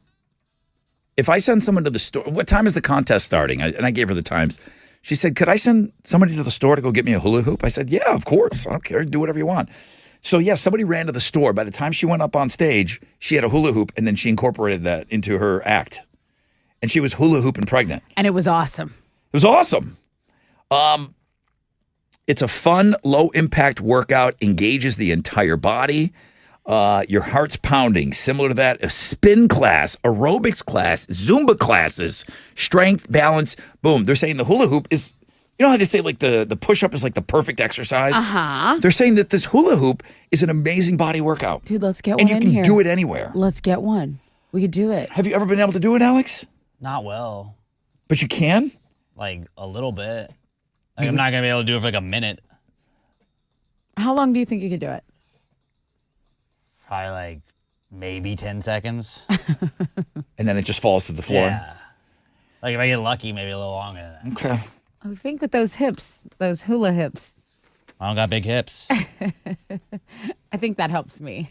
if I send someone to the store, what time is the contest starting? And I gave her the times. She said, could I send somebody to the store to go get me a hula hoop? I said, yeah, of course. I don't care. Do whatever you want. So, yeah, somebody ran to the store. By the time she went up on stage, she had a hula hoop, and then she incorporated that into her act. And she was hula hooping pregnant. And it was awesome. It was awesome. It's a fun, low-impact workout, engages the entire body. Your heart's pounding, similar to that. A spin class, aerobics class, Zumba classes, strength, balance, boom. They're saying the hula hoop is, you know how they say like the push-up is like the perfect exercise? Uh-huh. They're saying that this hula hoop is an amazing body workout. Dude, let's get and one in you here. can do it anywhere. Let's get one. We could do it. Have you ever been able to do it, Alex? Not well. But you can? Like a little bit. Like, I'm not gonna be able to do it for like a minute. How long do you think you could do it? Probably like maybe 10 seconds. And then it just falls to the floor. Yeah. Like if I get lucky, maybe a little longer than that. Okay. I think with those hips, those hula hips, I don't got big hips. I think that helps me.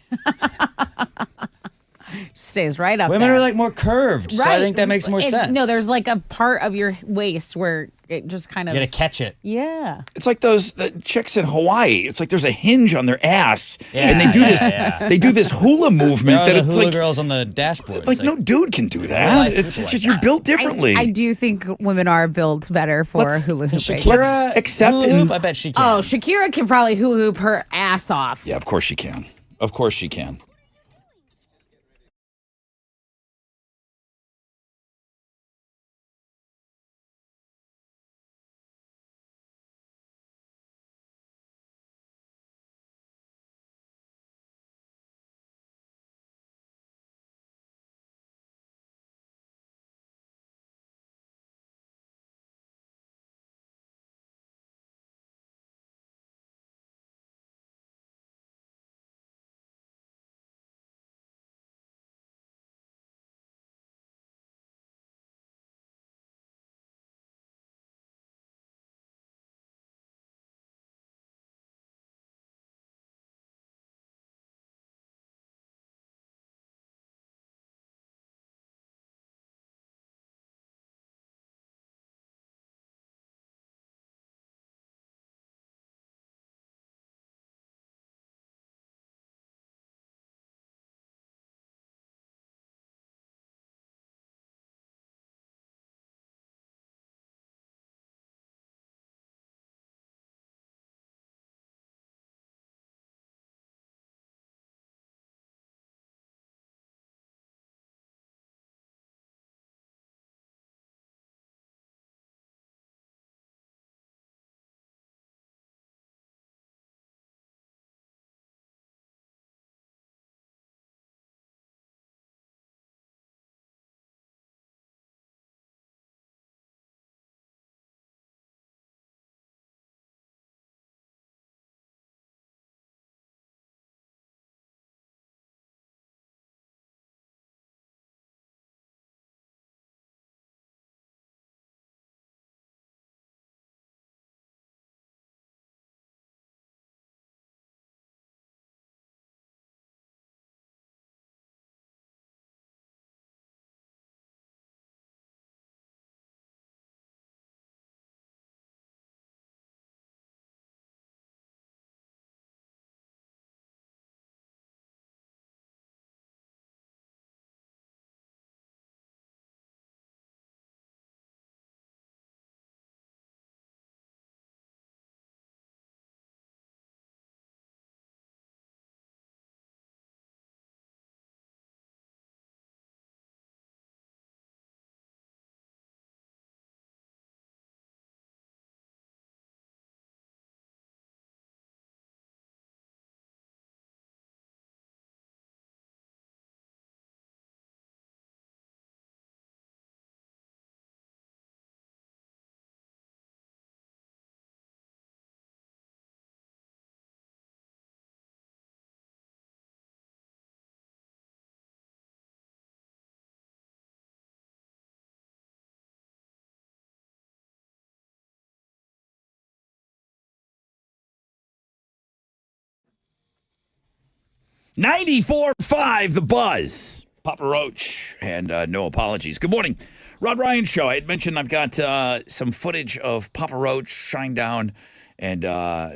Stays right up Women there. are like more curved, so I think that makes more sense. No, there's like a part of your waist where it just kind of. You gotta catch it. Yeah. It's like the chicks in Hawaii. It's like there's a hinge on their ass, Yeah, and they do this. yeah. They do this hula movement There are that the it's hula like girls on the dashboard. like It's no dude can do Real that. life It's people just like you're built I differently. do think women are built better for Let's- hula hooping. Let's Shakira accept hula and- hoop? I bet she can. Oh, Shakira can probably hula hoop her ass off. Yeah, of course she can. Of course she can. $94.5 The Buzz. Papa Roach and no apologies. Good morning. Rod Ryan Show. I had mentioned I've got some footage of Papa Roach, Shinedown, and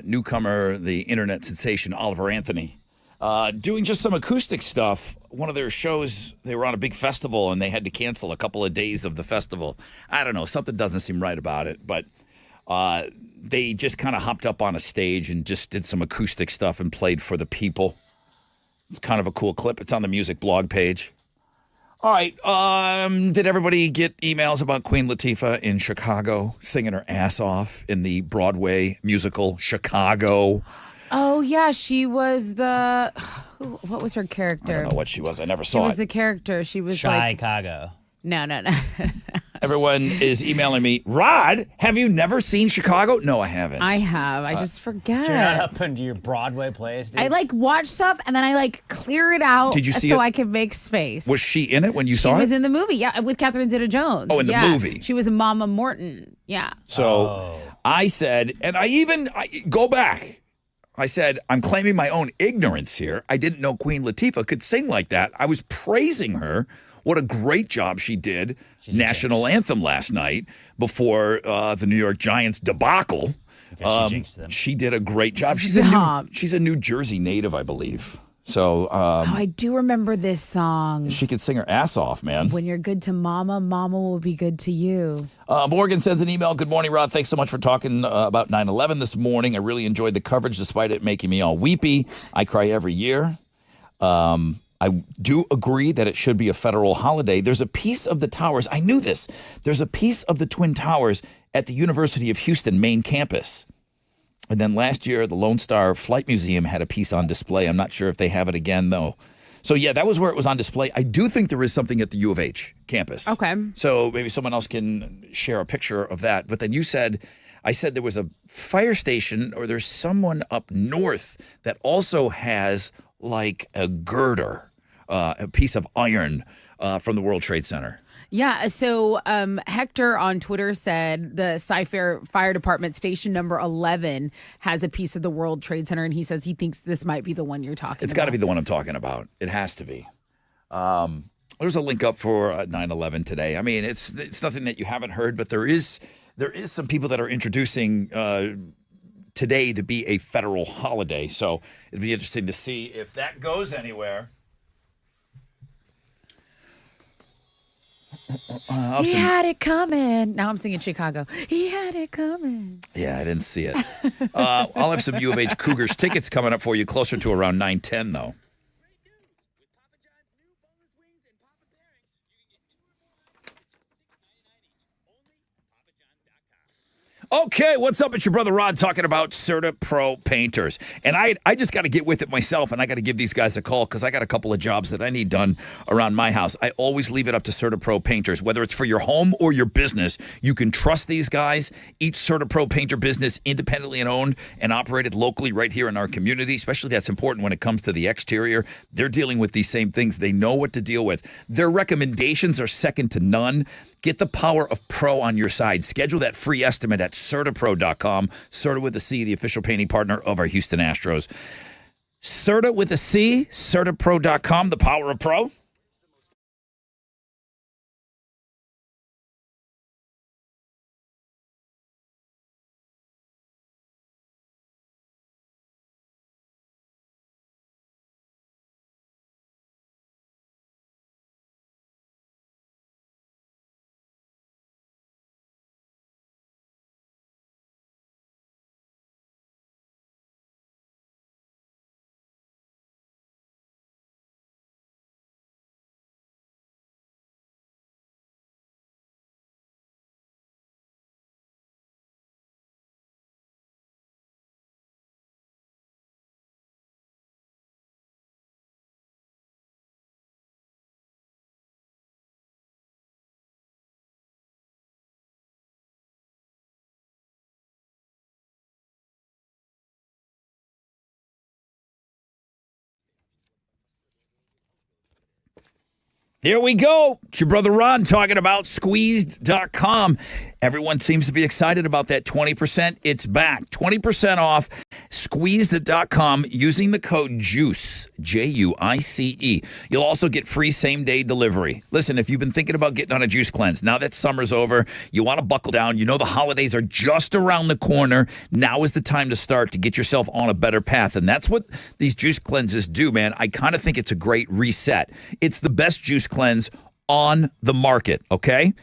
newcomer, the internet sensation, Oliver Anthony, doing just some acoustic stuff. One of their shows, they were on a big festival and they had to cancel a couple of days of the festival. I don't know. Something doesn't seem right about it, but they just kind of hopped up on a stage and just did some acoustic stuff and played for the people. It's kind of a cool clip. It's on the music blog page. All right. Did everybody get emails about Queen Latifah in Chicago singing her ass off in the Broadway musical Chicago? Oh, yeah. She was the. What was her character? I don't know what she was. I never She saw was it. the character. She was like. Chicago. No. Everyone is emailing me, Rod, have you never seen Chicago? No, I haven't. I have. I just forget. You're not up into your Broadway plays, dude. I like watch stuff and then I like clear it out Did you see so it? I can make space. Was she in it when you She saw was it? in the movie, yeah, with Catherine Zeta-Jones. Oh, in the Yeah. movie. She was Mama Morton. Yeah. So I said, and I go back. I said, I'm claiming my own ignorance here. I didn't know Queen Latifah could sing like that. I was praising her. What a great job she did. National anthem last night before the New York Giants debacle. She jinxed them. She did a great job. She's a New Jersey native, I believe. So I do remember this song. she could sing her ass off, man. When you're good to Mama, Mama will be good to you. Morgan sends an email. Good morning, Rod. Thanks so much for talking about 9/11 this morning. I really enjoyed the coverage despite it making me all weepy. I cry every year. I do agree that it should be a federal holiday. There's a piece of the towers. I knew this. There's a piece of the Twin Towers at the University of Houston main campus. And then last year, the Lone Star Flight Museum had a piece on display. I'm not sure if they have it again, though. So, yeah, that was where it was on display. I do think there is something at the U of H campus. Okay. So maybe someone else can share a picture of that. But then I said there was a fire station or there's someone up north that also has like a girder, a piece of iron from the World Trade Center. Yeah, so Hector on Twitter said the Cy-Fair Fire Department Station number 11 has a piece of the World Trade Center, and he says he thinks this might be the one you're talking about. It's got to be the one I'm talking about. It has to be. There's a link up for 9/11 today. I mean, it's nothing that you haven't heard, but there is some people that are introducing today to be a federal holiday. So it'd be interesting to see if that goes anywhere. He had it coming. Now I'm singing Chicago. He had it coming. Yeah, I didn't see it. I'll have some U of H Cougars tickets coming up for you closer to around 9:10, though. Okay, what's up? It's your brother Rod talking about Certa Pro Painters. And I just got to get with it myself, and I got to give these guys a call because I got a couple of jobs that I need done around my house. I always leave it up to Certa Pro Painters. Whether it's for your home or your business, you can trust these guys. Each Certa Pro Painter business independently and owned and operated locally right here in our community. Especially that's important when it comes to the exterior. They're dealing with these same things. They know what to deal with. Their recommendations are second to none. Get the power of pro on your side. Schedule that free estimate at CertaPro.com. Certa with a C, the official painting partner of our Houston Astros. Certa with a C, CertaPro.com, the power of pro. Here we go. It's your brother Ron talking about squeezed.com. Everyone seems to be excited about that 20%. It's back. 20% off squeezed.com using the code JUICE, J-U-I-C-E. You'll also get free same-day delivery. Listen, if you've been thinking about getting on a juice cleanse, now that summer's over, you want to buckle down. You know the holidays are just around the corner. Now is the time to start to get yourself on a better path. And that's what these juice cleanses do, man. I kind of think it's a great reset. It's the best juice cleanse on the market, okay?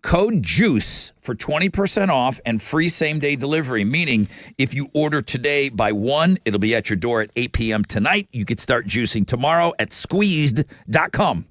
Code JUICE for 20% off and free same-day delivery, meaning if you order today by 1, it'll be at your door at 8 p.m. tonight. You could start juicing tomorrow at squeezed.com.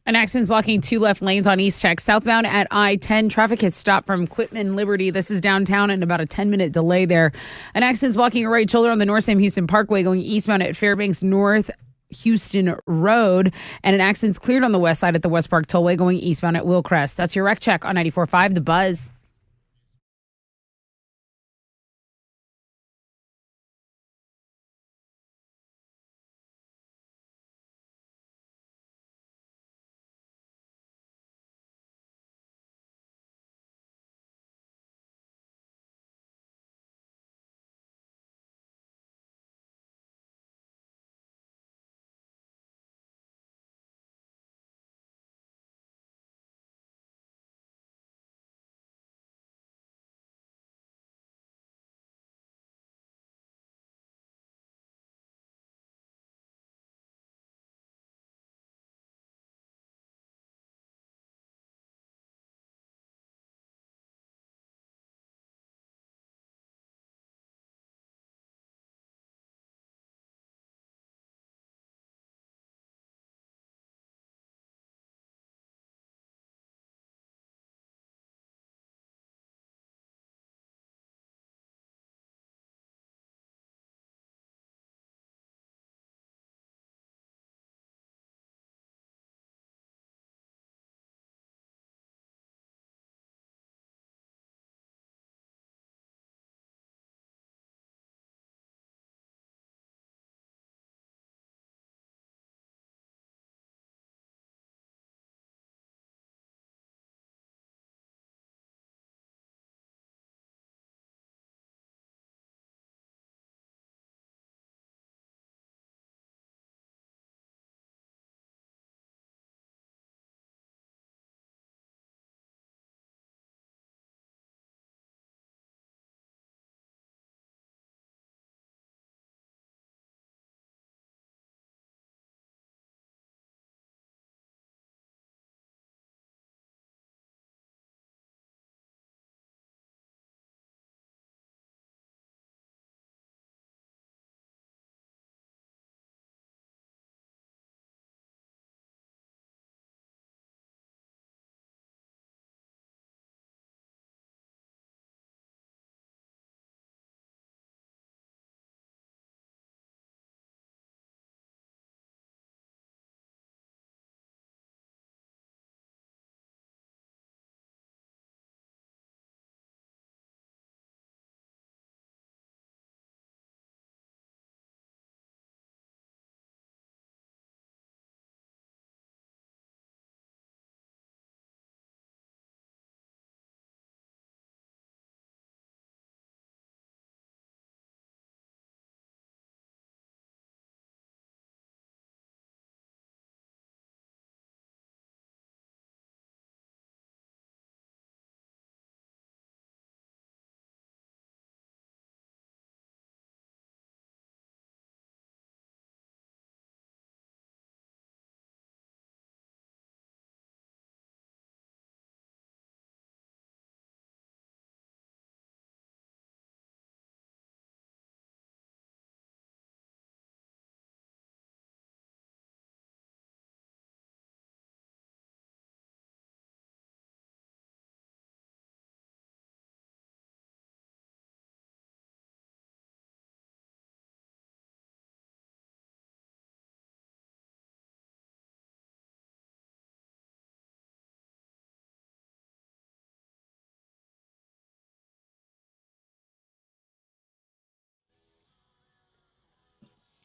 An accident's blocking 2 left lanes on East Tech. Southbound at I-10, traffic has stopped from Quitman Liberty. This is downtown and about a 10-minute delay there. An accident's blocking a right shoulder on the North Sam Houston Parkway going eastbound at Fairbanks North Houston Road. And an accident's cleared on the west side at the West Park Tollway going eastbound at Willcrest. That's your wreck check on 94.5 The Buzz.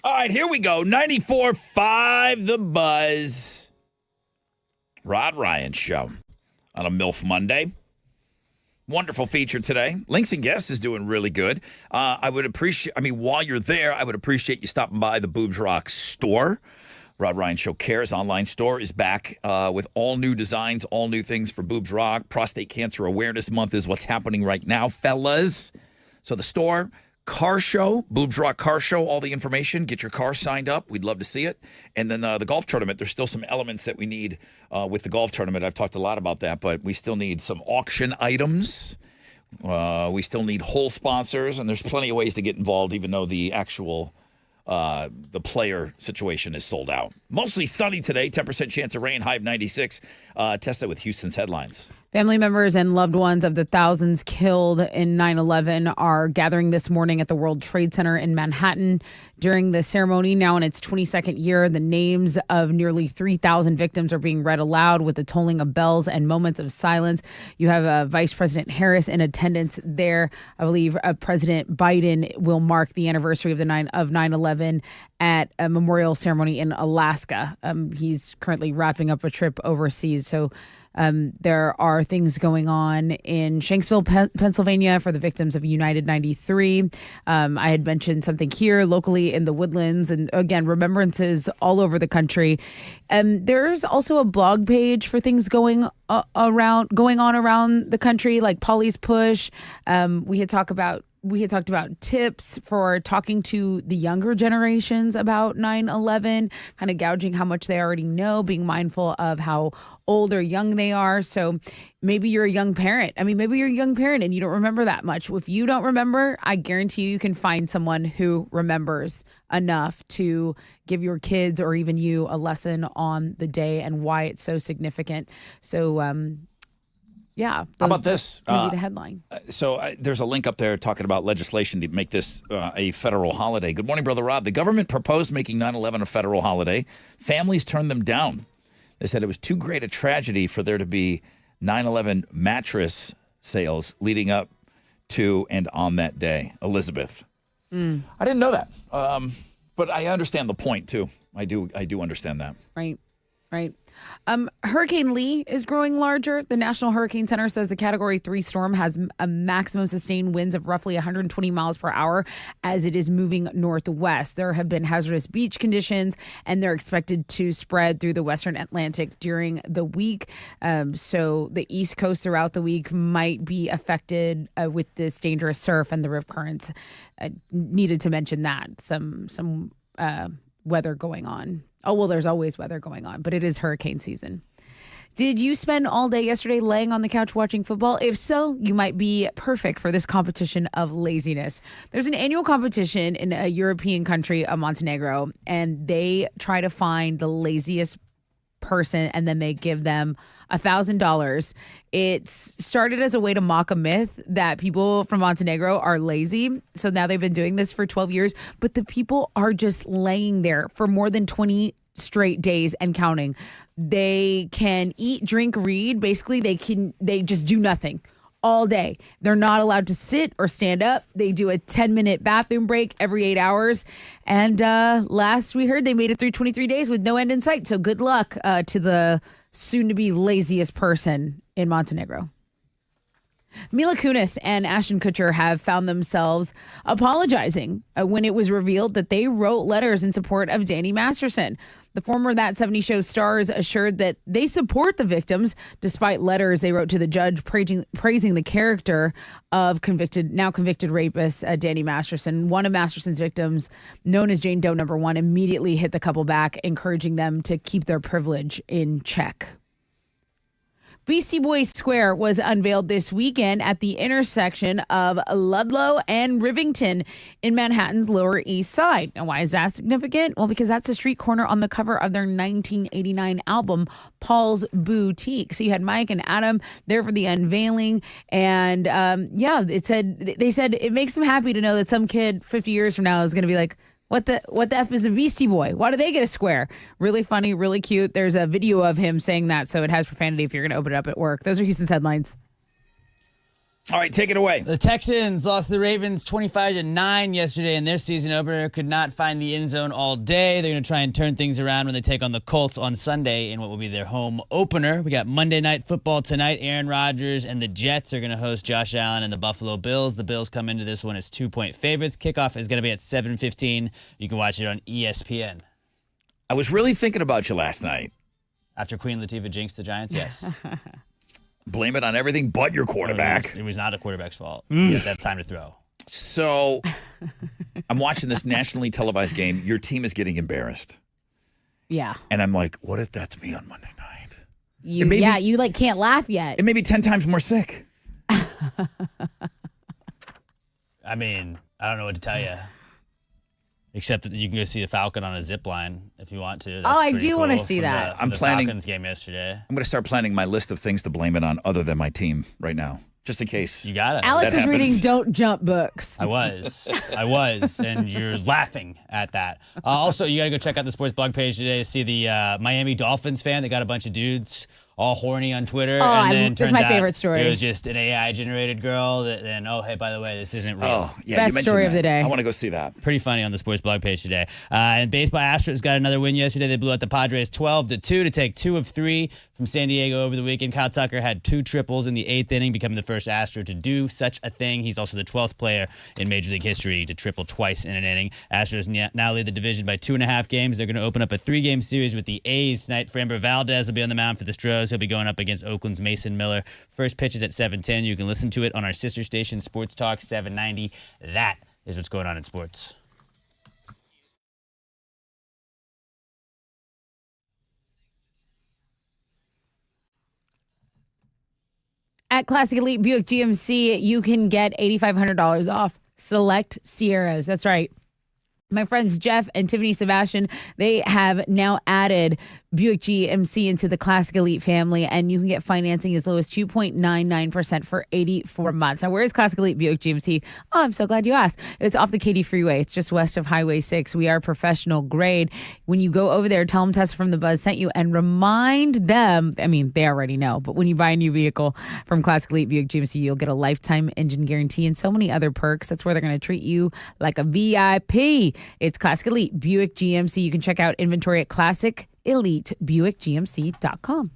All right, here we go. 94.5 The Buzz. Rod Ryan Show on a MILF Monday. Wonderful feature today. Links and Guests is doing really good. I would appreciate, while you're there, I would appreciate you stopping by the Boobs Rock store. Rod Ryan Show Cares online store is back with all new designs, all new things for Boobs Rock. Prostate Cancer Awareness Month is what's happening right now, fellas. So the store, car show, Boobs Rock Car Show, all the information. Get your car signed up. We'd love to see it. And then the golf tournament, there's still some elements that we need with the golf tournament. I've talked a lot about that, but we still need some auction items. We still need hole sponsors, and there's plenty of ways to get involved, even though the actual the player situation is sold out. Mostly sunny today, 10% chance of rain, high of 96. Test it with Houston's headlines. Family members and loved ones of the thousands killed in 9/11 are gathering this morning at the World Trade Center in Manhattan. During the ceremony, now in its 22nd year, the names of nearly 3,000 victims are being read aloud with the tolling of bells and moments of silence. You have Vice President Harris in attendance there. I believe President Biden will mark the anniversary of 9/11 at a memorial ceremony in Alaska. He's currently wrapping up a trip overseas, so there are things going on in Shanksville, Pennsylvania for the victims of United 93. I had mentioned something here locally in the Woodlands, and again, remembrances all over the country. There's also a blog page for things going on around the country, like Polly's Push. We had talked about tips for talking to the younger generations about 9/11, kind of gouging how much they already know, being mindful of how old or young they are. So maybe you're a young parent. Maybe you're a young parent and you don't remember that much. If you don't remember, I guarantee you can find someone who remembers enough to give your kids or even you a lesson on the day and why it's so significant. So, yeah. How about this? Maybe the headline. There's a link up there talking about legislation to make this a federal holiday. Good morning, Brother Rod. The government proposed making 9/11 a federal holiday. Families turned them down. They said it was too great a tragedy for there to be 9/11 mattress sales leading up to and on that day. Elizabeth. I didn't know that. But I understand the point, too. I do understand that. Right. Hurricane Lee is growing larger. The National Hurricane Center says the Category 3 storm has a maximum sustained winds of roughly 120 miles per hour as it is moving northwest. There have been hazardous beach conditions, and they're expected to spread through the western Atlantic during the week. So the East Coast throughout the week might be affected with this dangerous surf and the rip currents. Needed to mention that. Some weather going on. Oh, well, there's always weather going on, but it is hurricane season. Did you spend all day yesterday laying on the couch watching football? If so, you might be perfect for this competition of laziness. There's an annual competition in a European country, Montenegro, and they try to find the laziest person, and then they give them $1,000. It's started as a way to mock a myth that people from Montenegro are lazy. So now they've been doing this for 12 years, but the people are just laying there for more than 20 straight days and counting. They can eat, drink, read. Basically, they just do nothing all day. They're not allowed to sit or stand up. They do a 10-minute bathroom break every 8 hours. And last we heard, they made it through 23 days with no end in sight. So good luck to the soon-to-be laziest person in Montenegro. Mila Kunis and Ashton Kutcher have found themselves apologizing when it was revealed that they wrote letters in support of Danny Masterson. The former That 70 Show stars assured that they support the victims, despite letters they wrote to the judge praising the character of now convicted rapist Danny Masterson. One of Masterson's victims, known as Jane Doe number 1, immediately hit the couple back, encouraging them to keep their privilege in check. Beastie Boys Square was unveiled this weekend at the intersection of Ludlow and Rivington in Manhattan's Lower East Side. Now, why is that significant? Well, because that's the street corner on the cover of their 1989 album, Paul's Boutique. So you had Mike and Adam there for the unveiling. And they said it makes them happy to know that some kid 50 years from now is going to be like, What the F is a Beastie Boy? Why do they get a square? Really funny, really cute. There's a video of him saying that, so it has profanity if you're going to open it up at work. Those are Houston's headlines. All right, take it away. The Texans lost the Ravens 25-9 yesterday in their season opener. Could not find the end zone all day. They're going to try and turn things around when they take on the Colts on Sunday in what will be their home opener. We got Monday Night Football tonight. Aaron Rodgers and the Jets are going to host Josh Allen and the Buffalo Bills. The Bills come into this one as 2-point favorites. Kickoff is going to be at 7:15. You can watch it on ESPN. I was really thinking about you last night. After Queen Latifah jinxed the Giants, yes. Blame it on everything but your quarterback. It was not a quarterback's fault. He didn't have time to throw. So I'm watching this nationally televised game. Your team is getting embarrassed. Yeah. And I'm like, what if that's me on Monday night? You can't laugh yet. It may be 10 times more sick. I mean, I don't know what to tell you. Except that you can go see the Falcon on a zip line if you want to. I pretty do wanna cool see from that. from I'm the planning- Falcons game yesterday. I'm going to start planning my list of things to blame it on other than my team right now, just in case. You got it. Alex That was happens. reading Don't Jump books. I was, and you're laughing at that. Also, you got to go check out the sports blog page today to see the Miami Dolphins fan. They got a bunch of dudes all horny on Twitter. Oh, and then that's turns my out favorite story. It was just an AI generated girl that then, oh, hey, by the way, this isn't real. Oh, yeah. Best you mentioned story of that. the day. I want to go see that. Pretty funny on the sports blog page today. And baseball, Astros got another win yesterday. They blew out the Padres 12-2 to take 2 of 3 from San Diego over the weekend. Kyle Tucker had 2 triples in the 8th inning, becoming the first Astro to do such a thing. He's also the 12th player in Major League history to triple twice in an inning. Astros now lead the division by 2.5 games. They're going to open up a 3-game series with the A's tonight. Framber Valdez will be on the mound for the Stros. He'll be going up against Oakland's Mason Miller. First pitch is at 7:10. You can listen to it on our sister station, Sports Talk 790. That is what's going on in sports. At Classic Elite Buick GMC, you can get $8,500 off select Sierras. That's right. My friends Jeff and Tiffany Sebastian, they have now added Buick GMC into the Classic Elite family, and you can get financing as low as 2.99% for 84 months. Now, where is Classic Elite Buick GMC? Oh, I'm so glad you asked. It's off the Katy Freeway. It's just west of Highway 6. We are professional grade. When you go over there, tell them Tessa from The Buzz sent you and remind them, I mean, they already know, but when you buy a new vehicle from Classic Elite Buick GMC, you'll get a lifetime engine guarantee and so many other perks. That's where they're going to treat you like a VIP. It's Classic Elite Buick GMC. You can check out inventory at ClassicEliteBuickGMC.com.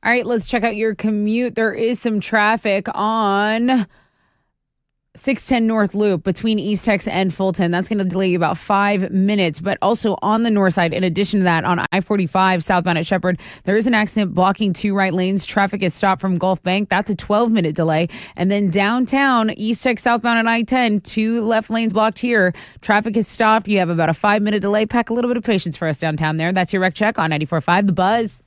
All right, let's check out your commute. There is some traffic on 610 North Loop between East Tex and Fulton. That's going to delay you about 5 minutes. But also on the north side, in addition to that, on I-45 southbound at Shepherd, there is an accident blocking 2 right lanes. Traffic is stopped from Gulf Bank. That's a 12-minute delay. And then downtown, East Tex southbound at I-10, 2 left lanes blocked here. Traffic is stopped. You have about a 5-minute delay. Pack a little bit of patience for us downtown there. That's your Rec Check on 94.5 The Buzz.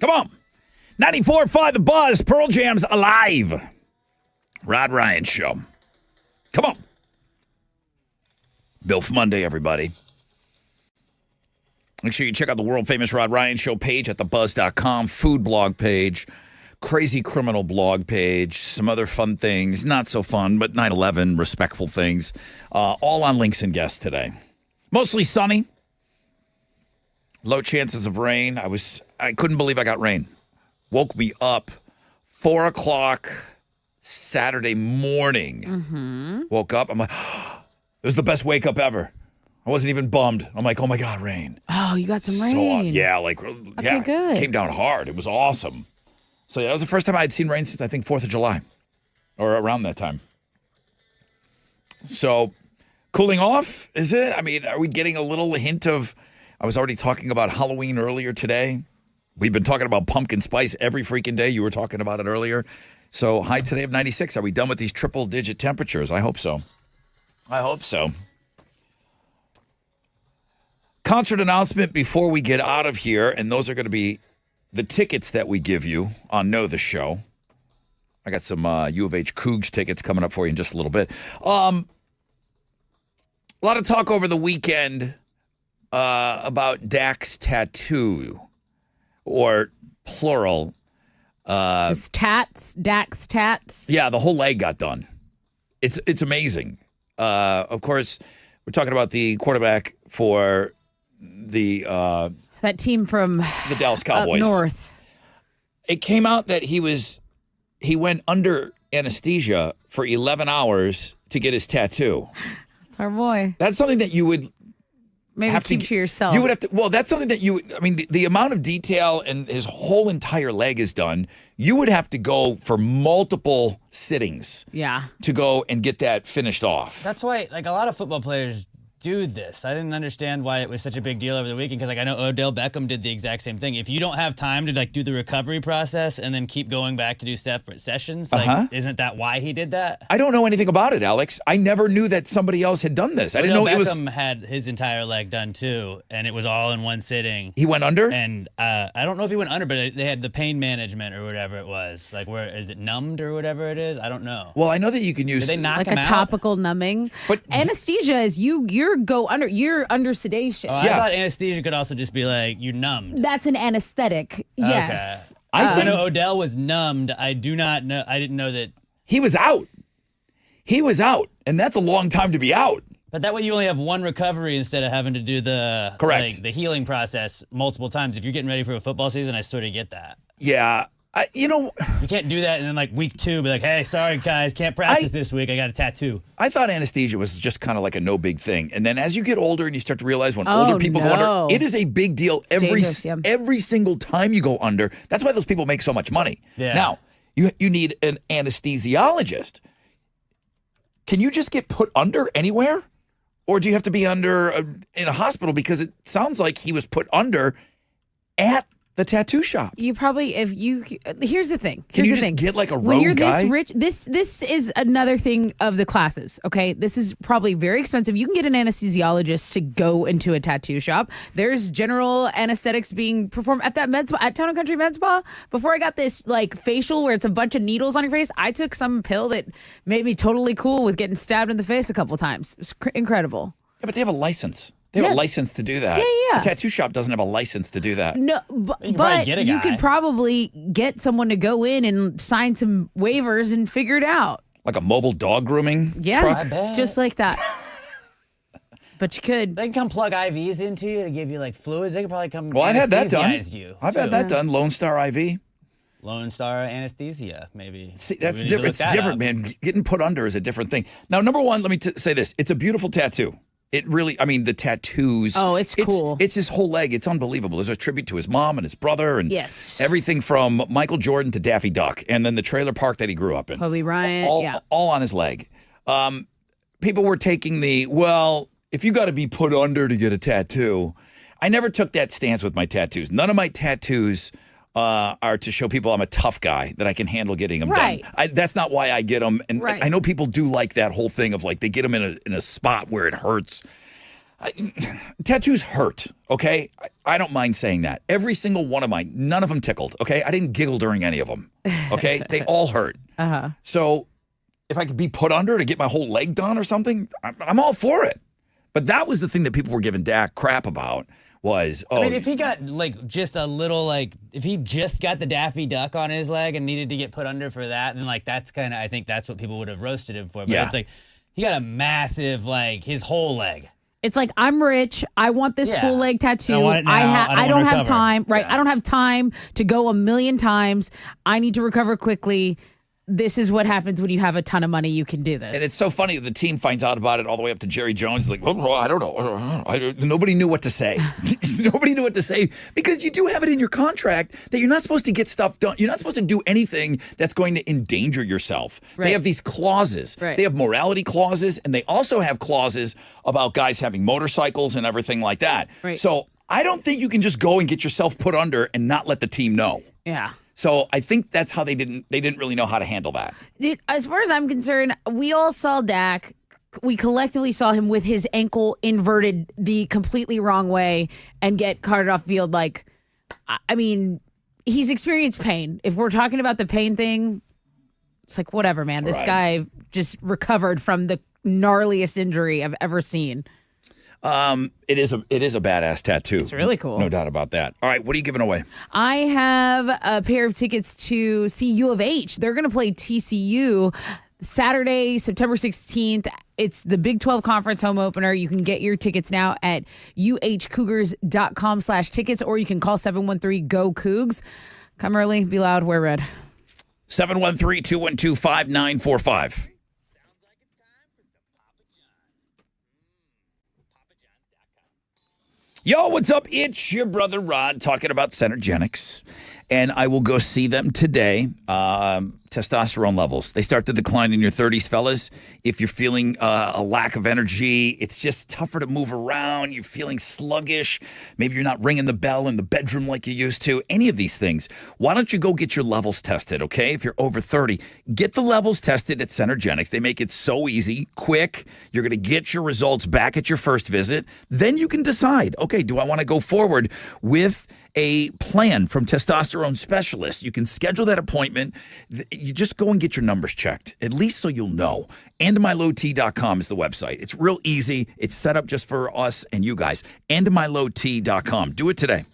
Come on. 94.5 The Buzz. Pearl Jam's Alive. Rod Ryan Show. Come on. Bilf Monday, everybody. Make sure you check out the world-famous Rod Ryan Show page at thebuzz.com, food blog page, crazy criminal blog page, some other fun things, not so fun, but 9/11, respectful things, all on links and guests today. Mostly sunny. Low chances of rain. I couldn't believe I got rain. Woke me up 4 o'clock Saturday morning. Woke up. I'm like, it was the best wake up ever. I wasn't even bummed. I'm like, oh my God, rain. Oh, you got some So, rain. yeah, good. Came down hard. It was awesome. So yeah, that was the first time I had seen rain since I think 4th of July or around that time. So cooling off, is it? I mean, are we getting a little hint of, I was already talking about Halloween earlier today. We've been talking about pumpkin spice every freaking day. You were talking about it earlier. So high today of 96. Are we done with these triple digit temperatures? I hope so. I hope so. Concert announcement before we get out of here, and those are going to be the tickets that we give you on Know the Show. I got some U of H Cougs tickets coming up for you in just a little bit. A lot of talk over the weekend about Dak's tattoo, or plural. His tats, Dak's tats. Yeah, the whole leg got done. It's amazing. Of course, we're talking about the quarterback for the That team from Dallas Cowboys. up north. It came out that he went under anesthesia for 11 hours to get his tattoo. It's our boy. That's something that you would Maybe have keep to yourself. You would have to. Well, that's something that the amount of detail and his whole entire leg is done. You would have to go for multiple sittings. Yeah. To go and get that finished off. That's why, like, a lot of football players do this. I didn't understand why it was such a big deal over the weekend because, like, I know Odell Beckham did the exact same thing. If you don't have time to, like, do the recovery process and then keep going back to do separate sessions, like, isn't that why he did that? I don't know anything about it, Alex. I never knew that somebody else had done this. I didn't know Odell it was. Beckham had his entire leg done too, and it was all in one sitting. He went under? And I don't know if he went under, but they had the pain management or whatever it was. Like, where is it numbed or whatever it is? I don't know. Well, I know that you can use. Did they knock like him a out? topical numbing. But anesthesia is you're under sedation. Oh, I thought anesthesia could also just be like you're numbed. That's an anesthetic. Yes. Okay. I know Odell was numbed. I do not know. I didn't know that he was out. He was out, and that's a long time to be out. But that way you only have one recovery instead of having to do the Correct. like, the healing process multiple times. If you're getting ready for a football season, I sort of get that. Yeah. You can't do that and then like week 2 be like, hey, sorry guys, can't practice this week. I got a tattoo. I thought anesthesia was just kind of like a no big thing. And then as you get older and you start to realize when older people go under, it is a big deal every single time you go under. That's why those people make so much money. Yeah. Now, you need an anesthesiologist. Can you just get put under anywhere? Or do you have to be under in a hospital? Because it sounds like he was put under at the tattoo shop. You probably, here's the thing. Can Here's you the just thing. get like a when rogue you're guy? this rich, this is another thing of the classes. Okay, this is probably very expensive. You can get an anesthesiologist to go into a tattoo shop. There's general anesthetics being performed at that med spa, at Town and Country Med Spa. Before I got this like facial where it's a bunch of needles on your face, I took some pill that made me totally cool with getting stabbed in the face a couple times. It's incredible. Yeah, but they have a license. They have a license to do that. Yeah. A tattoo shop doesn't have a license to do that. No, but you could probably get someone to go in and sign some waivers and figure it out. Like a mobile dog grooming truck? Just like that. But you could. They can come plug IVs into you to give you like fluids. They could probably come. Well, I've had that done. You I've had that done. Lone Star IV. Lone Star anesthesia, maybe. See, that's Maybe we need to different. look It's that different, up. man. Getting put under is a different thing. Now, number one, let me say this. It's a beautiful tattoo. It really, I mean, the tattoos. Oh, it's cool. It's his whole leg. It's unbelievable. There's a tribute to his mom and his brother and everything from Michael Jordan to Daffy Duck and then the trailer park that he grew up in. Kobe Bryant, all on his leg. People were taking if you got to be put under to get a tattoo. I never took that stance with my tattoos. None of my tattoos are to show people I'm a tough guy, that I can handle getting them done. That's not why I get them. And I know people do like that whole thing of like they get them in a spot where it hurts. Tattoos hurt, okay? I don't mind saying that. Every single one of mine, none of them tickled, okay? I didn't giggle during any of them, okay? They all hurt. So if I could be put under to get my whole leg done or something, I'm all for it. But that was the thing that people were giving Dak crap about was, I mean, if he got just a little if he just got the Daffy Duck on his leg and needed to get put under for that, then that's kind of, I think that's what people would have roasted him for. But it's he got a massive, his whole leg. It's like, I'm rich. I want this full leg tattoo. I want it now. I don't have recover. time. Right. I don't have time to go a million times. I need to recover quickly. This is what happens when you have a ton of money. You can do this. And it's so funny that the team finds out about it all the way up to Jerry Jones. Like, well, I don't know. Nobody knew what to say. Nobody knew what to say because you do have it in your contract that you're not supposed to get stuff done. You're not supposed to do anything that's going to endanger yourself. Right. They have these clauses. Right. They have morality clauses, and they also have clauses about guys having motorcycles and everything like that. Right. So I don't think you can just go and get yourself put under and not let the team know. Yeah. So I think that's how they didn't really know how to handle that. As far as I'm concerned, we all saw Dak. We collectively saw him with his ankle inverted the completely wrong way and get carted off field. I mean, he's experienced pain. If we're talking about the pain thing, it's like, whatever, man. This guy just recovered from the gnarliest injury I've ever seen. It is a badass tattoo. It's really cool. No doubt about that. All right, what are you giving away? I have a pair of tickets to see U of H. They're going to play TCU Saturday, September 16th. It's the Big 12 Conference home opener. You can get your tickets now at uhcougars.com/tickets, or you can call 713-GO-COUGS. Come early, be loud, wear red. 713-212-5945. Yo, what's up? It's your brother Rod talking about Centergenics, and I will go see them today. Testosterone levels, they start to decline in your 30s, fellas. If you're feeling a lack of energy, it's just tougher to move around, you're feeling sluggish, maybe you're not ringing the bell in the bedroom like you used to, any of these things, why don't you go get your levels tested, okay? If you're over 30, get the levels tested at Centergenics. They make it so easy, quick. You're going to get your results back at your first visit. Then you can decide, okay, do I want to go forward with a plan from testosterone specialists? You can schedule that appointment. You just go and get your numbers checked, at least so you'll know. AndMyLowT.com is the website. It's real easy. It's set up just for us and you guys. AndMyLowT.com. Do it today.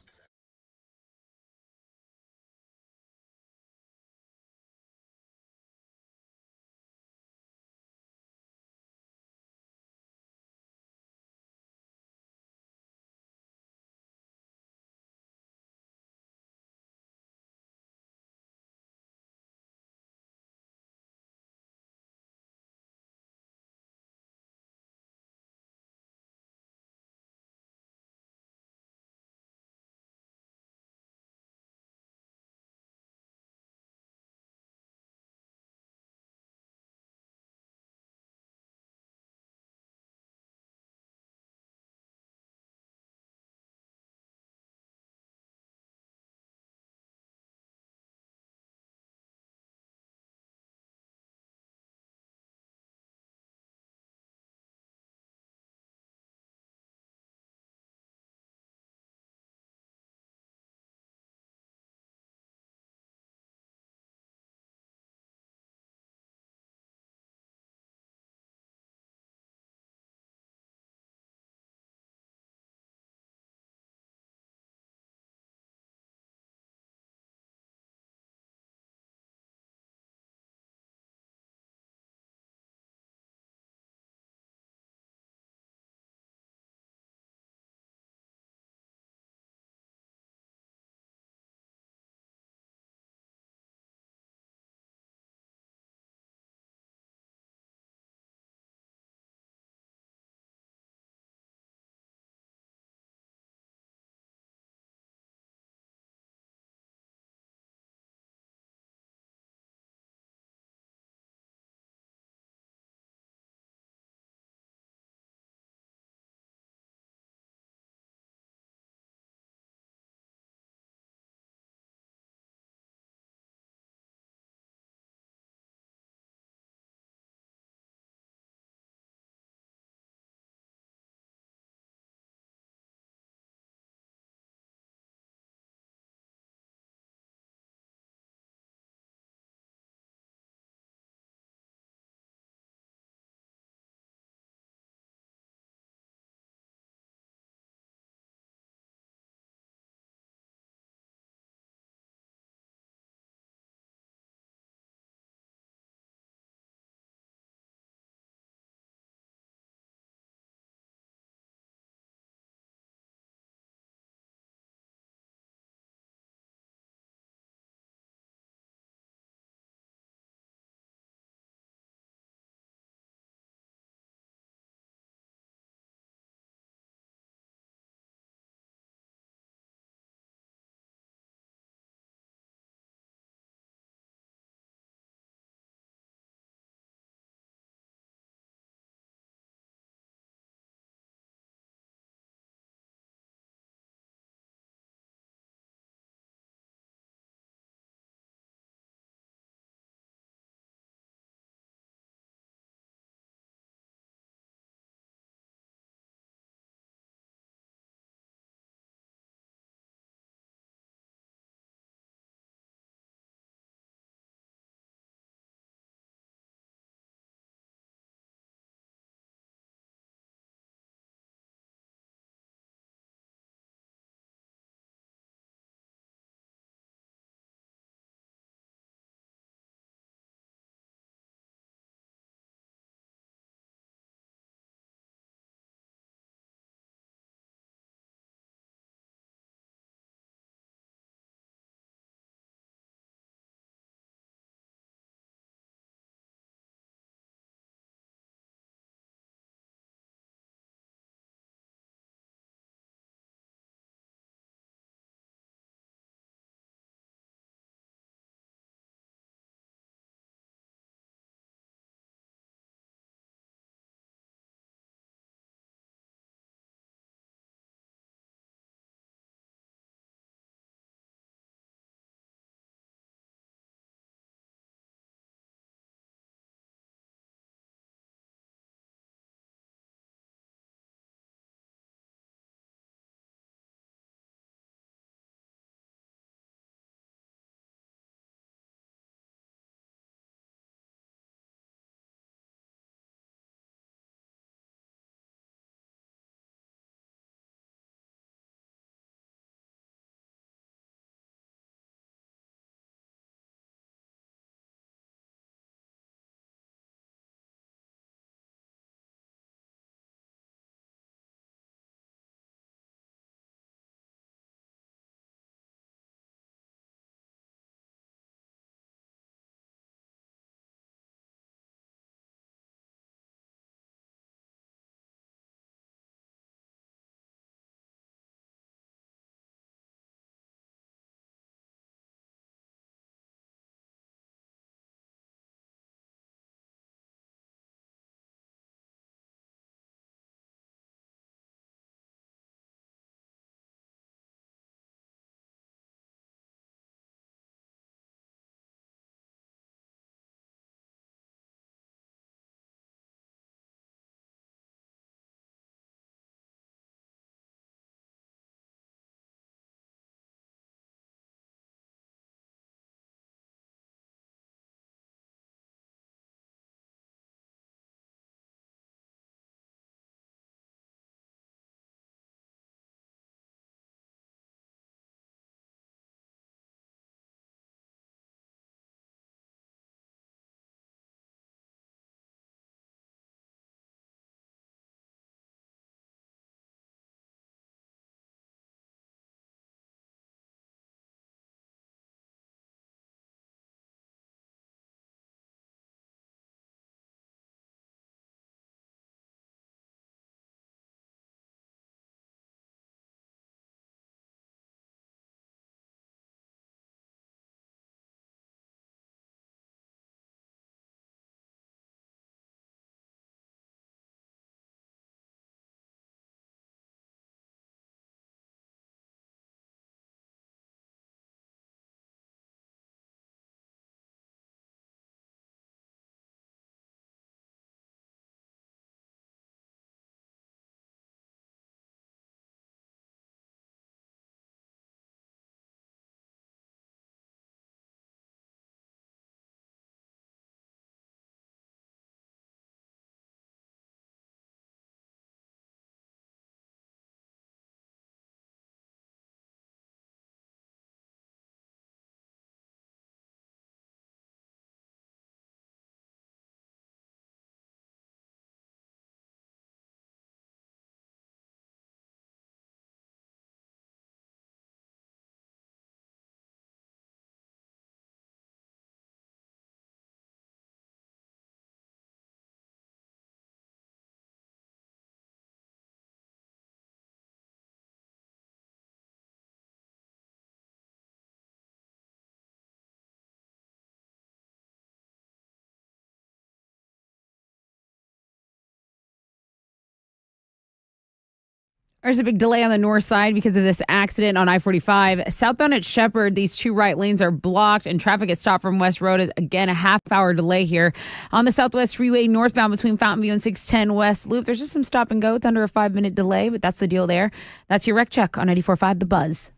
There's a big delay on the north side because of this accident on I-45. Southbound at Shepherd, these two right lanes are blocked and traffic is stopped from West Road. Is again, a half-hour delay here. On the Southwest Freeway northbound between Fountain View and 610 West Loop, there's just some stop and go. It's under a 5-minute delay, but that's the deal there. That's your wreck check on 94.5 The Buzz.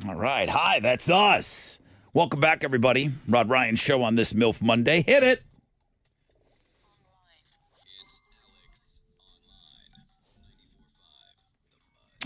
All right. Hi, that's us. Welcome back, everybody. Rod Ryan Show on this MILF Monday. Hit it.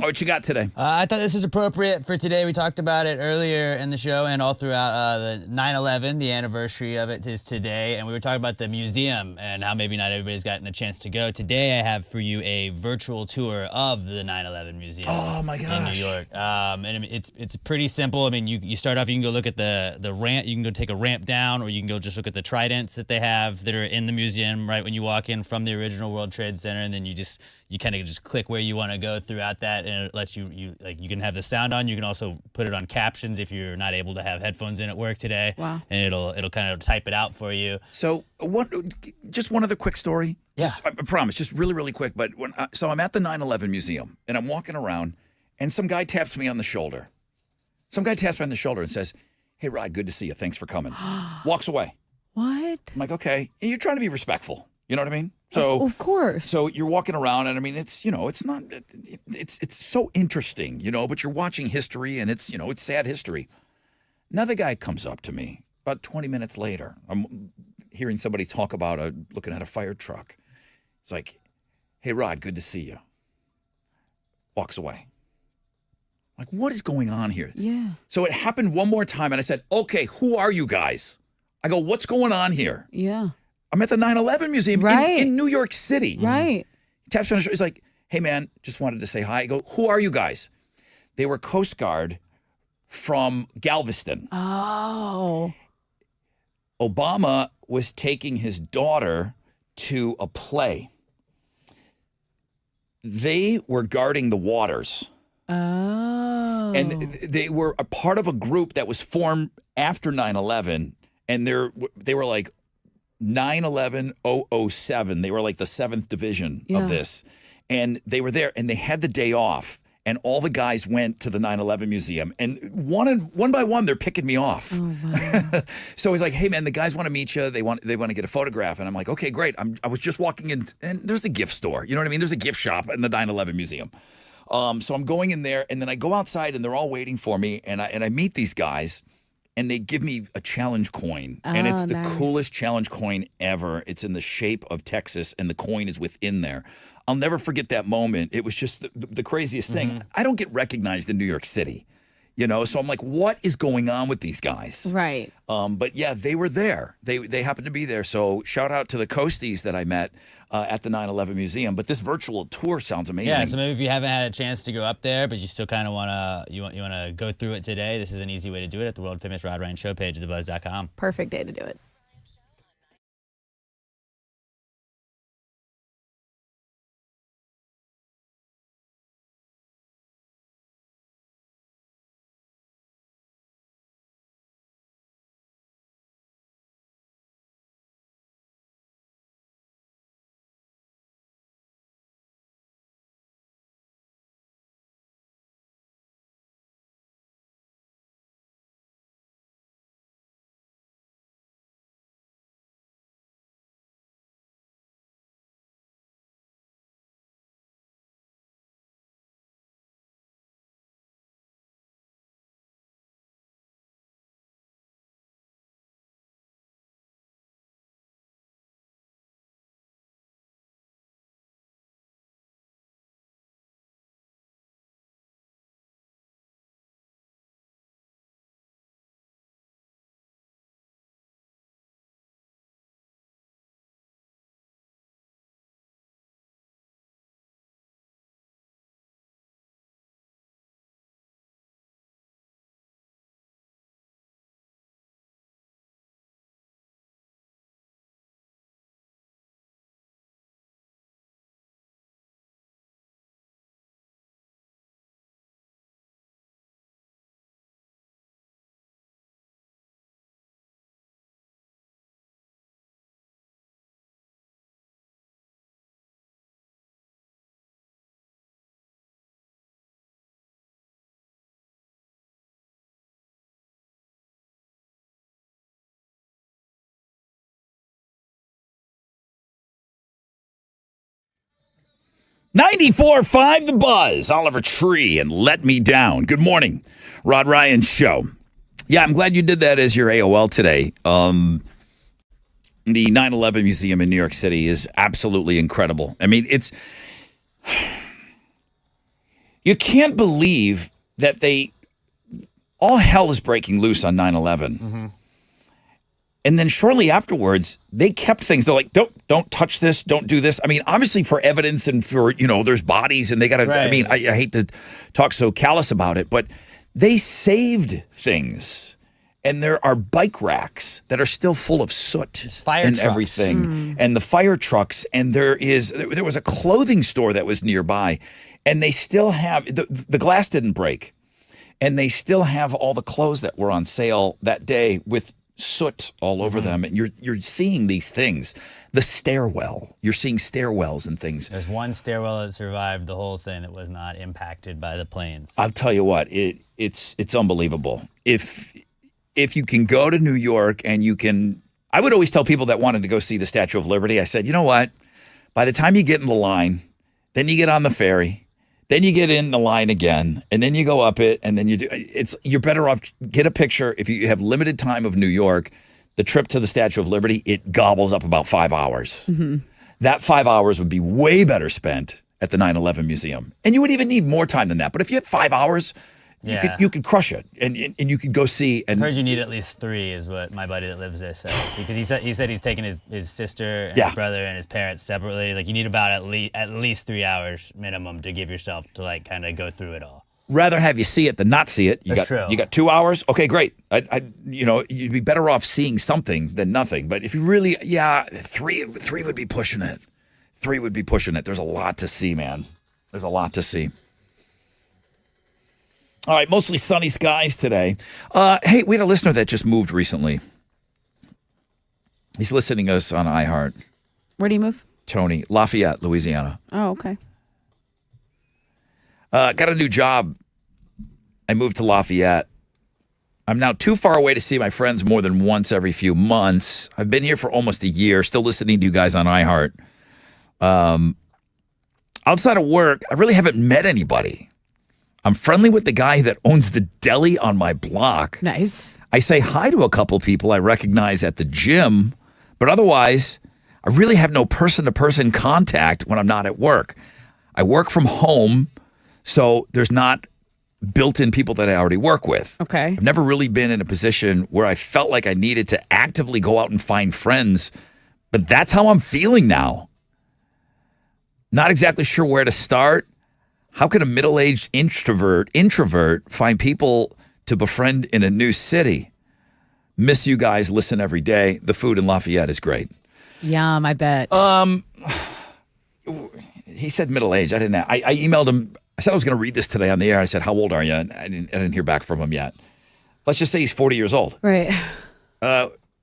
What you got today? I thought this was appropriate for today. We talked about it earlier in the show and all throughout the 9/11. The anniversary of it is today, and we were talking about the museum and how maybe not everybody's gotten a chance to go. Today, I have for you a virtual tour of the 9/11 Museum. Oh my gosh! In New York, and it's pretty simple. I mean, you start off. You can go look at the ramp. You can go take a ramp down, or you can go just look at the tridents that they have that are in the museum right when you walk in from the original World Trade Center, and then you kind of just click where you want to go throughout that, and it lets you you can have the sound on. You can also put it on captions if you're not able to have headphones in at work today. Wow. And it'll kind of type it out for you. So just one other quick story. Yeah. I promise, just really, really quick. But so I'm at the 9/11 Museum, and I'm walking around, and some guy taps me on the shoulder. And says, "Hey, Rod, good to see you. Thanks for coming." Walks away. What? I'm like, okay. And you're trying to be respectful. You know what I mean? So of course. So you're walking around, and I mean, it's it's so interesting, but you're watching history, and it's sad history. Another guy comes up to me about 20 minutes later. I'm hearing somebody talk about looking at a fire truck. It's like, "Hey, Rod, good to see you." Walks away. Like, what is going on here? Yeah. So it happened one more time, and I said, "Okay, who are you guys?" I go, "What's going on here?" Yeah. I'm at the 9/11 Museum in New York City. Right. He taps me on the shoulder. He's like, "Hey, man, just wanted to say hi." I go, "Who are you guys?" They were Coast Guard from Galveston. Oh. Obama was taking his daughter to a play. They were guarding the waters. Oh. And they were a part of a group that was formed after 9/11. And they were like 9/11-007. They were like the 7th division of this. And they were there, and they had the day off. And all the guys went to the 9/11 Museum. And one by one, they're picking me off. Oh, wow. So he's like, "Hey, man, the guys want to meet you. They want to get a photograph." And I'm like, "Okay, great." I was just walking in, and there's a gift store. You know what I mean? There's a gift shop in the 9/11 Museum. So I'm going in there, and then I go outside, and they're all waiting for me. And I meet these guys, and they give me a challenge coin. And it's the coolest challenge coin ever. It's in the shape of Texas, and the coin is within there. I'll never forget that moment. It was just the craziest thing. I don't get recognized in New York City, so I'm like, what is going on with these guys? Right. But yeah, they were there. They happened to be there. So shout out to the Coasties that I met at the 9/11 Museum. But this virtual tour sounds amazing. Yeah, so maybe if you haven't had a chance to go up there, but you still kind of want to go through it today, this is an easy way to do it at the world famous Rod Ryan Show page at thebuzz.com. Perfect day to do it. 94.5 The Buzz, Oliver Tree, and Let Me Down. Good morning, Rod Ryan Show. Yeah, I'm glad you did that as your AOL today. The 9/11 Museum in New York City is absolutely incredible. I mean, you can't believe that all hell is breaking loose on 9/11. Mm-hmm. And then shortly afterwards, they kept things. They're like, don't touch this, don't do this. I mean, obviously for evidence and for, there's bodies and they got to, right. I mean, I hate to talk so callous about it, but they saved things. And there are bike racks that are still full of soot and everything. And the fire trucks. And there was a clothing store that was nearby. And they still have, the glass didn't break. And they still have all the clothes that were on sale that day with soot all over them, and you're seeing these things. The stairwell, you're seeing stairwells and things. There's one stairwell that survived the whole thing that was not impacted by the planes. I'll tell you what, it's unbelievable. If you can go to New York and I would always tell people that wanted to go see the Statue of Liberty, I said, you know what? By the time you get in the line, then you get on the ferry, then you get in the line again, and then you go up it, and then you're better off, get a picture. If you have limited time of New York, the trip to the Statue of Liberty, it gobbles up about 5 hours. Mm-hmm. That 5 hours would be way better spent at the 9/11 Museum. And you would even need more time than that. But if you had 5 hours, you could crush it, and you could go see. And I've heard you need at least 3, is what my buddy that lives there says. Because he said he's taking his sister and his brother and his parents separately. Like, you need about at least 3 hours minimum to give yourself to like kind of go through it all. Rather have you see it than not see it. That's true. You got 2 hours. Okay, great. You'd be better off seeing something than nothing. But if you really, 3 would be pushing it. 3 would be pushing it. There's a lot to see, man. There's a lot to see. All right, mostly sunny skies today. Hey, we had a listener that just moved recently. He's listening to us on iHeart. Where do you move? Tony, Lafayette, Louisiana. Oh, okay. Got a new job. I moved to Lafayette. I'm now too far away to see my friends more than once every few months. I've been here for almost a year, still listening to you guys on iHeart. Outside of work, I really haven't met anybody. I'm friendly with the guy that owns the deli on my block. Nice. I say hi to a couple people I recognize at the gym, but otherwise, I really have no person-to-person contact when I'm not at work. I work from home, so there's not built-in people that I already work with. Okay. I've never really been in a position where I felt like I needed to actively go out and find friends, but that's how I'm feeling now. Not exactly sure where to start. How can a middle-aged introvert find people to befriend in a new city? Miss you guys. Listen every day. The food in Lafayette is great. Yum, I bet. He said middle-aged. I didn't. I emailed him. I said I was going to read this today on the air. I said, how old are you? And I didn't hear back from him yet. Let's just say he's 40 years old. Right.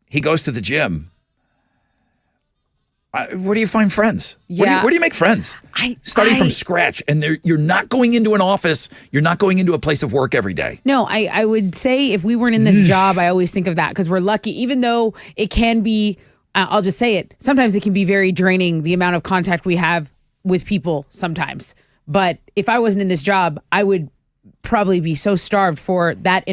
He goes to the gym. Where do you find friends? Yeah. Where do you make friends? Starting from scratch, and you're not going into an office. You're not going into a place of work every day. No, I would say if we weren't in this job, I always think of that because we're lucky. Even though it can be, I'll just say it. Sometimes it can be very draining, the amount of contact we have with people sometimes. But if I wasn't in this job, I would probably be so starved for that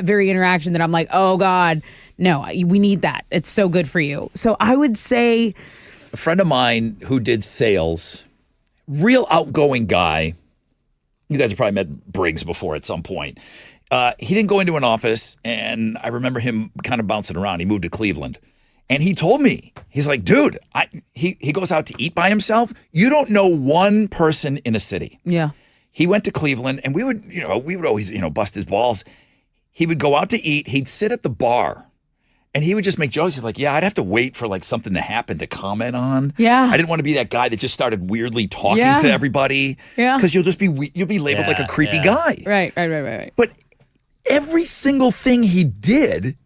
very interaction that I'm like, oh God, no, we need that. It's so good for you. So I would say. A friend of mine who did sales, real outgoing guy. You guys have probably met Briggs before at some point. He didn't go into an office, and I remember him kind of bouncing around. He moved to Cleveland. And he told me, he's like, dude, he goes out to eat by himself. You don't know one person in a city. Yeah. He went to Cleveland, and we would always, bust his balls. He would go out to eat. He'd sit at the bar. And he would just make jokes. He's like, yeah, I'd have to wait for like something to happen to comment on. Yeah. I didn't want to be that guy that just started weirdly talking to everybody. Yeah. Because you'll be labeled like a creepy guy. Right. But every single thing he did,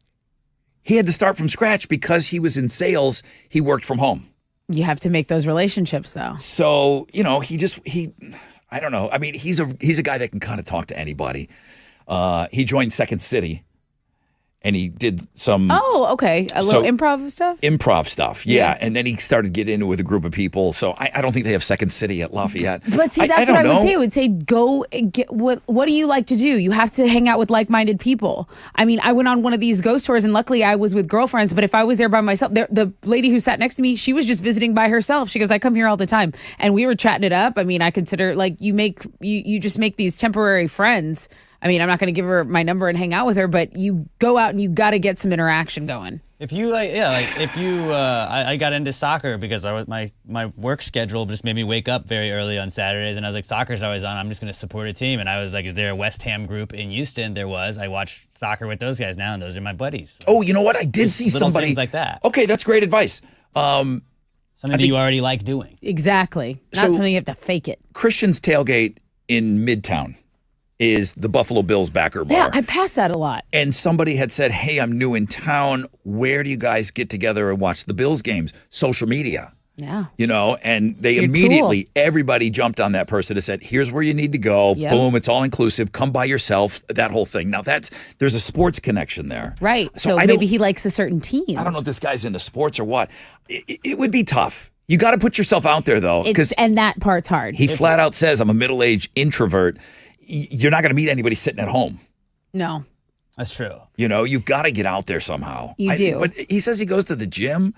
he had to start from scratch because he was in sales. He worked from home. You have to make those relationships though. So, I don't know. I mean, he's a guy that can kind of talk to anybody. He joined Second City. and he did some Oh, okay. A little improv stuff? improv stuff. Yeah. And then he started getting into it with a group of people. So I don't think they have Second City at Lafayette. But see, that's what I would say. I would say, go and get what do you like to do? You have to hang out with like-minded people. I mean, I went on one of these ghost tours, and luckily I was with girlfriends. But if I was there by myself, the lady who sat next to me, she was just visiting by herself. She goes, I come here all the time. And we were chatting it up. I mean, I consider, like, you just make these temporary friends. I mean, I'm not going to give her my number and hang out with her, but you go out and you got to get some interaction going. If you I got into soccer because my work schedule just made me wake up very early on Saturdays, and I was like, soccer's always on. I'm just going to support a team, and I was like, is there a West Ham group in Houston? There was. I watch soccer with those guys now, and those are my buddies. Oh, you know what? I did see somebody things like that. Okay, that's great advice. Something that you already like doing. Exactly. Not So- something you have to fake it. Christian's Tailgate in Midtown is the Buffalo Bills backer bar. Yeah, I pass that a lot. And somebody had said, hey, I'm new in town. Where do you guys get together and watch the Bills games? Social media. Yeah. You know, and they It's your immediately, everybody jumped on that person and said, here's where you need to go. Yep. Boom, it's all inclusive. Come by yourself, that whole thing. Now, there's a sports connection there. Right. So I maybe don't- he likes a certain team. I don't know if this guy's into sports or what. It would be tough. You got to put yourself out there, though. And that part's hard. He flat out says, I'm a middle-aged introvert. You're not going to meet anybody sitting at home. No. That's true. You know, you got to get out there somehow. You do. But he says he goes to the gym.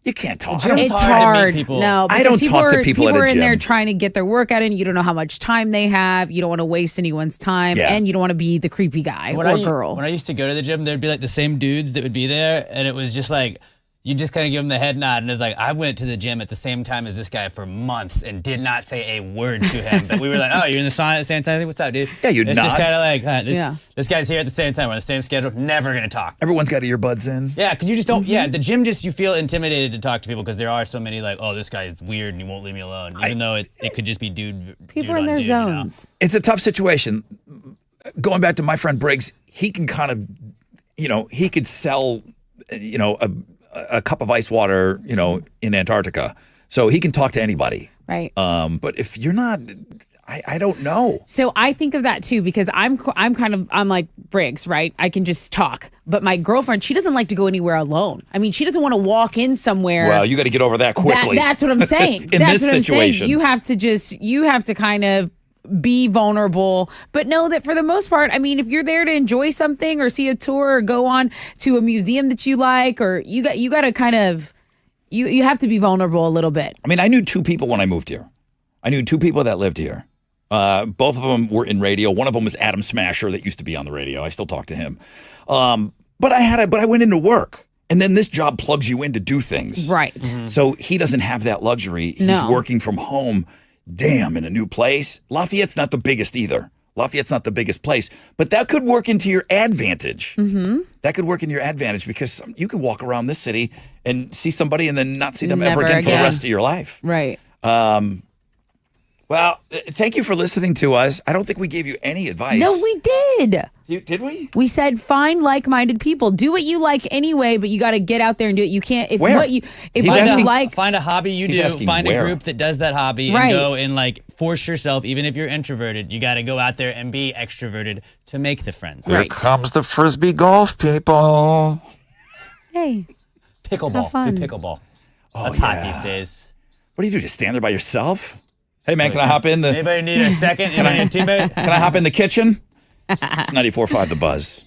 You can't talk. It's hard. No, I don't because talk to people at a are in gym. there trying to get their workout in. You don't know how much time they have. You don't want to waste anyone's time, Yeah. and you don't want to be the creepy guy or girl. When I used to go to the gym, there'd be like the same dudes that would be there, and it was just like, you just kind of give them the head nod, and it's like, I went to the gym at the same time as this guy for months and did not say a word to him. But we were like, oh, you're in the sauna at the same time? What's up, dude? Yeah, you'd It's nod. just kind of like, Yeah. this guy's here at the same time. We're on the same schedule. Never going to talk. Everyone's got earbuds in. Yeah, because you just don't, the gym you feel intimidated to talk to people because there are so many like, oh, this guy is weird and he won't leave me alone. Even though it could just be dude. People dude are in on their dude, you know? zones. It's a tough situation. Going back to my friend Briggs, he can kind of, he could sell, a cup of ice water, in Antarctica. So he can talk to anybody. Right. But if you're not, I don't know. So I think of that too because I'm like Briggs, right? I can just talk. But my girlfriend, she doesn't like to go anywhere alone. I mean, she doesn't want to walk in somewhere. Well, you got to get over that quickly. That's what I'm saying. In That's this what I'm situation. saying. You have to kind of be vulnerable, but know that for the most part, I mean, if you're there to enjoy something or see a tour or go on to a museum that you like, or you got to kind of, you have to be vulnerable a little bit. I mean, I knew two people when I moved here. I knew two people that lived here. Both of them were in radio. One of them was Adam Smasher that used to be on the radio. I still talk to him. But I went into work. And then this job plugs you in to do things. Right. So he doesn't have that luxury. He's No. working from home. Damn, in a new place. Lafayette's not the biggest either. Lafayette's not the biggest place. But that could work into your advantage. Mm-hmm. That could work in your advantage because you could walk around this city and see somebody and then not see them ever Never again for the again. rest of your life. Right. Well, thank you for listening to us. I don't think we gave you any advice. No, we did. Did we? We said find like-minded people. Do what you like anyway, but you got to get out there and do it. You can't if Where? what you if He's what asking- you like. Find a hobby you He's do. asking Find where. a group that does that hobby Right. and go and like force yourself. Even if you're introverted, you got to go out there and be extroverted to make the friends. Here comes the Frisbee golf people. Hey, Pickleball. Have fun. Do pickleball. That's hot these days. What do you do? Just stand there by yourself? Hey, man, can I hop in? Anybody need a second? Anybody need a teammate? Can I hop in the kitchen? It's 94.5 The Buzz.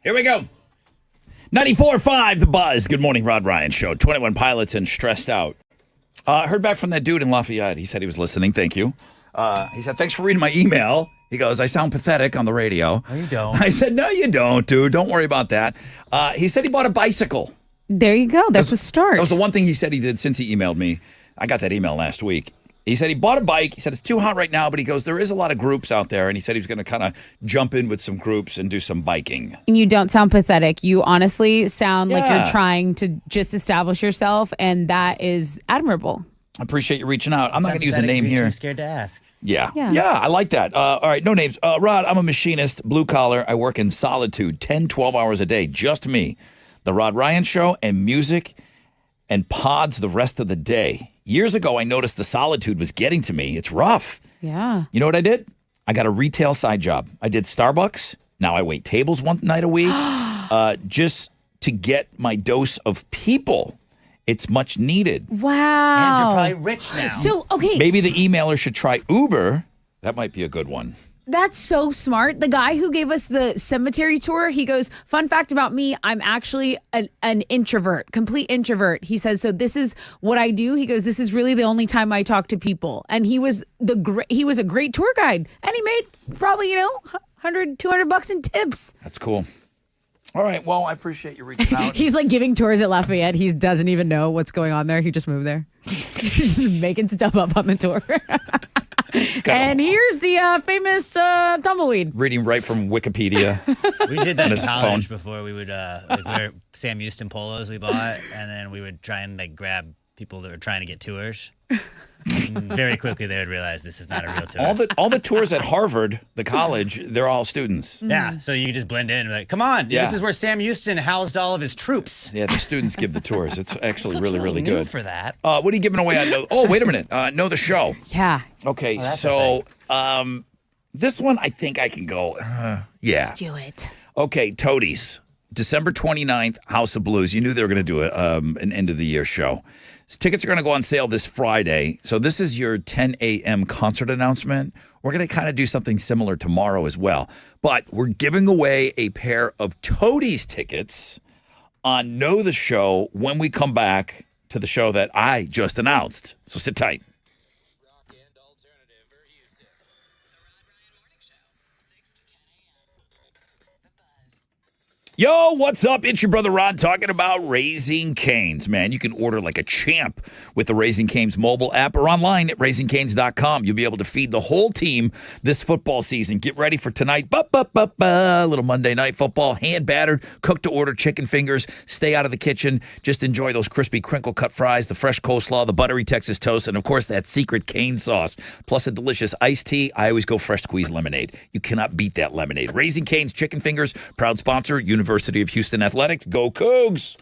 Here we go. 94.5 The Buzz. Good morning, Rod Ryan Show. 21 Pilots and Stressed Out. Heard back from that dude in Lafayette. He said he was listening. Thank you. He said, thanks for reading my email. He goes, I sound pathetic on the radio. No, you don't. I said, no, you don't, dude. Don't worry about that. He said he bought a bicycle. There you go. That's a start. That was the one thing he said he did since he emailed me. I got that email last week. He said he bought a bike. He said it's too hot right now, but he goes, there is a lot of groups out there. And he said he was going to kind of jump in with some groups and do some biking. And you don't sound pathetic. You honestly sound like Yeah. you're trying to just establish yourself, and that is admirable. I appreciate you reaching out. I'm not going to use a Pathetic name if you're here. Too scared to ask. Yeah. Yeah. Yeah, I like that. All right, no names. Rod, I'm a machinist, blue collar. I work in solitude 10, 12 hours a day, just me. The Rod Ryan Show and music and pods the rest of the day. Years ago, I noticed the solitude was getting to me. It's rough. Yeah. You know what I did? I got a retail side job. I did Starbucks. Now I wait tables one night a week just to get my dose of people. It's much needed. Wow. And you're probably rich now. So, okay. Maybe the emailer should try Uber. That might be a good one. That's so smart. The guy who gave us the cemetery tour, he goes, fun fact about me, I'm actually an introvert, complete introvert. He says, so this is what I do. He goes, this is really the only time I talk to people. And he was a great tour guide. And he made probably, 100, 200 bucks in tips. That's cool. All right. Well, I appreciate you reaching out. He's like giving tours at Lafayette. He doesn't even know what's going on there. He just moved there. He's just making stuff up on the tour. And here's the famous tumbleweed. Reading right from Wikipedia. We did that on in his college phone. before. We would wear Sam Houston polos we bought, and then we would try and grab people that were trying to get tours. And very quickly, they would realize this is not a real tour. All the tours at Harvard, the college, they're all students. Yeah, so you just blend in and be like, come on, Yeah. this is where Sam Houston housed all of his troops. Yeah, the students give the tours. It's actually Looks really, really really new good. for that. What are you giving away on Know? Oh, wait a minute. Know the show. Yeah. Okay, that's so this one I think I can go. Yeah. Let's do it. Okay, Toadies. December 29th, House of Blues. You knew they were going to do an end of the year show. Tickets are going to go on sale this Friday. So this is your 10 a.m. concert announcement. We're going to kind of do something similar tomorrow as well. But we're giving away a pair of Toadies tickets on Know the Show when we come back to the show that I just announced. So sit tight. Yo, what's up? It's your brother Rod talking about Raising Cane's. Man, you can order like a champ with the Raising Cane's mobile app or online at raisingcanes.com. You'll be able to feed the whole team this football season. Get ready for tonight. Little Monday night football. Hand battered, cooked to order chicken fingers. Stay out of the kitchen. Just enjoy those crispy crinkle cut fries, the fresh coleslaw, the buttery Texas toast, and of course that secret cane sauce. Plus a delicious iced tea. I always go fresh squeeze lemonade. You cannot beat that lemonade. Raising Cane's chicken fingers, proud sponsor, University of Houston Athletics. Go Cougs!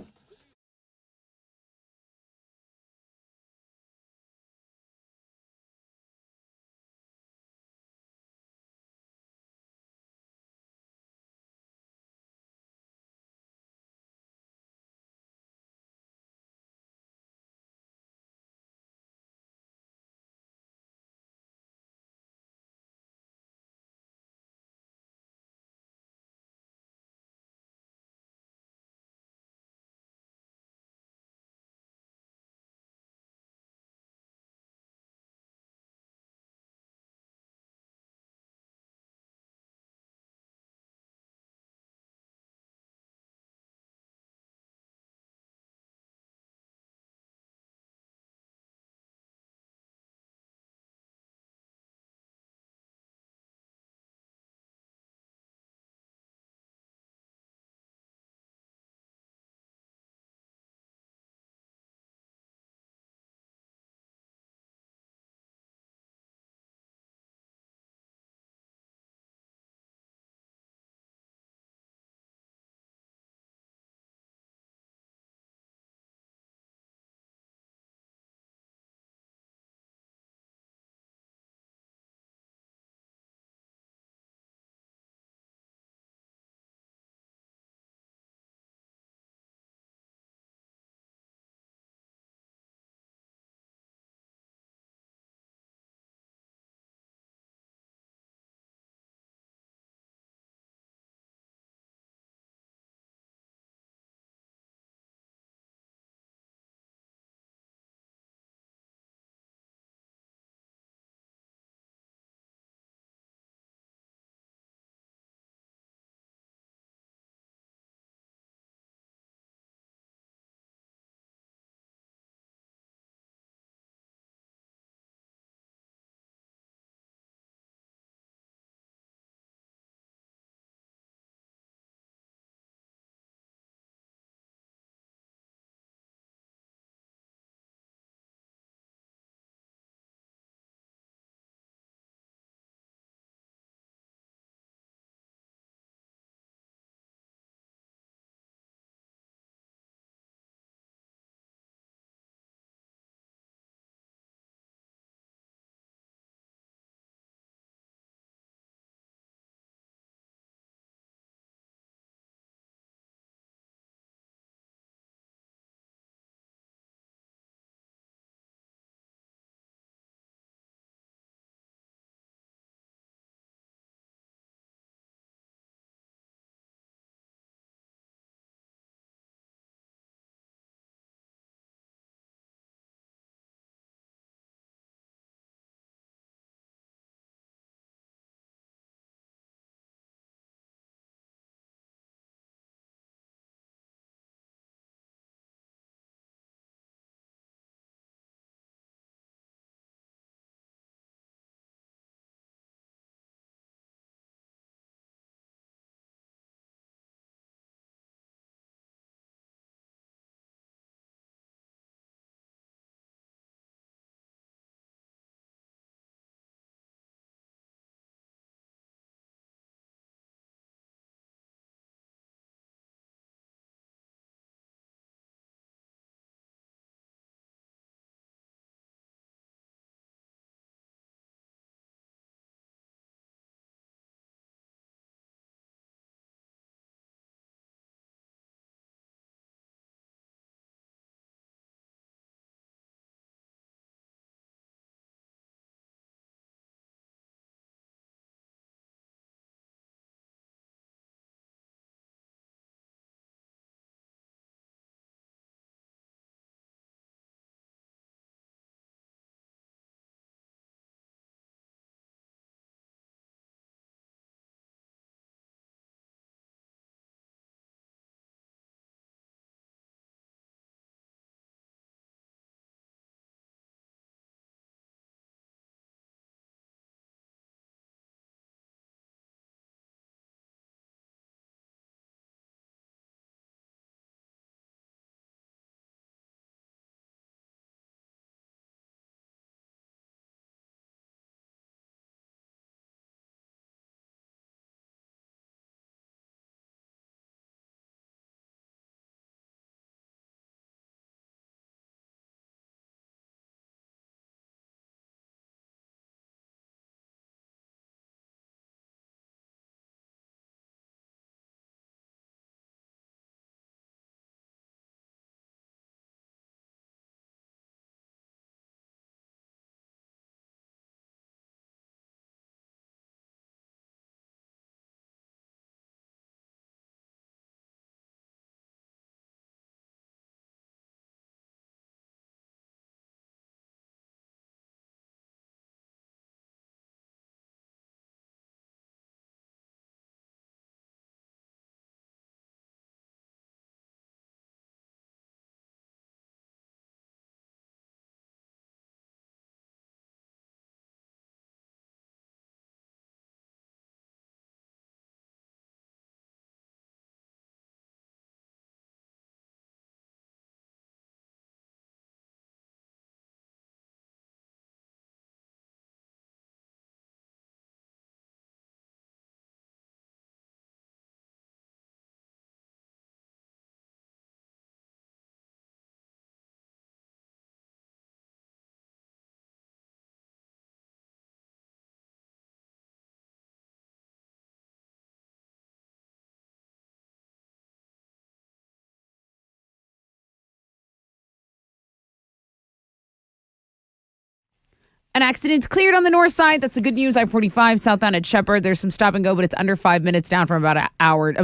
An accident's cleared on the north side. That's the good news. I-45 southbound at Shepherd. There's some stop and go, but it's under 5 minutes down from about half hour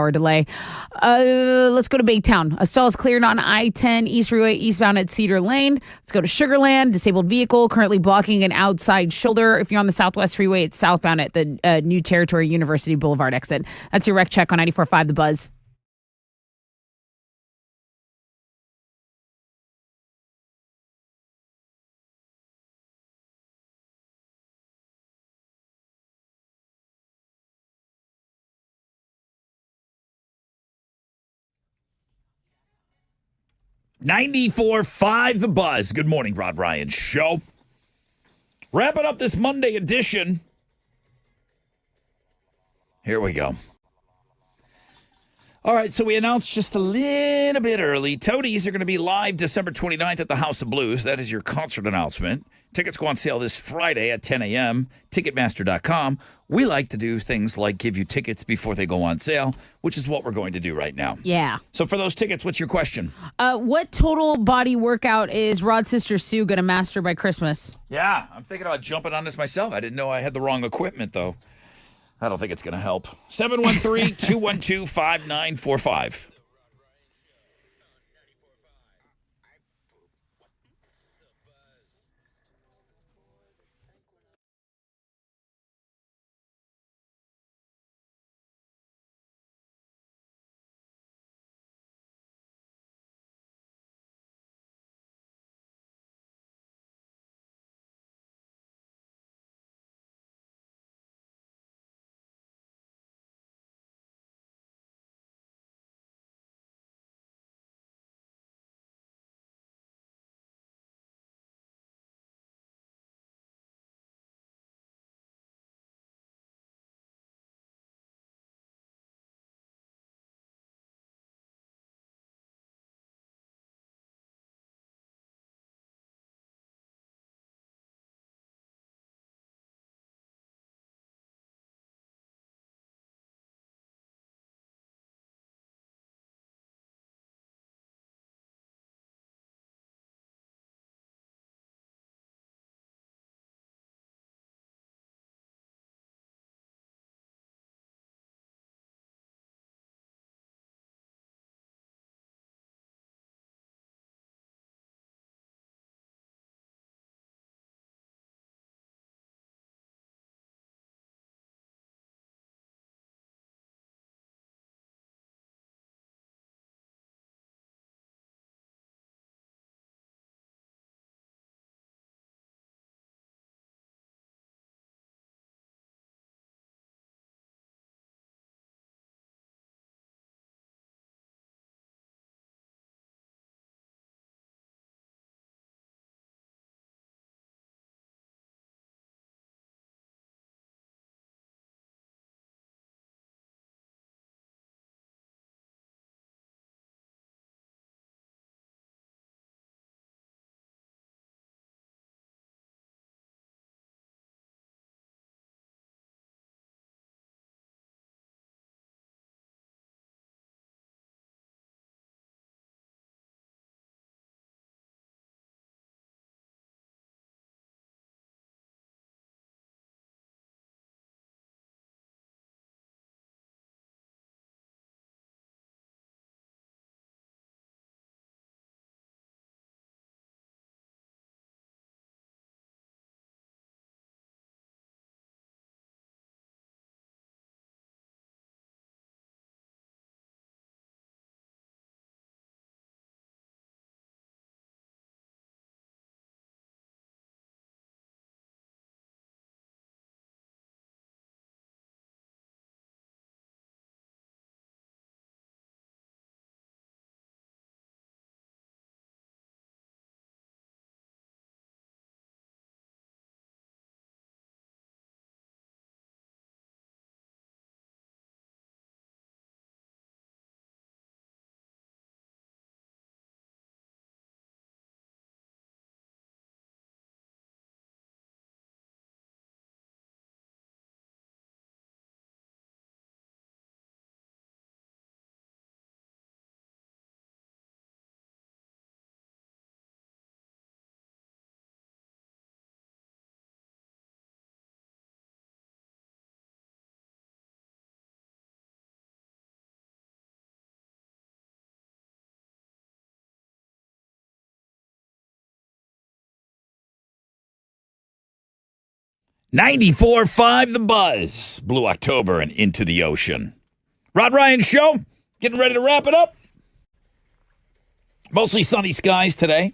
delay. Let's go to Baytown. A stall is cleared on I-10 East Freeway eastbound at Cedar Lane. Let's go to Sugarland. Disabled vehicle currently blocking an outside shoulder. If you're on the Southwest Freeway, it's southbound at the New Territory University Boulevard exit. That's your wreck check on 94.5 The Buzz. .94.5 The Buzz. Good morning, Rod Ryan Show. Wrapping up this Monday edition. Here we go. All right, so we announced just a little bit early. Toadies are going to be live December 29th at the House of Blues. That is your concert announcement. Tickets go on sale this Friday at 10 a.m. Ticketmaster.com. We like to do things like give you tickets before they go on sale, which is what we're going to do right now. Yeah. So for those tickets, what's your question? What total body workout is Rod's sister Sue going to master by Christmas? Yeah, I'm thinking about jumping on this myself. I didn't know I had the wrong equipment, though. I don't think it's going to help. 713-212-5945. 94.5 The Buzz. Blue October and Into the Ocean. Rod Ryan Show. Getting ready to wrap it up. Mostly sunny skies today.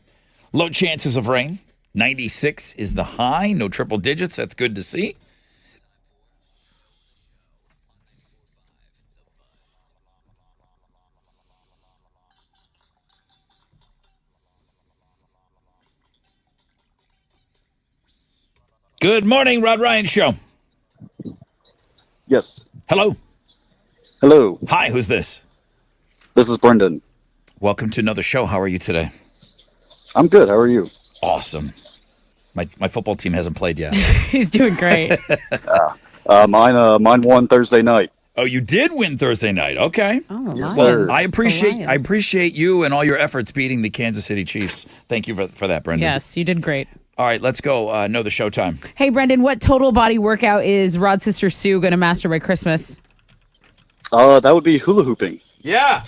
Low chances of rain. 96 is the high. No triple digits. That's good to see. Good morning, Rod Ryan Show. Yes. Hello. Hello. Hi, who's this? This is Brendan. Welcome to another show. How are you today? I'm good. How are you? Awesome. My football team hasn't played yet. He's doing great. Mine won Thursday night. Oh, you did win Thursday night. Okay. Oh, Yes, Lions. sir. I appreciate The I Lions. appreciate you and all your efforts beating the Kansas City Chiefs. Thank you for that, Brendan. Yes, you did great. All right, let's go. Know the show time. Hey, Brendan, what total body workout is Rod's sister Sue going to master by Christmas? That would be hula hooping. Yeah.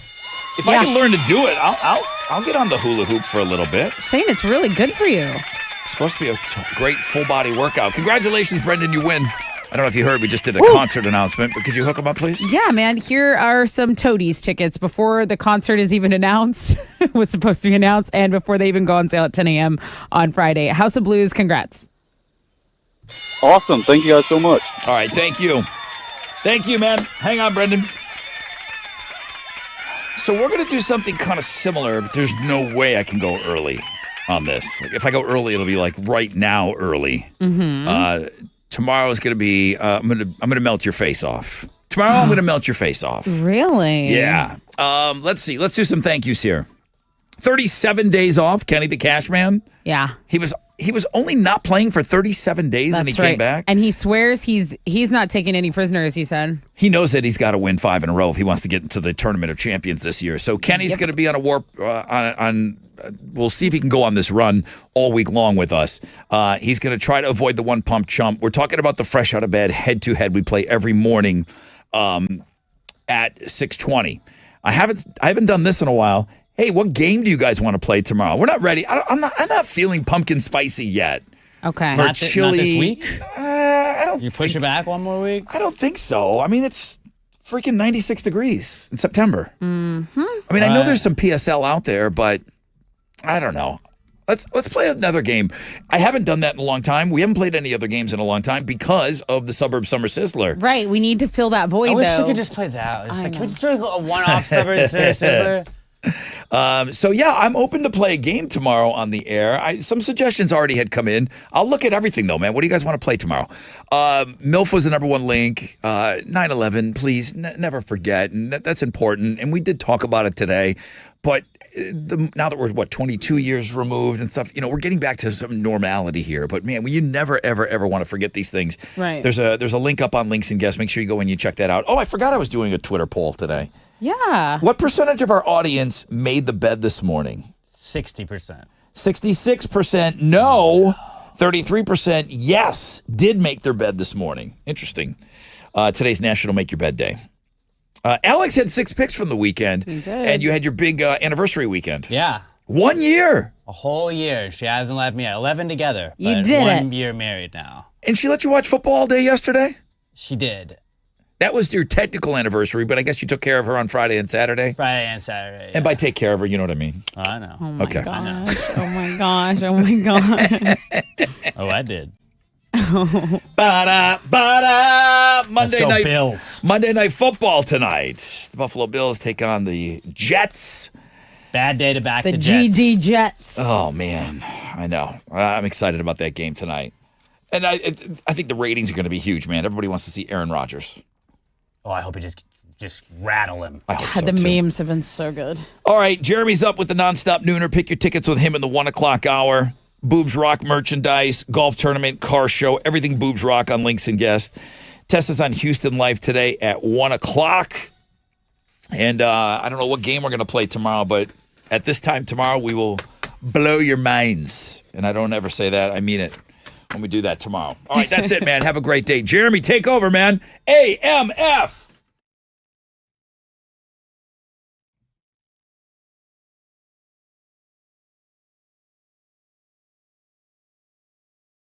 If I can learn to do it, I'll get on the hula hoop for a little bit. Saying it's really good for you. It's supposed to be a great full body workout. Congratulations, Brendan. You win. I don't know if you heard, we just did a concert announcement, but could you hook them up, please? Yeah, man. Here are some Toadies tickets before the concert is even announced. It was supposed to be announced, and before they even go on sale at 10 a.m. on Friday. House of Blues, congrats. Awesome. Thank you guys so much. All right, thank you. Thank you, man. Hang on, Brendan. So we're going to do something kind of similar, but there's no way I can go early on this. Like, if I go early, it'll be like right now early. Tomorrow is going to be, I'm going to melt your face off. Tomorrow, I'm going to melt your face off. Really? Yeah. Let's see. Let's do some thank yous here. 37 days off, Kenny the Cash Man. Yeah. He was only not playing for 37 days and he came back. And he swears he's not taking any prisoners, he said. He knows that he's got to win 5 in a row if he wants to get into the Tournament of Champions this year. So Kenny's going to be on a warp we'll see if he can go on this run all week long with us. He's going to try to avoid the one pump chump. We're talking about the fresh out of bed head-to-head we play every morning at 6:20. I haven't done this in a while. Hey, what game do you guys want to play tomorrow? We're not ready. I'm not feeling pumpkin spicy yet. Okay. Or Not chili. this week? I don't. You push it back one more week? I don't think so. I mean, it's freaking 96 degrees in September. Mm-hmm. I mean, I know there's some PSL out there, but I don't know. Let's play another game. I haven't done that in a long time. We haven't played any other games in a long time because of the Suburb Summer Sizzler. Right. We need to fill that void, I wish though. we could just play that. It's like, can we just do a one-off Suburb Sizzler? So yeah, I'm open to play a game tomorrow on the air. Some suggestions already had come in. I'll look at everything though, man. What do you guys want to play tomorrow? MILF was the number one link. 9/11, please never forget, and that's important. And we did talk about it today, but now that we're 22 years removed and stuff, we're getting back to some normality here. But man, you never ever want to forget these things. Right. There's a link up on Links and Guests. Make sure you go and you check that out. Oh, I forgot I was doing a Twitter poll today. Yeah. What percentage of our audience made the bed this morning? 60%. 66% no. 33% yes did make their bed this morning. Interesting. Today's National Make Your Bed Day. Alex had 6 picks from the weekend. He did. And you had your big anniversary weekend. Yeah. 1 year. A whole year. She hasn't left me yet. 11 together. You but did 1 it. year married now. And she let you watch football all day yesterday? She did. That was your technical anniversary, but I guess you took care of her on Friday and Saturday. Friday and Saturday. And by take care of her, you know what I mean. Oh, I know. Oh, my Okay. gosh. Oh, my gosh. Oh, my gosh. Oh, I did. Ba-da, ba-da. Let's go Bills. Monday Night Football tonight. The Buffalo Bills take on the Jets. Bad day to back The the Jets. GD Jets. Oh, man. I know. I'm excited about that game tonight. And I think the ratings are going to be huge, man. Everybody wants to see Aaron Rodgers. Oh, I hope he just rattle him. I hope God, so, the too. memes have been so good. All right, Jeremy's up with the Nonstop Nooner. Pick your tickets with him in the 1 o'clock hour. Boobs Rock merchandise, golf tournament, car show, everything Boobs Rock on Links and Guests. Test us on Houston Life today at 1 o'clock. And I don't know what game we're going to play tomorrow, but at this time tomorrow, we will blow your minds. And I don't ever say that. I mean it when we do that tomorrow. All right, that's it, man. Have a great day. Jeremy, take over, man. AMF.